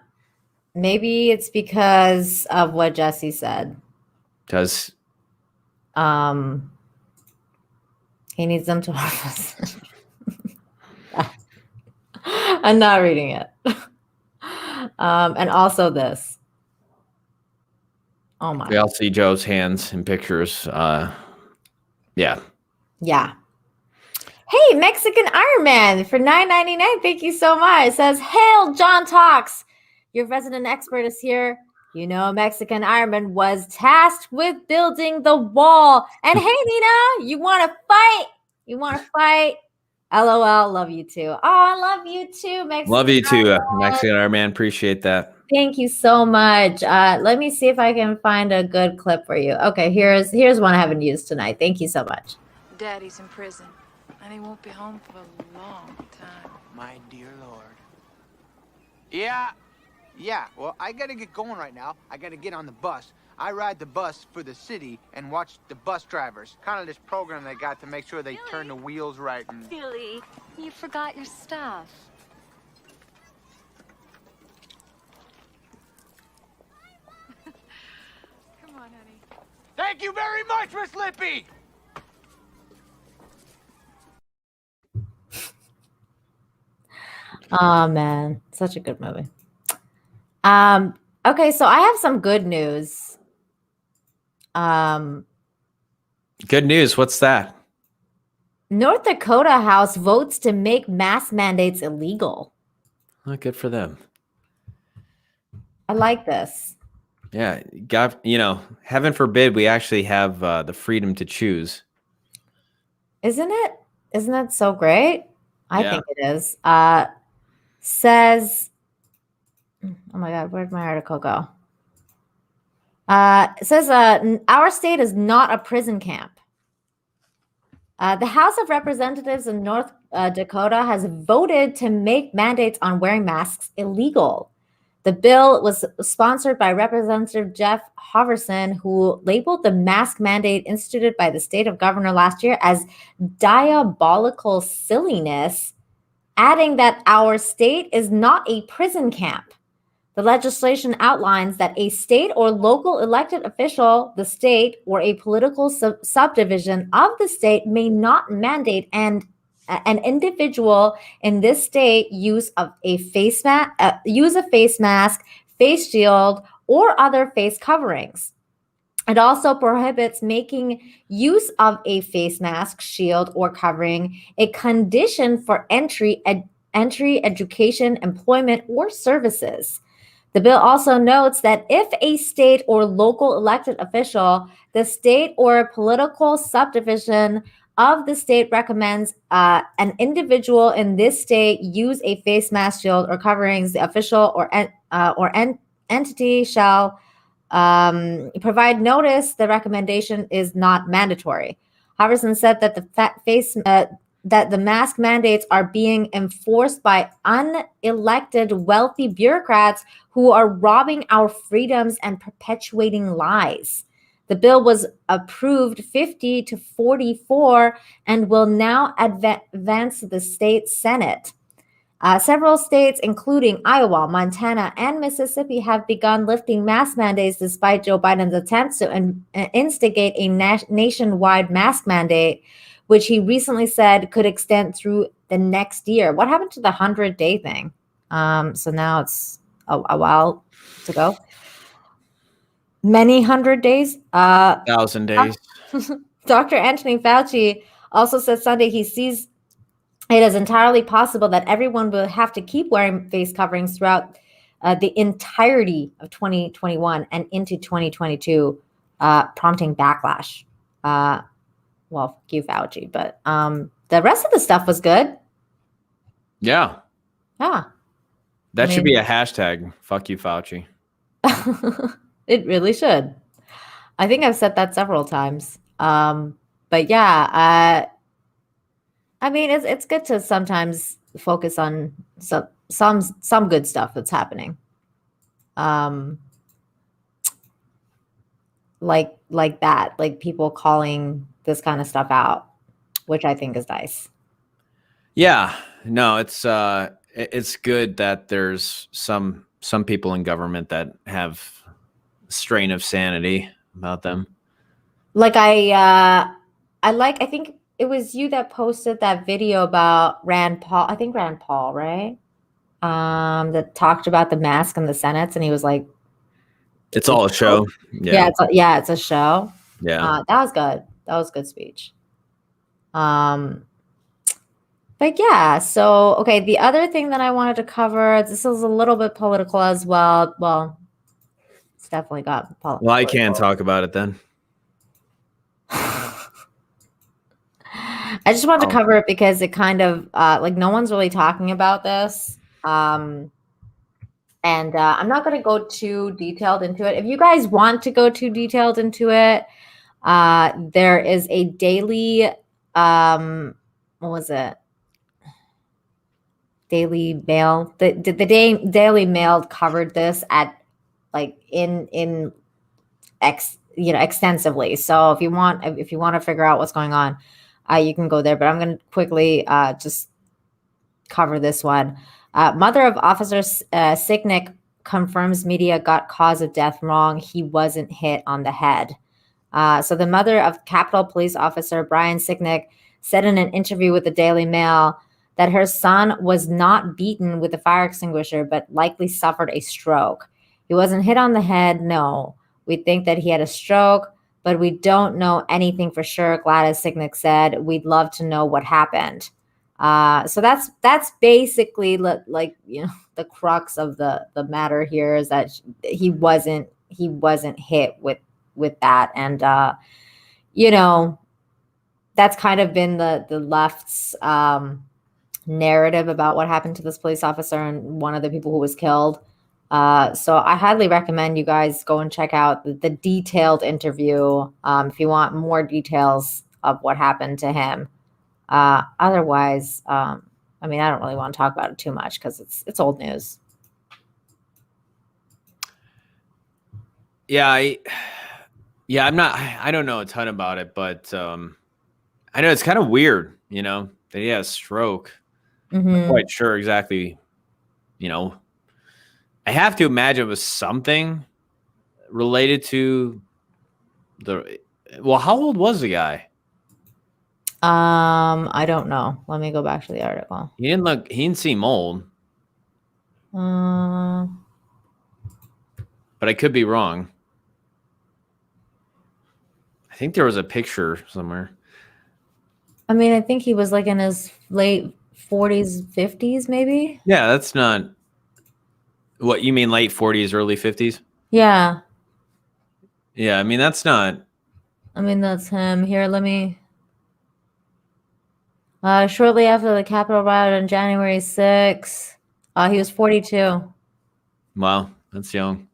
Maybe it's because of what Jesse said. Because he needs them to listen. I'm not reading it. And also this. Oh my. We all see Joe's hands in pictures. Yeah. Yeah. Hey, Mexican Iron Man for $9.99. Thank you so much. It says, hail, John Talks. Your resident expert is here. You know, Mexican Iron Man was tasked with building the wall. And hey, Nina, you want to fight? You want to fight? LOL. Love you too. Oh, I love you too, Mexican. Love you too, Mexican Iron Man. Appreciate that. Thank you so much. Let me see if I can find a good clip for you. Okay, here's one I haven't used tonight. Thank you so much. Daddy's in prison, and he won't be home for a long time. My dear Lord. Yeah. Well, I gotta get going right now. I gotta get on the bus. I ride the bus for the city and watch the bus drivers. Kind of this program they got to make sure they turn the wheels right. And... Billy, you forgot your stuff. Come on, honey. Thank you very much, Miss Lippy! Oh man, such a good movie. Okay, so I have some good news. Good news. What's that? North Dakota House votes to make mask mandates illegal. Oh, good for them. I like this. Yeah, God, heaven forbid we actually have the freedom to choose. Isn't it? Isn't that so great? I Yeah. think it is. Says, oh my God, where'd my article go? It says, our state is not a prison camp. The House of Representatives in North Dakota has voted to make mandates on wearing masks illegal. The bill was sponsored by Representative Jeff Hoverson, who labeled the mask mandate instituted by the state of governor last year as diabolical silliness, adding that our state is not a prison camp. The legislation outlines that a state or local elected official, the state, or a political subdivision of the state may not mandate an individual in this state use a face mask, face shield, or other face coverings. It also prohibits making use of a face mask, shield, or covering a condition for entry, education, employment, or services. The bill also notes that if a state or local elected official, the state or political subdivision of the state recommends an individual in this state use a face mask, shield, or coverings, the official or entity shall provide notice. The recommendation is not mandatory. Hoverson said that that the mask mandates are being enforced by unelected wealthy bureaucrats who are robbing our freedoms and perpetuating lies. The bill was approved 50 to 44 and will now advance to the state Senate. Several states, including Iowa, Montana, and Mississippi, have begun lifting mask mandates despite Joe Biden's attempts to instigate a nationwide mask mandate, which he recently said could extend through the next year. What happened to the 100-day thing? So now it's a while to go. Many 100 days. 1,000 days. Dr. Anthony Fauci also said Sunday he sees it as entirely possible that everyone will have to keep wearing face coverings throughout the entirety of 2021 and into 2022, prompting backlash. Well, fuck you, Fauci, but the rest of the stuff was good. Yeah. Yeah. That should be a hashtag. Fuck you, Fauci. It really should. I think I've said that several times. But yeah, I mean, it's good to sometimes focus on some good stuff that's happening. Like that, like people calling this kind of stuff out, which I think is nice. Yeah, no, it's good that there's some people in government that have a strain of sanity about them. Like I think it was you that posted that video about Rand Paul. I think Rand Paul, right? That talked about the mask in the Senate, and he was like, "It's all a show." Yeah, it's a show. Yeah, that was good. That was a good speech. But yeah, so okay. The other thing that I wanted to cover, this is a little bit political as well. Well, it's definitely got political. Well, I can't talk about it then. I just wanted to cover it because it kind of like no one's really talking about this. And I'm not going to go too detailed into it. If you guys want to go too detailed into it, there is a daily, what was it? Daily Mail. The Daily Mail covered this at like in extensively. So if you want to figure out what's going on, you can go there. But I'm going to quickly just cover this one. Mother of Officer Sicknick confirms media got cause of death wrong. He wasn't hit on the head. So the mother of Capitol Police Officer Brian Sicknick said in an interview with the Daily Mail that her son was not beaten with a fire extinguisher, but likely suffered a stroke. He wasn't hit on the head, no. We think that he had a stroke, but we don't know anything for sure, Gladys Sicknick said. We'd love to know what happened. So that's basically like, the crux of the matter here is that he wasn't hit with that. And, that's kind of been the left's narrative about what happened to this police officer and one of the people who was killed. So I highly recommend you guys go and check out the detailed interview if you want more details of what happened to him. Otherwise, I don't really want to talk about it too much because it's old news. Yeah, I don't know a ton about it, but I know it's kind of weird, that he had a stroke. Mm-hmm. I'm not quite sure exactly, I have to imagine it was something related to how old was the guy? I don't know. Let me go back to the article. He didn't seem old. But I could be wrong. I think there was a picture somewhere. I think he was like in his late 40s, 50s, maybe. Yeah, that's not what you mean, late 40s, early 50s? Yeah. Yeah, that's not. That's him. Here, let me. Shortly after the Capitol riot on January 6th, he was 42. Wow, that's young.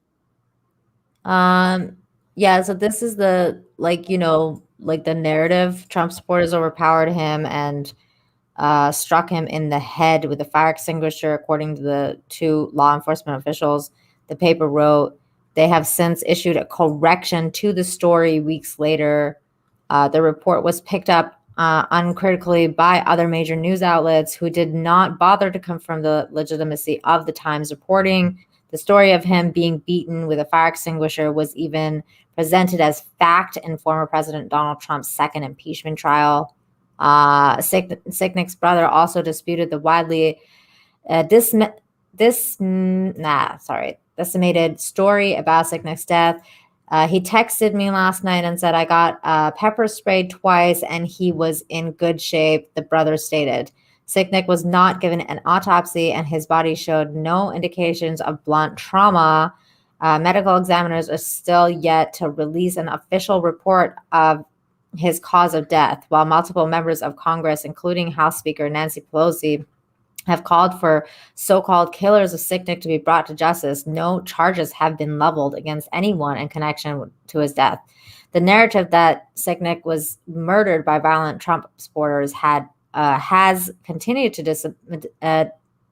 Yeah, so this is the the narrative. Trump supporters overpowered him and struck him in the head with a fire extinguisher, according to the two law enforcement officials. The paper wrote they have since issued a correction to the story weeks later. The report was picked up uncritically by other major news outlets who did not bother to confirm the legitimacy of the Times reporting. The story of him being beaten with a fire extinguisher was even presented as fact in former President Donald Trump's second impeachment trial. Sicknick's brother also disputed the widely decimated story about Sicknick's death. He texted me last night and said, I got pepper sprayed twice and he was in good shape, the brother stated. Sicknick was not given an autopsy and his body showed no indications of blunt trauma. Medical examiners are still yet to release an official report of his cause of death, while multiple members of Congress, including House Speaker Nancy Pelosi, have called for so-called killers of Sicknick to be brought to justice. No charges have been leveled against anyone in connection to his death. The narrative that Sicknick was murdered by violent Trump supporters has continued to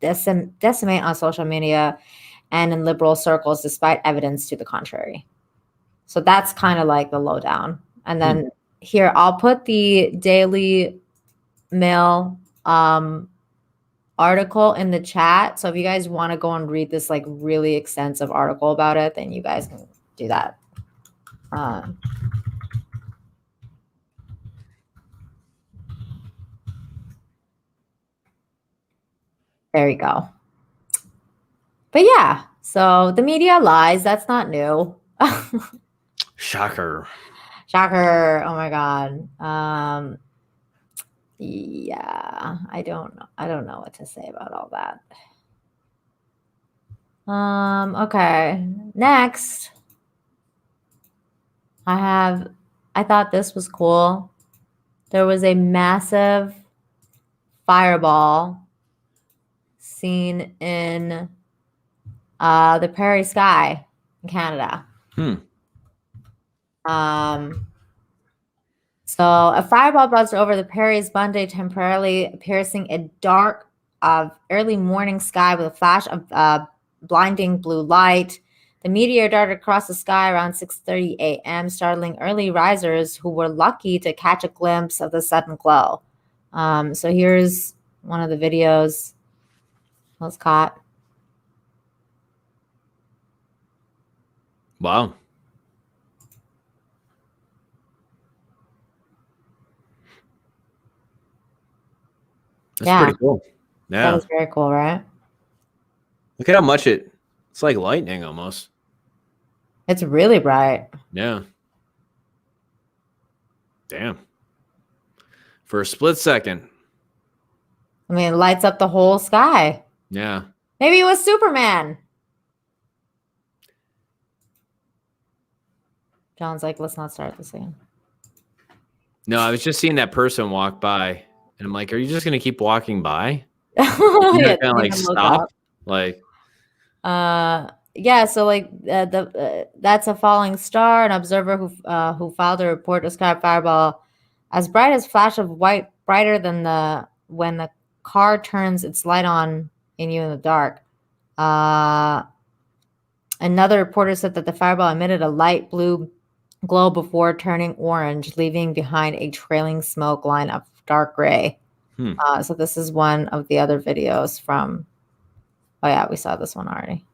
decimate on social media and in liberal circles, despite evidence to the contrary. So that's kind of like the lowdown. And then here, I'll put the Daily Mail article in the chat. So if you guys want to go and read this like really extensive article about it, then you guys can do that. There you go. But yeah, so the media lies. That's not new. Shocker. Shocker. Oh my God. Yeah, I don't know what to say about all that. Okay. Next, I thought this was cool. There was a massive fireball seen in the prairie sky in Canada. So a fireball buzzed over the prairies Monday, temporarily piercing a dark early morning sky with a flash of blinding blue light. The meteor darted across the sky around 6:30 a.m., startling early risers who were lucky to catch a glimpse of the sudden glow. So here's one of the videos was caught. Wow. That's pretty cool. Yeah. That was very cool, right? Look at how much it's like lightning almost. It's really bright. Yeah. Damn. For a split second. I mean, it lights up the whole sky. Yeah. Maybe it was Superman. John's like, let's not start this again. No, I was just seeing that person walk by, and I'm like, are you just gonna keep walking by? Yeah, You're not gonna like stop? Like, yeah. So like that's a falling star. An observer who filed a report described fireball as bright as flash of white, brighter than when the car turns its light on in you in the dark. Another reporter said that the fireball emitted a light blue glow before turning orange, leaving behind a trailing smoke line of dark gray. So this is one of the other videos from. Oh yeah, we saw this one already.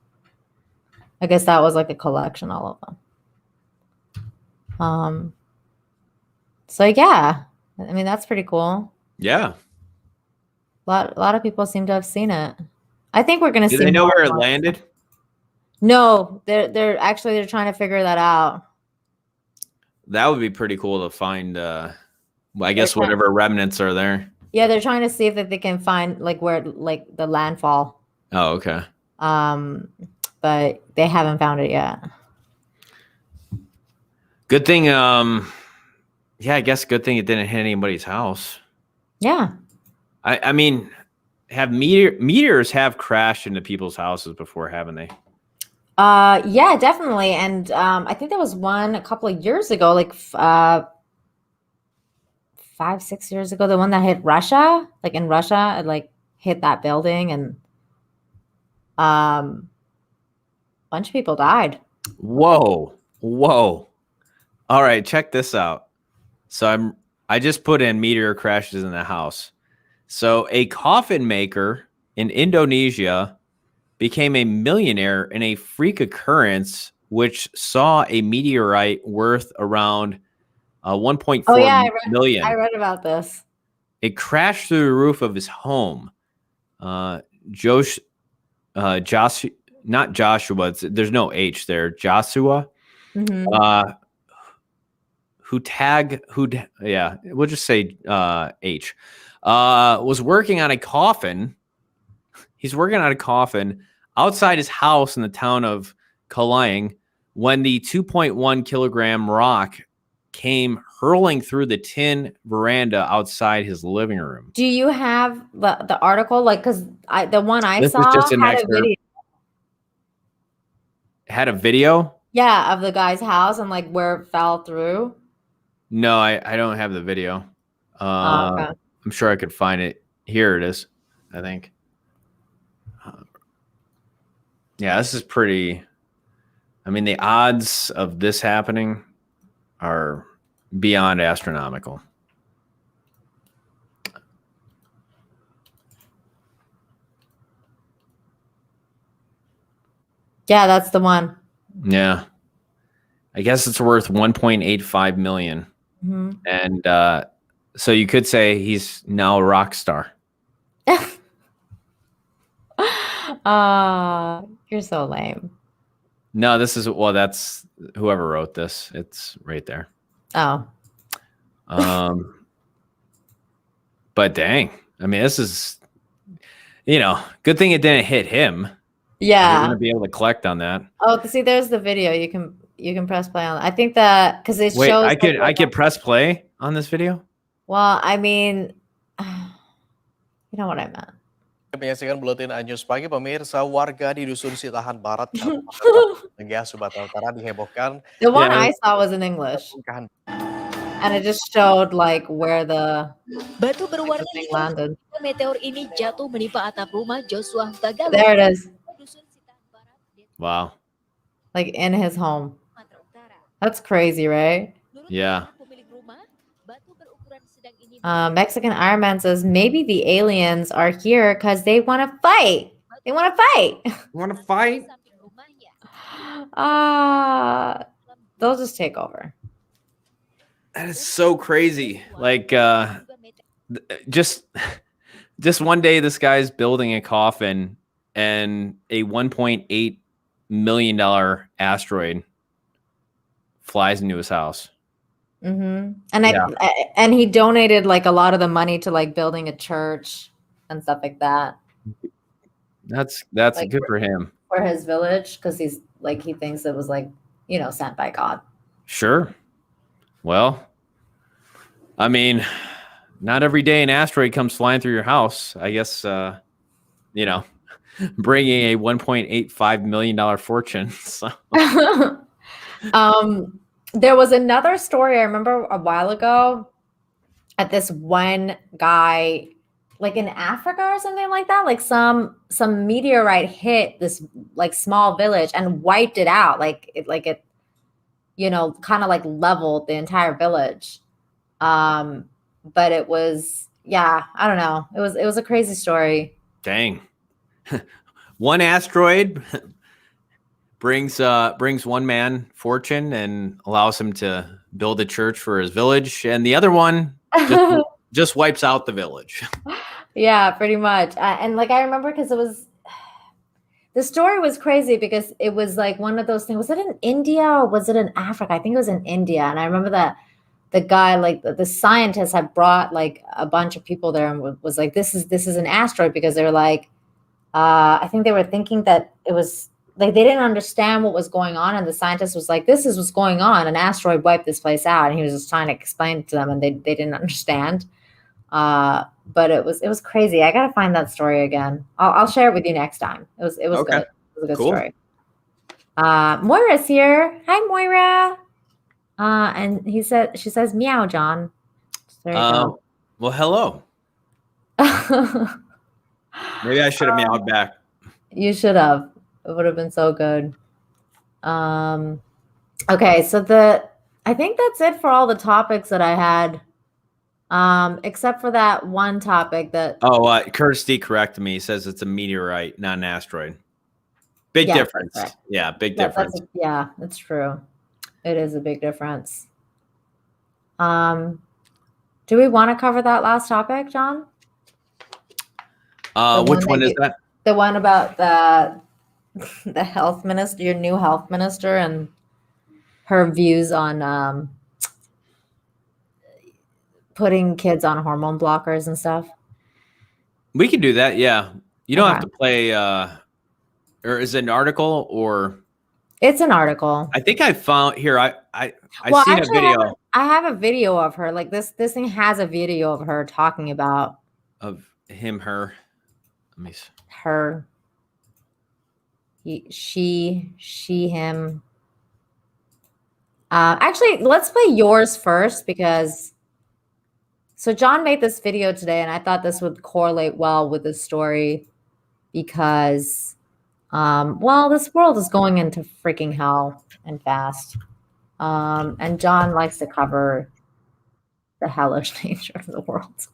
I guess that was like a collection, all of them. So yeah, I mean that's pretty cool. yeah. A lot of people seem to have seen it. I think we're gonna see. Do they know more where it ones. landed? No, they're trying to figure that out. That would be pretty cool to find. I guess whatever remnants are there. Yeah, they're trying to see if that they can find like where like the landfall. Oh, okay. But they haven't found it yet. Good thing. Yeah, I guess good thing it didn't hit anybody's house. Yeah. I mean, have meteors have crashed into people's houses before, haven't they? Yeah, definitely. And I think there was one a couple of years ago, like 5-6 years ago, the one that hit Russia, like in Russia, it like hit that building and bunch of people died. Whoa. All right, check this out. So I just put in meteor crashes in the house. So a coffin maker in Indonesia became a millionaire in a freak occurrence which saw a meteorite worth around 1.4 million. I read about this. It crashed through the roof of his home. Joshua, not Joshua. There's no H there. Joshua. Mm-hmm. We'll just say H. Was working on a coffin. He's working on a coffin outside his house in the town of Kalayang when the 2.1 kilogram rock came hurling through the tin veranda outside his living room. Do you have the article? Like, because the one I This saw is just an had a excerpt. video. Had a video? Yeah, of the guy's house and like where it fell through. No, I don't have the video. Okay. I'm sure I could find it. Here it is, I think. Yeah, this is pretty. I mean, the odds of this happening are beyond astronomical. Yeah, that's the one. Yeah. I guess it's worth 1.85 million. Mm-hmm. And so you could say he's now a rock star. You're so lame. No, that's whoever wrote this. It's right there. Oh. But dang. I mean, this is, good thing it didn't hit him. Yeah. You're going to be able to collect on that. Oh, see, there's the video. You can press play on. I think that because it shows. I could press play on this video. Well, I mean, you know what I meant. Menyaksikan Buletin News Pagi, pemirsa, warga di Dusun Sitahan Barat, Negah, Sumatera Utara dihebohkan. The one I saw was in English. And it just showed like where the batu berwarna thing hitam landed. meteor ini jatuh menimpa atap rumah Joshua Tagalo. There it is. Wow. like in his home. That's crazy, right? Yeah. Mexican Iron Man says maybe the aliens are here because they want to fight. They want to fight. Want to fight? They'll just take over. That is so crazy. Like, just one day, this guy's building a coffin, and a $1.8 million asteroid flies into his house. And and he donated like a lot of the money to like building a church and stuff like that. That's Like, good for him. For his village, because he's like, he thinks it was like, sent by God. Sure. Well, I mean, not every day an asteroid comes flying through your house. I guess, bringing a $1.85 million fortune. So. There was another story I remember a while ago at this one guy, like in Africa or something like that. Like some meteorite hit this like small village and wiped it out. Like it kind of like leveled the entire village. But it was, I don't know. It was a crazy story. Dang. One asteroid brings one man fortune and allows him to build a church for his village, and the other one just wipes out the village. Yeah, pretty much. And like I remember, because the story was crazy because it was like one of those things. Was it in India or was it in Africa? I think it was in India, and I remember that the guy, like the scientists, had brought like a bunch of people there and was like, "This is an asteroid," because they were like, I think they were thinking that it was. Like they didn't understand what was going on, and the scientist was like, "This is what's going on. An asteroid wiped this place out," and he was just trying to explain it to them, and they didn't understand. But it was crazy. I gotta find that story again. I'll share it with you next time. It was okay. Good. It was a good story. Moira's here. Hi, Moira. And she says, "Meow, John." There you go. Well, hello. Maybe I should have meowed back. You should have. It would have been so good. Okay, so I think that's it for all the topics that I had. Except for that one topic that Curtis D corrected me. He says it's a meteorite, not an asteroid. Big difference. Yeah, big difference. That's true. It is a big difference. Do we want to cover that last topic, John? Which one is that? The one about the health minister, your new health minister, and her views on putting kids on hormone blockers and stuff. We can do that. Yeah. You don't have to play, or is it an article or? It's an article. I think I found here. I seen a video. I have a video of her. Like this thing has a video of her talking about him, her. Let me see. Her. She, him. Actually, let's play yours first because. So John made this video today, and I thought this would correlate well with the story because, this world is going into freaking hell and fast. And John likes to cover the hellish nature of the world.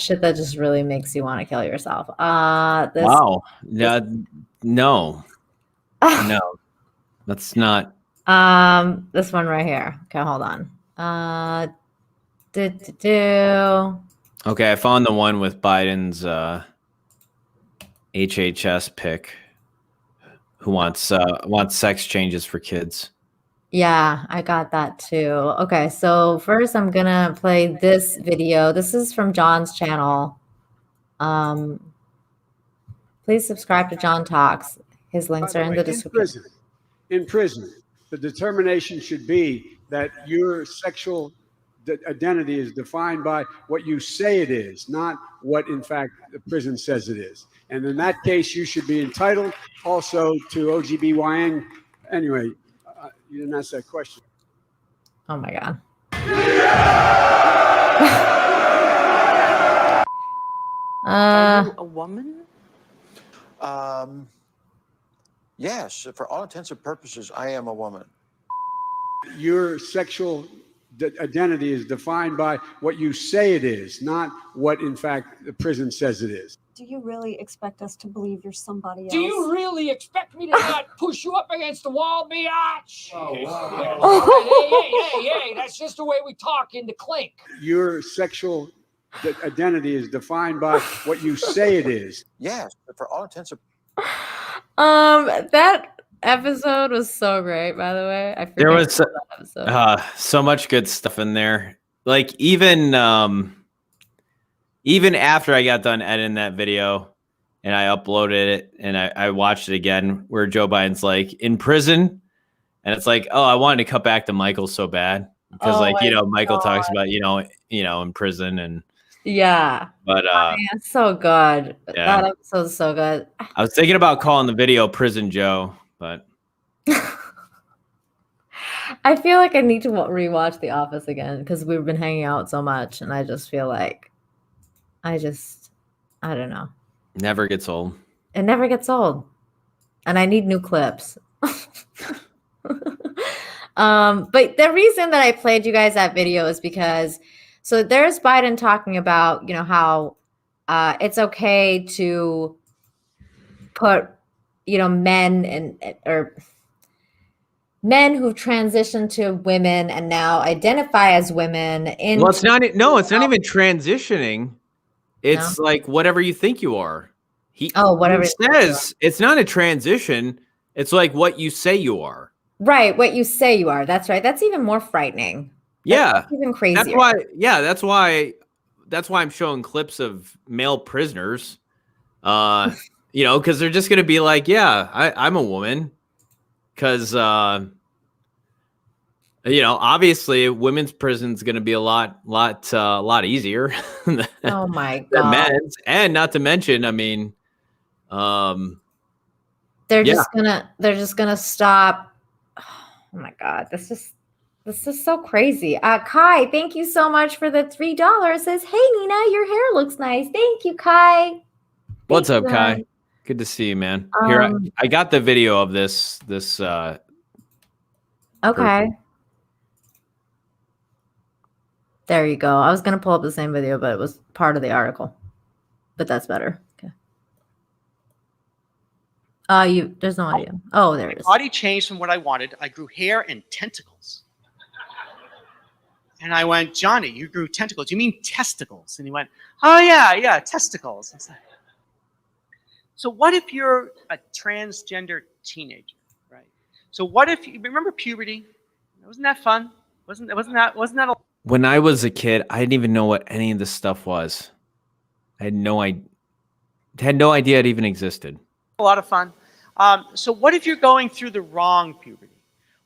Shit that just really makes you want to kill yourself. Wow. No, that's not. This one right here. Okay, hold on. Okay, I found the one with Biden's HHS pick, who wants sex changes for kids. Yeah, I got that too. Okay, so first I'm gonna play this video. This is from John's channel. Please subscribe to John Talks. His links are in the description. In prison, the determination should be that your sexual identity is defined by what you say it is, not what, in fact, the prison says it is. And in that case, you should be entitled also to OGBYN. Anyway, you didn't ask that question. Oh, my God. Are you a woman? Yes, for all intents and purposes, I am a woman. Your sexual identity is defined by what you say it is, not what, in fact, the prison says it is. Do you really expect us to believe you're somebody else? Do you really expect me to not push you up against the wall, biatch? Hey, that's just the way we talk in the clink. Your sexual identity is defined by what you say it is. Yes, for all intents and That episode was so great, by the way. I There forget was that episode. so much good stuff in there. Like even after I got done editing that video and I uploaded it and I watched it again, where Joe Biden's like in prison, and it's like, oh, I wanted to cut back to Michael so bad because Michael talks about in prison and Yeah. But it's so good. Yeah. That episode's so good. I was thinking about calling the video Prison Joe, but I feel like I need to rewatch The Office again because we've been hanging out so much, and I just feel like I don't know. never gets old. It never gets old, and I need new clips. But the reason that I played you guys that video is because there's Biden talking about how it's okay to put men or men who've transitioned to women and now identify as women in. Well, it's not even transitioning. It's like whatever you think you are. Whatever he says. It's not a transition. It's like what you say you are. Right, what you say you are. That's right. That's even more frightening. That's even crazier. That's why I'm showing clips of male prisoners. Because they're just gonna be like, yeah, I'm a woman. Because obviously women's prison is gonna be a lot easier than oh my god, men's, and not to mention, I mean, they're just gonna stop. Oh my god, this is so crazy. Kai, thank you so much for the $3. Says, hey Nina, your hair looks nice. Thank you, Kai. What's up, Kai? Good to see you, man. Here, I got the video of this. Okay. Person. There you go. I was gonna pull up the same video, but it was part of the article. But that's better. Okay. There's no audio. Oh, there it is. My body changed from what I wanted. I grew hair and tentacles. And I went, Johnny, you grew tentacles. You mean testicles? And he went, oh yeah, testicles. I was like, so what if you're a transgender teenager, right? So what if you remember puberty? Wasn't that fun? Wasn't that a When I was a kid, I didn't even know what any of this stuff was. I had no idea it even existed. A lot of fun. So what if you're going through the wrong puberty?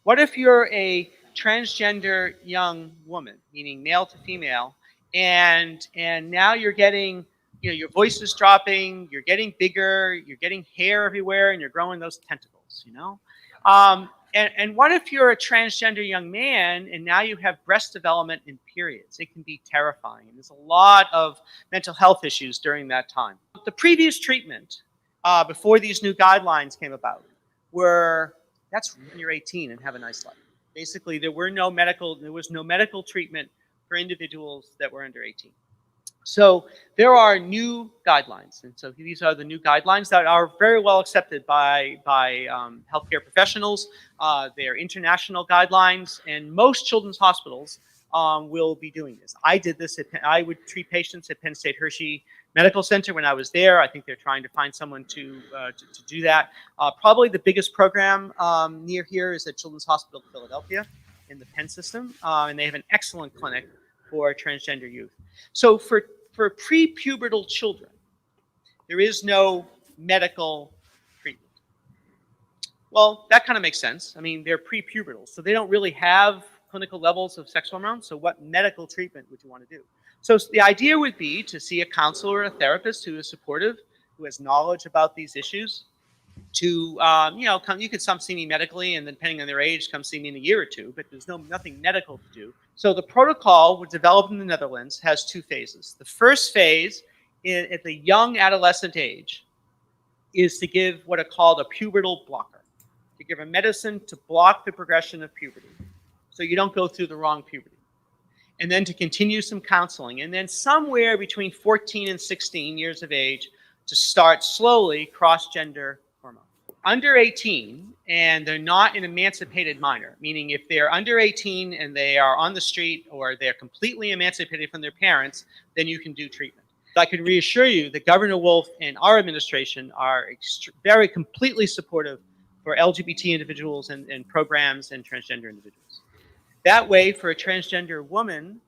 What if you're a transgender young woman, meaning male to female, and now you're getting, your voice is dropping, you're getting bigger, you're getting hair everywhere, and you're growing those tentacles, And what if you're a transgender young man and now you have breast development in periods? It can be terrifying. There's a lot of mental health issues during that time. The previous treatment before these new guidelines came about that's when you're 18 and have a nice life. Basically, there was no medical treatment for individuals that were under 18. So there are new guidelines, and so these are the new guidelines that are very well accepted by healthcare professionals. They are international guidelines, and most children's hospitals will be doing this. I did this. I would treat patients at Penn State Hershey Medical Center when I was there. I think they're trying to find someone to do that. Probably the biggest program near here is at Children's Hospital of Philadelphia in the Penn system, and they have an excellent clinic for transgender youth. So for prepubertal children, there is no medical treatment. Well, that kind of makes sense. I mean, they're prepubertal, so they don't really have clinical levels of sex hormones. So what medical treatment would you want to do? So the idea would be to see a counselor or a therapist who is supportive, who has knowledge about these issues, to you could some see me medically, and then depending on their age, come see me in a year or two, but there's nothing medical to do. So the protocol developed in the Netherlands has two phases. The first phase at the young adolescent age is to give what are called a pubertal blocker. to give her medicine to block the progression of puberty so you don't go through the wrong puberty. And then to continue some counseling. And then somewhere between 14 and 16 years of age to start slowly cross-gender hormone. Under 18, and they're not an emancipated minor, meaning if they're under 18 and they are on the street or they're completely emancipated from their parents, then you can do treatment. I can reassure you that Governor Wolf and our administration are very completely supportive for LGBT individuals and programs and transgender individuals. That way, for a transgender woman,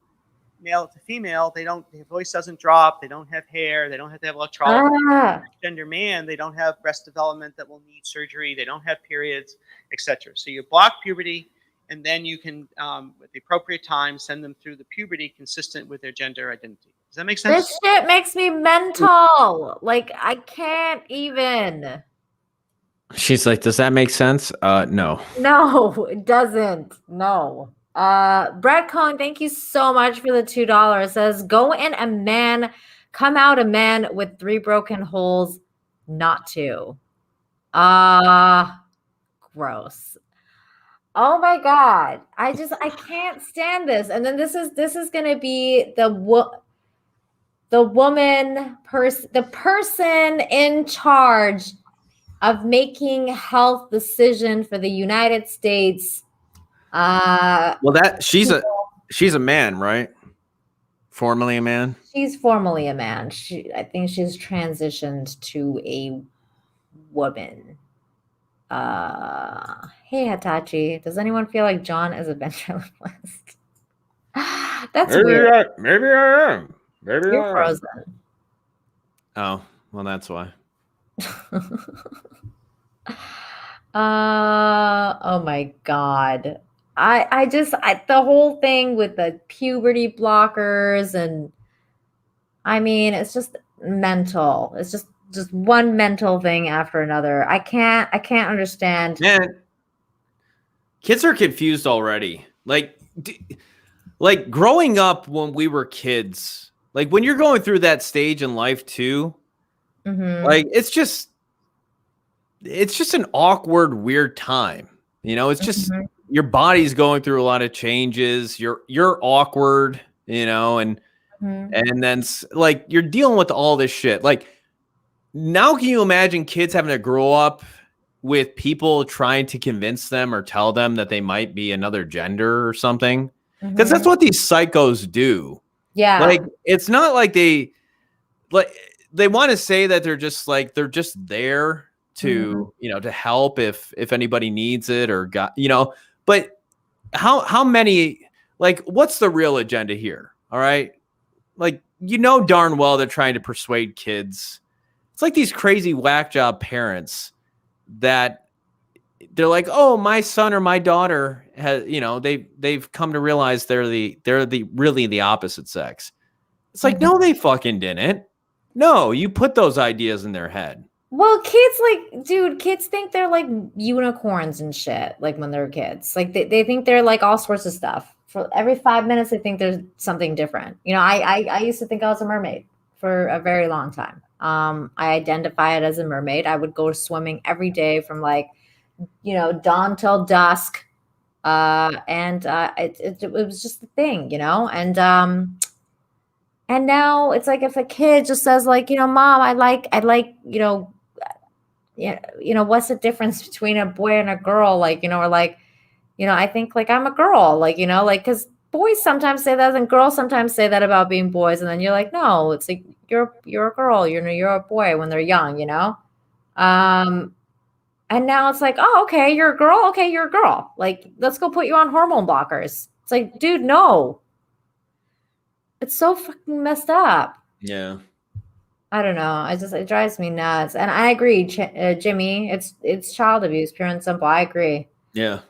male to female, their voice doesn't drop, they don't have hair, they don't have to have electrolysis. Transgender man, they don't have breast development that will need surgery, they don't have periods, etc. So you block puberty, and then you can, at the appropriate time, send them through the puberty consistent with their gender identity. Does that make sense? This shit makes me mental. Like, I can't even. She's like, does that make sense? No. No, it doesn't. No. Brett Cohn, thank you so much for the $2. It says, come out a man with 3 broken holes, not 2. Gross. Oh my God. I can't stand this. And then this is going to be the person in charge of making health decision for the United States. Well, she's a man, right? Formerly a man. She's formerly a man. I think she's transitioned to a woman. Hey Hitachi, does anyone feel like John is a ventriloquist? That's weird. Maybe I am. Maybe You're frozen. Oh, well, that's why. Oh my God. The whole thing with the puberty blockers, and I mean, it's just mental. It's just one mental thing after another. I can't understand. Man, kids are confused already. Like growing up when we were kids, like when you're going through that stage in life too, like it's just an awkward, weird time. You know, it's just your body's going through a lot of changes. You're awkward, you know, and then like you're dealing with all this shit. Like now, can you imagine kids having to grow up with people trying to convince them or tell them that they might be another gender or something? Because that's what these psychos do. Yeah. Like it's not like they want to say that they're just there to, you know, to help if anybody needs it or but how many, like, what's the real agenda here? All right. Like, you know, darn well, they're trying to persuade kids. It's like these crazy whack job parents that they're like, oh, my son or my daughter has, you know, they've come to realize they're really the opposite sex. It's like, no, they fucking didn't. No, you put those ideas in their head. Well, kids think they're like unicorns and shit, like when they're kids. Like they think they're like all sorts of stuff. For every 5 minutes, they think there's something different. You know, I used to think I was a mermaid for a very long time. I identified as a mermaid. I would go swimming every day from like, you know, dawn till dusk. It was just the thing, you know? And now it's like if a kid just says like, you know, Mom, I like, you know, what's the difference between a boy and a girl? Like, you know, or like, you know, I think like I'm a girl, like, you know, like, cause boys sometimes say that and girls sometimes say that about being boys. And then you're like, no, it's like, you're a girl, you're a boy when they're young, you know? And now it's like, oh, okay, you're a girl. Okay, you're a girl. Like, let's go put you on hormone blockers. It's like, dude, no. It's so fucking messed up. Yeah. I don't know. It drives me nuts. And I agree, Jimmy. It's child abuse, pure and simple. I agree. Yeah.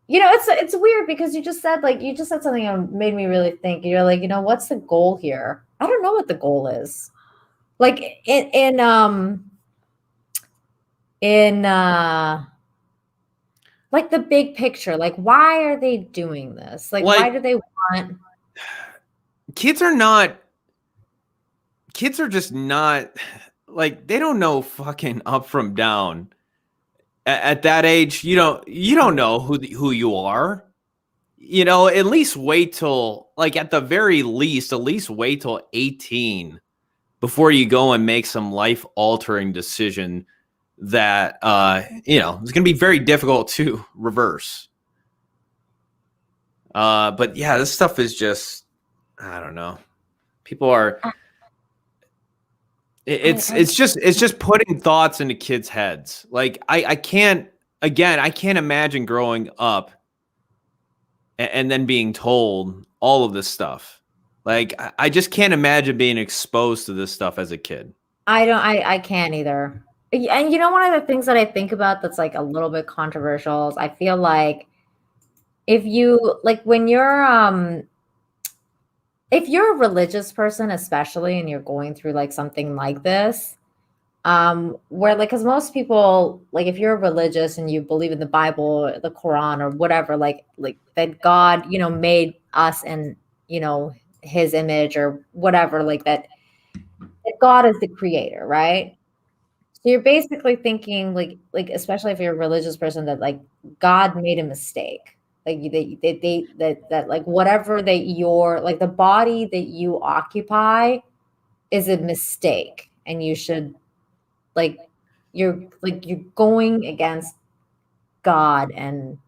You know, it's weird because you just said something that made me really think. You're like, you know, what's the goal here? I don't know what the goal is. Like in like the big picture, like why are they doing this? Like why do they want? Kids are just not, like, they don't know fucking up from down. at that age, you don't know who you are. At least wait till, like, at the very least, at least wait till 18 before you go and make some life altering decision that it's going to be very difficult to reverse. But yeah, this stuff is just, I don't know. People are. It's just putting thoughts into kids' heads. Like I can't imagine growing up and then being told all of this stuff. Like I just can't imagine being exposed to this stuff as a kid. I can't either. And one of the things that I think about that's like a little bit controversial is I feel like if you like when you're if you're a religious person, especially, and you're going through like something like this, where like, because most people, like, if you're religious and you believe in the Bible, or the Quran, or whatever, like that God, made us in, His image or whatever, like that God is the creator, right? So you're basically thinking, like especially if you're a religious person, that like God made a mistake. Like that like whatever that you're like the body that you occupy is a mistake, and you should you're going against God and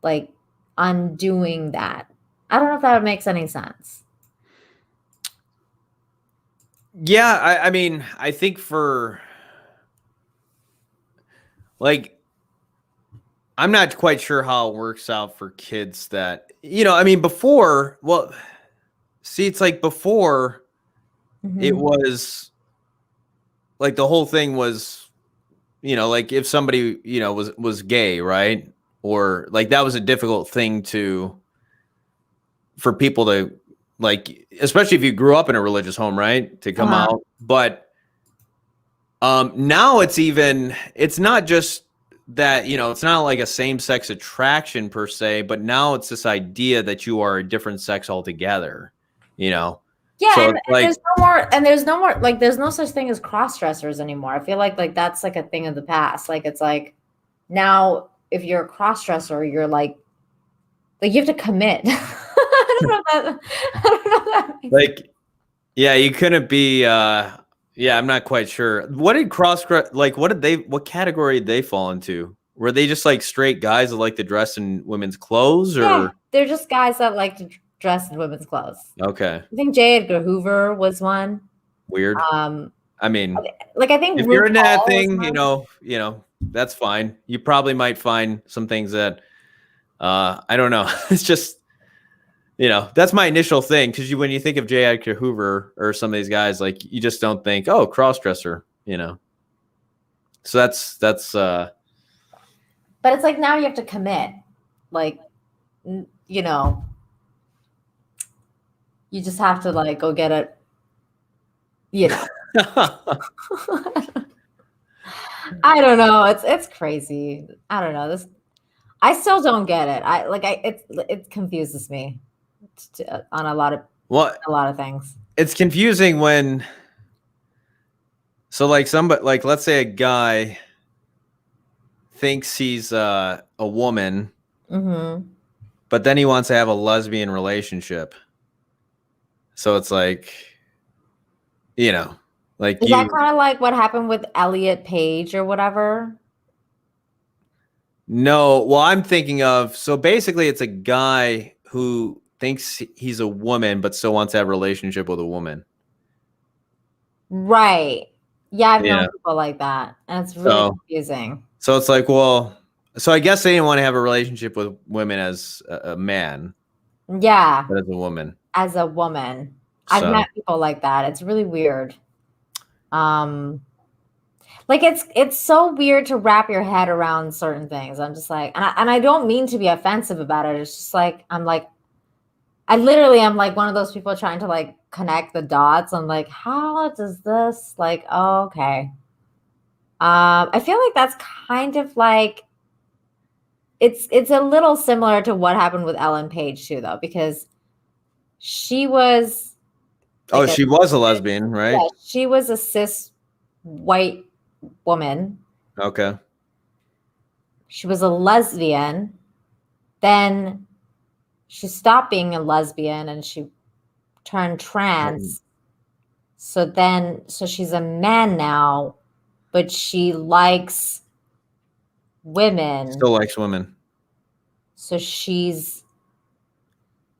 like undoing that. I don't know if that makes any sense. Yeah, I mean, I think for like, I'm not quite sure how it works out for kids that, I mean, before, well, see, it's like before it was like the whole thing was, like if somebody, was gay, right? Or like that was a difficult thing for people to, like, especially if you grew up in a religious home, right? To come out. But now it's not just that, it's not like a same-sex attraction per se, but now it's this idea that you are a different sex altogether, Yeah, so there's no more like there's no such thing as cross-dressers anymore. I feel like that's like a thing of the past. Like it's like now if you're a cross-dresser, you're like you have to commit. I don't know that like, yeah, you couldn't be yeah, I'm not quite sure. What did what category did they fall into? Were they just like straight guys that like to dress in women's clothes, or? Yeah, they're just guys that like to dress in women's clothes. Okay. I think J. Edgar Hoover was one. Weird. I mean, like I think if you're in that thing, that's fine. You probably might find some things that I don't know. It's just, that's my initial thing, because when you think of J. Edgar Hoover or some of these guys, like you just don't think, oh, cross-dresser, So that's but it's like now you have to commit, like you just have to like go get it, I don't know. It's crazy. I don't know. I still don't get it. It confuses me on a lot of things. It's confusing when, so like somebody, like let's say a guy thinks he's a woman, but then he wants to have a lesbian relationship. So it's like, like is that kind of like what happened with Elliot Page or whatever? No, well, I'm thinking of, so basically it's a guy who thinks he's a woman but still wants to have a relationship with a woman. Right. Yeah, I've known people like that, and it's really confusing. So it's like, well, so I guess they didn't want to have a relationship with women as a man. Yeah. But as a woman. As a woman. I've met people like that. It's really weird. Like it's so weird to wrap your head around certain things. I'm just like, and I don't mean to be offensive about it. It's just like I literally am like one of those people trying to like connect the dots. I'm like, how does this like? Oh, okay. I feel like that's kind of like it's a little similar to what happened with Ellen Page too, though, because she was. Like she was a lesbian, right? Yeah, she was a cis white woman. Okay. she was a lesbian. Then she stopped being a lesbian and she turned trans. So she's a man now, but she likes women. Still likes women. So she's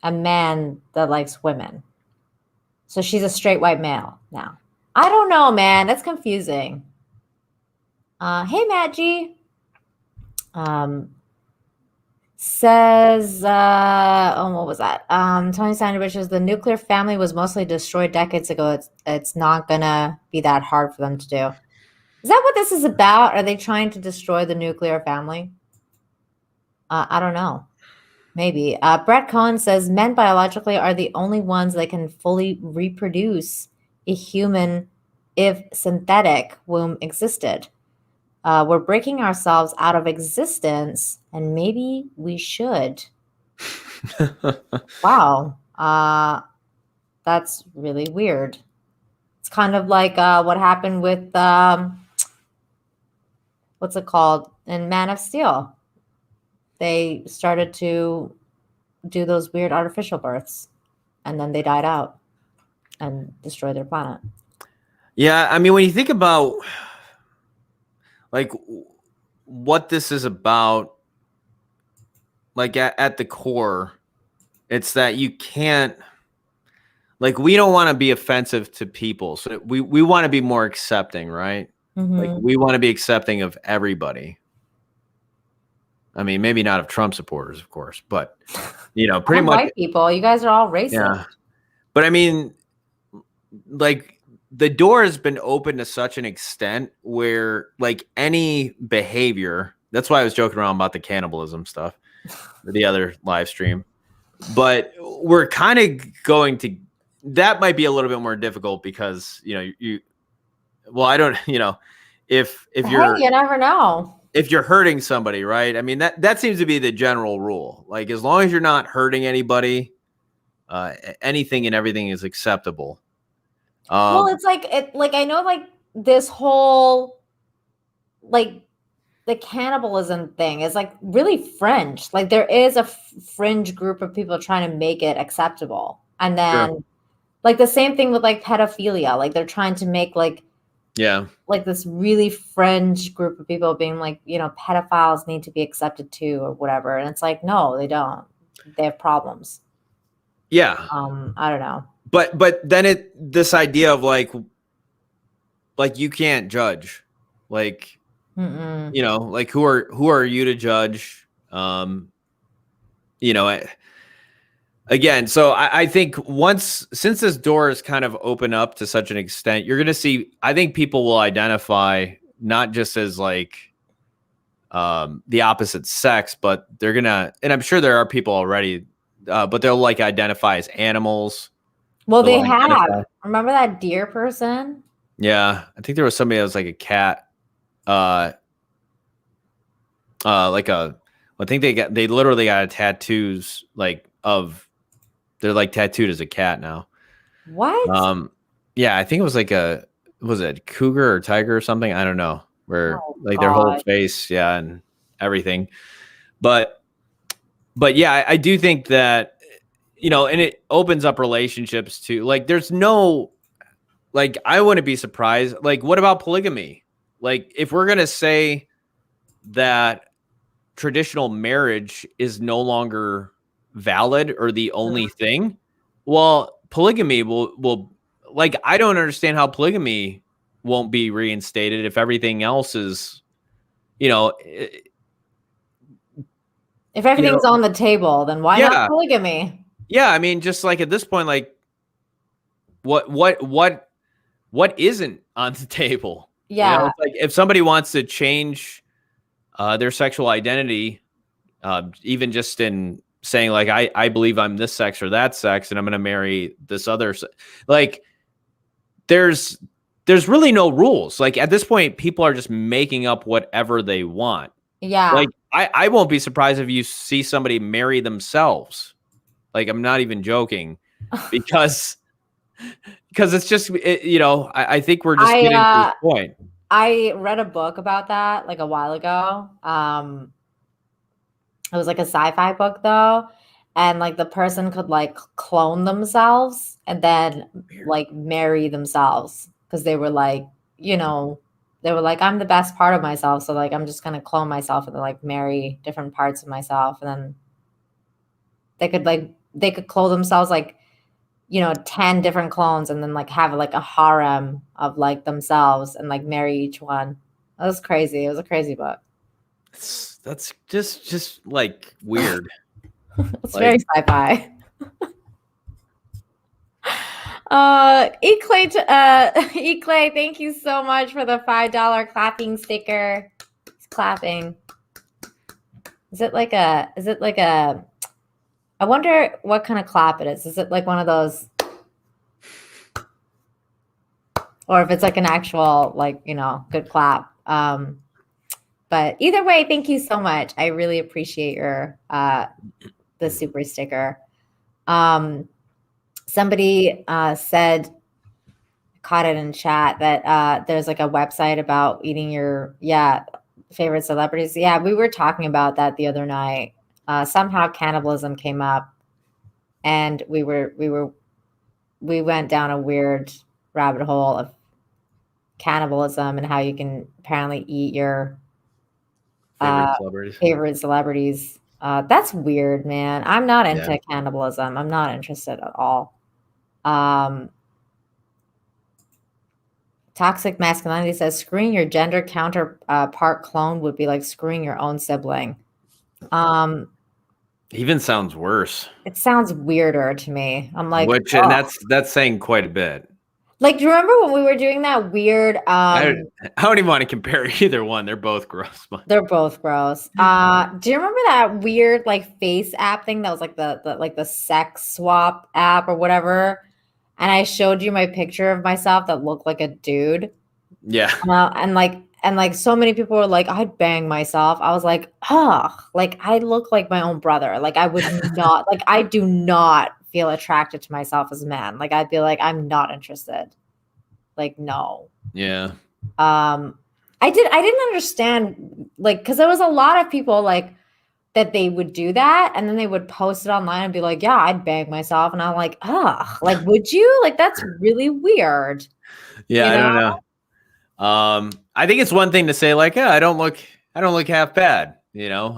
a man that likes women. So she's a straight white male now. I don't know, man. That's confusing. Hey, Matt G. Says, what was that? Tony Sandwich says the nuclear family was mostly destroyed decades ago. It's not gonna be that hard for them to do. Is that what this is about? Are they trying to destroy the nuclear family? I don't know. Maybe. Brett Cohen says men biologically are the only ones that can fully reproduce a human if synthetic womb existed. We're breaking ourselves out of existence, and maybe we should. Wow. That's really weird. It's kind of like what happened with, what's it called? In Man of Steel. They started to do those weird artificial births, and then they died out and destroyed their planet. Yeah, I mean, when you think about like what this is about, like at the core, it's that you can't, like, we don't want to be offensive to people. So we want to be more accepting, right? Mm-hmm. Like we want to be accepting of everybody. I mean, maybe not of Trump supporters, of course, but pretty much white people. You guys are all racist. Yeah. But I mean, like, the door has been open to such an extent where, like, any behavior, that's why I was joking around about the cannibalism stuff, the other live stream. But we're kind of going to, that might be a little bit more difficult because, I don't, if you're, you never know. If you're hurting somebody, right? I mean, that seems to be the general rule. Like, as long as you're not hurting anybody, anything and everything is acceptable. Well, it's like I know, like, this whole, like, the cannibalism thing is like really fringe. Like, there is a fringe group of people trying to make it acceptable, and then like the same thing with like pedophilia. Like, they're trying to make like this really fringe group of people being like, pedophiles need to be accepted too, or whatever. And it's like, no, they don't. They have problems. Yeah. I don't know. But then this idea of like you can't judge, like, like who are you to judge? Again, so I think since this door is kind of open up to such an extent, you're going to see, I think people will identify not just as like the opposite sex, but they're going to, and I'm sure there are people already, but they'll like identify as animals. Well, they have. Remember that deer person? Yeah. I think there was somebody that was like a cat. I think they literally got tattoos like they're like tattooed as a cat now. What? Yeah, I think it was like was it cougar or tiger or something? I don't know. Where their whole face, and everything. But yeah, I do think that, and it opens up relationships too. Like, there's no, like, I wouldn't be surprised. Like, what about polygamy? Like, if we're going to say that traditional marriage is no longer valid or the only thing, well, polygamy will like, I don't understand how polygamy won't be reinstated if everything else is, if everything's on the table, then why not polygamy? Yeah, I mean, just like at this point, like, what isn't on the table? Yeah, it's like if somebody wants to change their sexual identity, even just in saying like, I believe I'm this sex or that sex, and I'm going to marry this other, like, there's really no rules. Like, at this point, people are just making up whatever they want. Yeah. Like, I won't be surprised if you see somebody marry themselves. Like, I'm not even joking, because it's just, I think we're just getting to this point. I read a book about that like a while ago. It was like a sci-fi book though, and like the person could like clone themselves and then like marry themselves because they were like, you know, they were like, I'm the best part of myself, so like I'm just gonna clone myself and then like marry different parts of myself, and then they could clone themselves like, you know, 10 different clones and then like have like a harem of like themselves and like marry each one. That was crazy. It was a crazy book. That's just like weird. It's very sci-fi. Eclay, thank you so much for the $5 clapping sticker. It's clapping. Is it like a I wonder what kind of clap it is. Is it like one of those, or if it's like an actual, like, you know, good clap. But either way, thank you so much. I really appreciate your the super sticker. Somebody said, caught it in chat, that there's like a website about eating your favorite celebrities. Yeah, we were talking about that the other night. Somehow cannibalism came up, and we went down a weird rabbit hole of cannibalism and how you can apparently eat your favorite celebrities. That's weird, man. I'm not into cannibalism. I'm not interested at all. Toxic masculinity says screwing your gender counterpart clone would be like screwing your own sibling. Even sounds worse. It sounds weirder to me. I'm like, and that's saying quite a bit. Like, do you remember when we were doing that weird? I don't even want to compare either one. They're both gross. They're both gross. Do you remember that weird like face app thing that was like the sex swap app or whatever? And I showed you my picture of myself that looked like a dude. Yeah. And so many people were like, I'd bang myself. I was like, oh, like I look like my own brother. Like I would not, like I do not feel attracted to myself as a man. Like I'd be like, I'm not interested. Like, no. Yeah. I didn't understand, like, because there was a lot of people like that they would do that and then they would post it online and be like, yeah, I'd bang myself. And I'm like, oh, like, would you? Like, that's really weird. Yeah, I don't know. I think it's one thing to say like, yeah, I don't look half bad. You know,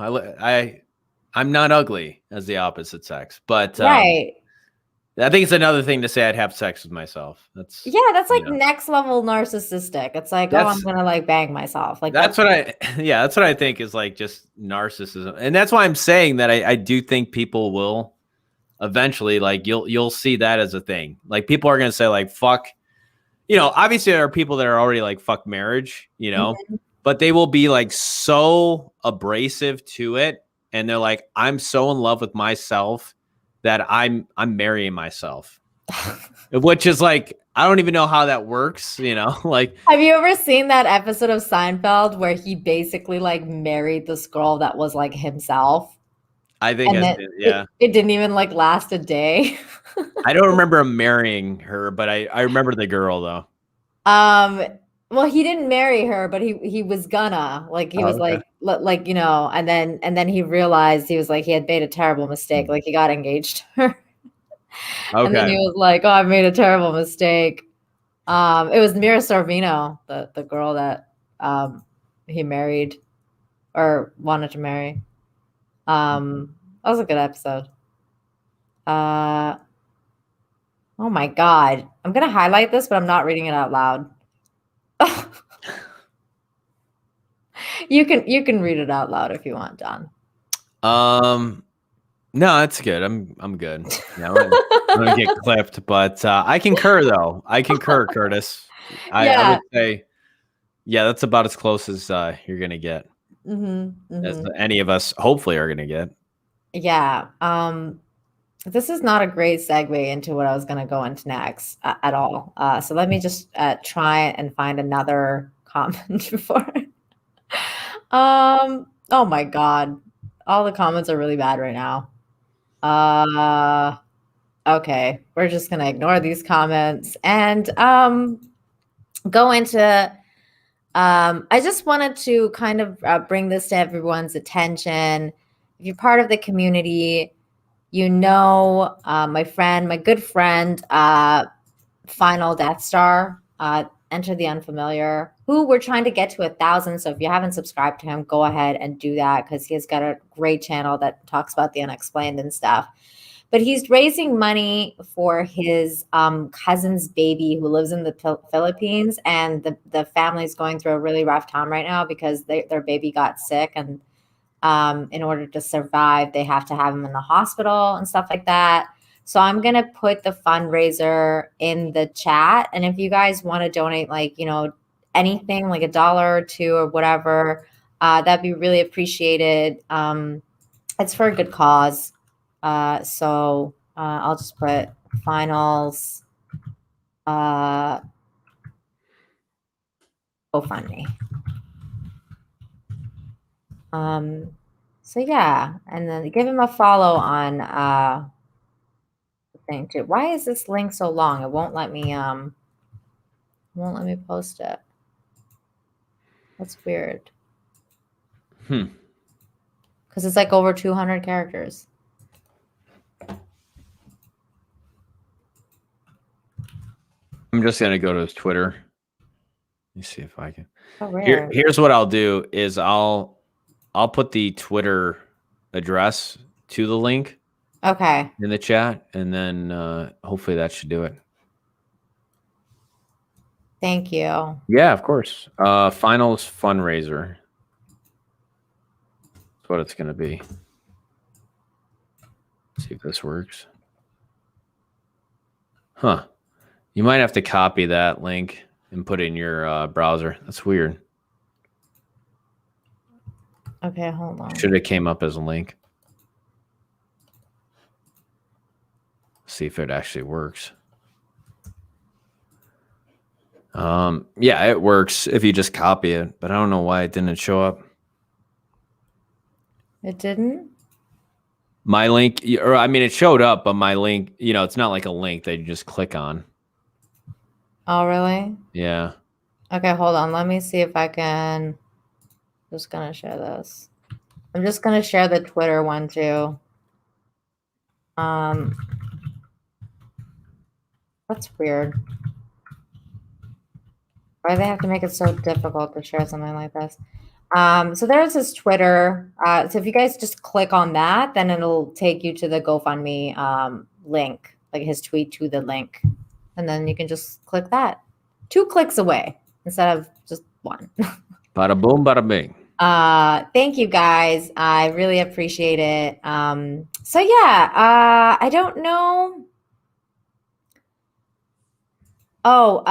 I'm not ugly as the opposite sex, but right. I think it's another thing to say I'd have sex with myself. That's like next level narcissistic. It's like, oh, I'm gonna like bang myself. Like that's what I think is like just narcissism, and that's why I'm saying that I do think people will eventually, like, you'll see that as a thing. Like people are gonna say like, fuck. You know, obviously there are people that are already like, fuck marriage, you know, but they will be like so abrasive to it. And they're like, I'm so in love with myself that I'm marrying myself, which is like, I don't even know how that works. You know, like, have you ever seen that episode of Seinfeld where he basically like married this girl that was like himself? I think it didn't even like last a day. I don't remember him marrying her, but I remember the girl though. Well, he didn't marry her, but he was gonna, like, he was like, you know, and then he realized he was like, he had made a terrible mistake. Like he got engaged to her. And then he was like, oh, I've made a terrible mistake. It was Mira Sorvino, the girl that he married or wanted to marry. That was a good episode. Oh my God. I'm going to highlight this, but I'm not reading it out loud. You can read it out loud if you want, John. No, that's good. I'm good. Yeah, I'm gonna get clipped, but I concur though. I concur, Curtis. I would say, yeah, that's about as close as you're gonna get. As any of us hopefully are gonna get. Yeah. This is not a great segue into what I was going to go into next at all. So let me just try and find another comment before. Oh my God. All the comments are really bad right now. Okay. We're just going to ignore these comments and go into, I just wanted to kind of bring this to everyone's attention if you're part of the community, you know, my good friend, Final Death Star, Enter the Unfamiliar, who we're trying to get to 1,000. So if you haven't subscribed to him, go ahead and do that, because he has got a great channel that talks about the unexplained and stuff. But he's raising money for his cousin's baby who lives in the Philippines, and the family's going through a really rough time right now because their baby got sick, and in order to survive, they have to have him in the hospital and stuff like that. So I'm going to put the fundraiser in the chat. And if you guys want to donate, like, you know, anything like $1 or $2 or whatever, that'd be really appreciated. It's for a good cause. So I'll just put finals GoFundMe. So yeah, and then give him a follow on the thing too. Why is this link so long? It won't let me post it. That's weird. Because it's like over 200 characters. I'm just gonna go to his Twitter. Let me see if I can. Oh, rare. Here's what I'll do is I'll put the Twitter address to the link. Okay. In the chat, and then hopefully that should do it. Thank you. Yeah, of course. Finals fundraiser. That's what it's gonna be. Let's see if this works. Huh. You might have to copy that link and put it in your browser. That's weird. Okay, hold on. Should have came up as a link. See if it actually works. Yeah, it works if you just copy it, but I don't know why it didn't show up. It didn't? My link, or I mean, it showed up, but my link, you know, it's not like a link that you just click on. Oh, really? Yeah. Okay, hold on. Let me see if I can. Just gonna share this. I'm just gonna share the Twitter one too. That's weird. Why do they have to make it so difficult to share something like this? So there's his Twitter. So if you guys just click on that, then it'll take you to the GoFundMe link, like his tweet to the link. And then you can just click that. 2 clicks away instead of just 1. Bada boom, bada bing. Thank you guys. I really appreciate it. So yeah, I don't know. Oh,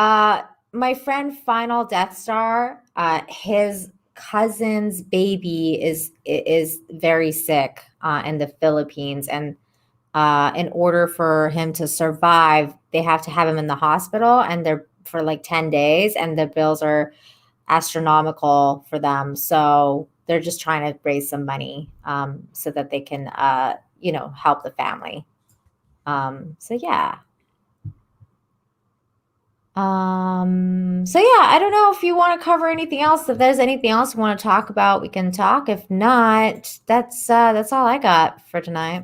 my friend Final Death Star, his cousin's baby is very sick in the Philippines, and in order for him to survive, they have to have him in the hospital, and they're for like 10 days, and the bills are astronomical for them. So they're just trying to raise some money so that they can, you know, help the family. So yeah. So yeah, I don't know if you want to cover anything else. If there's anything else you want to talk about, we can talk. If not, that's all I got for tonight.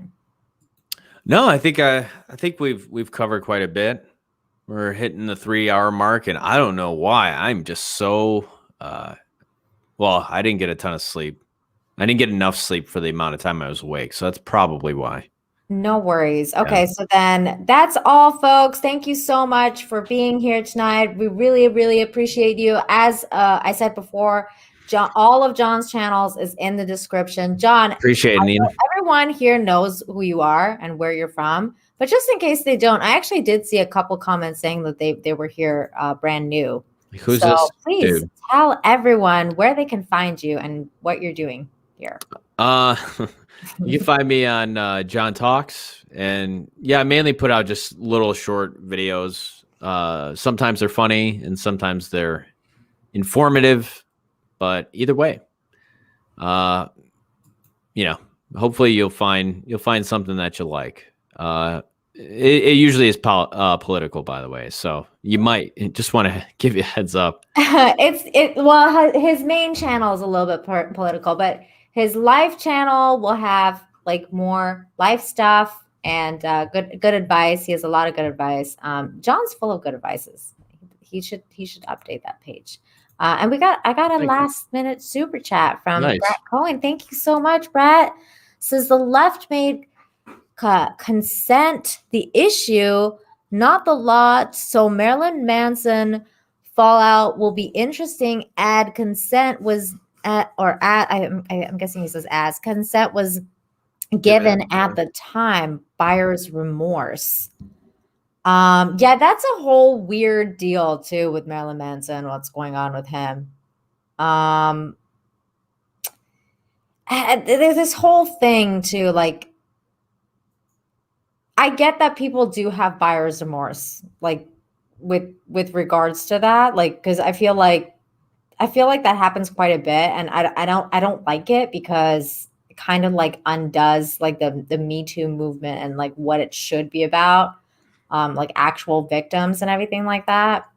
No, I think we've covered quite a bit. We're hitting the 3-hour mark, and I don't know why. I'm just so well, I didn't get a ton of sleep. I didn't get enough sleep for the amount of time I was awake. So that's probably why. No worries. Okay, so then that's all, folks. Thank you so much for being here tonight. We really, really appreciate you. As I said before, John, all of John's channels is in the description. John, appreciate it, Nina. Everyone here knows who you are and where you're from, but just in case they don't, I actually did see a couple comments saying that they were here brand new. Who's so this? Please dude? Tell everyone where they can find you and what you're doing here. You can find me on John Talks, and yeah, I mainly put out just little short videos. Sometimes they're funny and sometimes they're informative, but either way, you know, hopefully you'll find something that you like. It usually is political, by the way, so you might just want to give you a heads up. Well, his main channel is a little bit political, but his life channel will have like more life stuff and good advice. He has a lot of good advice. John's full of good advices. He should update that page. And I got a last minute super chat from Brett Cohen. Thank you so much, Brett. Says the left made consent the issue, not the law. So Marilyn Manson fallout will be interesting. Ad consent was I'm guessing he says as consent was given at the time. Buyer's remorse. Yeah, that's a whole weird deal too with Marilyn Manson. What's going on with him? There's this whole thing too. Like, I get that people do have buyer's remorse, like with regards to that. Like, because I feel like that happens quite a bit, and I don't like it because it kind of like undoes like the Me Too movement and like what it should be about. Like actual victims and everything like that.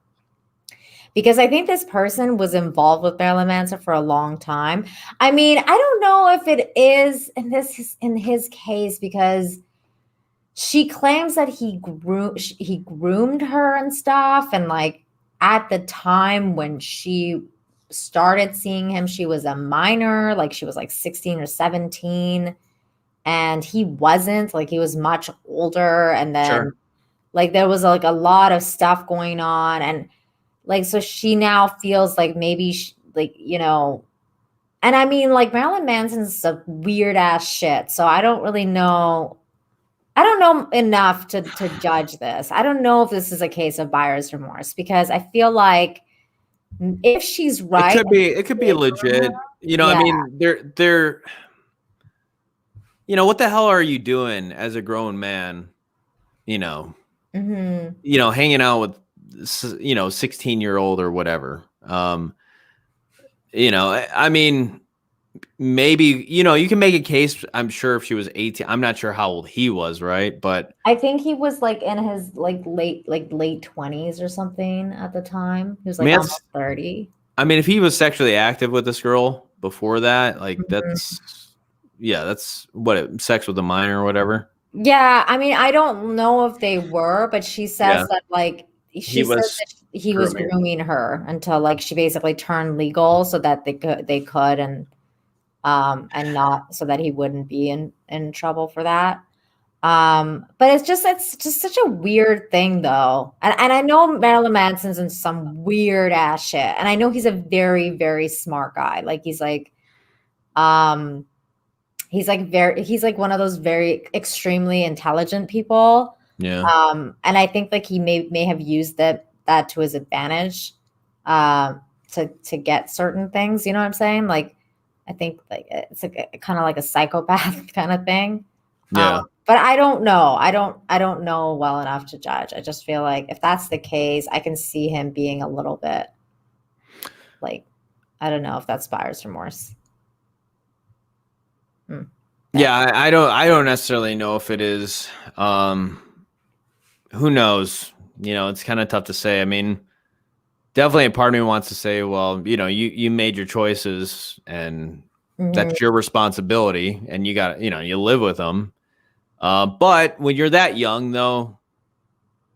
Because I think this person was involved with Marilyn Manson for a long time. I mean, I don't know if it is in his case, because she claims that he groomed her and stuff. And like at the time when she started seeing him, she was a minor, like she was like 16 or 17. And he wasn't, like he was much older. And then like there was like a lot of stuff going on, and like so she now feels like maybe like, you know, and I mean like Marilyn Manson's a weird ass shit, so I don't really know. I don't know enough to judge this. I don't know if this is a case of buyer's remorse, because I feel like if she's right, it could be legit. You know, I mean, they're you know, what the hell are you doing as a grown man? You know. You know, hanging out with, you know, 16-year-old or whatever. You know, I mean, maybe, you know, you can make a case. I'm sure if she was 18, I'm not sure how old he was, right? But I think he was like in his like late 20s or something at the time. He was like almost 30. I mean, if he was sexually active with this girl before that, like that's what, sex with a minor or whatever. Yeah, I mean, I don't know if they were, but she says that like he was grooming her until like she basically turned legal so that they could and not so that he wouldn't be in trouble for that. But it's just such a weird thing though. And I know Marilyn Manson's in some weird ass shit. And I know he's a very, very smart guy. Like he's like he's like one of those very extremely intelligent people. Yeah. And I think like he may have used that to his advantage to get certain things, you know what I'm saying? Like I think like it's like kind of like a psychopath kind of thing. Yeah. But I don't know. I don't know well enough to judge. I just feel like if that's the case, I can see him being a little bit like, I don't know if that's buyer's remorse. Yeah, I don't necessarily know if it is. Who knows? You know, it's kind of tough to say. I mean, definitely a part of me wants to say, well, you know, you made your choices and that's your responsibility, and you got, you know, you live with them. But when you're that young, though,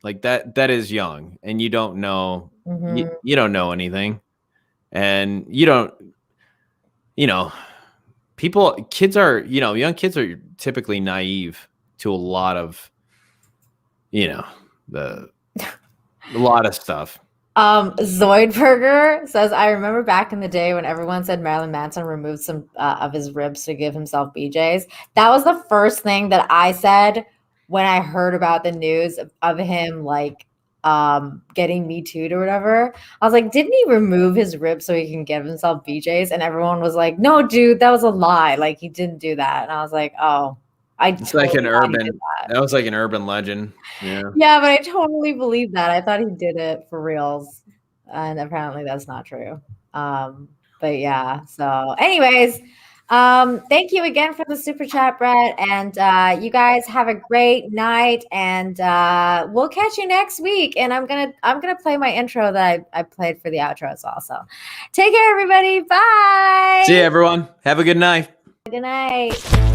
like that is young, and you don't know, you don't know anything, and you don't, you know. Kids are, you know, young kids are typically naive to a lot of, you know, a lot of stuff. Zoidberger says, I remember back in the day when everyone said Marilyn Manson removed some of his ribs to give himself BJs. That was the first thing that I said when I heard about the news of him like getting Me Too'd or whatever. I was like, didn't he remove his ribs so he can give himself BJs? And everyone was like, no, dude, that was a lie. Like he didn't do that. And I was like, oh, It's like an urban. That was like an urban legend. Yeah. Yeah, but I totally believe that. I thought he did it for reals, and apparently that's not true. But yeah. So, anyways, thank you again for the super chat, Brett, and you guys have a great night, and we'll catch you next week. And I'm gonna play my intro that I played for the outro as well. So, take care, everybody. Bye. See you, everyone. Have a good night. Good night.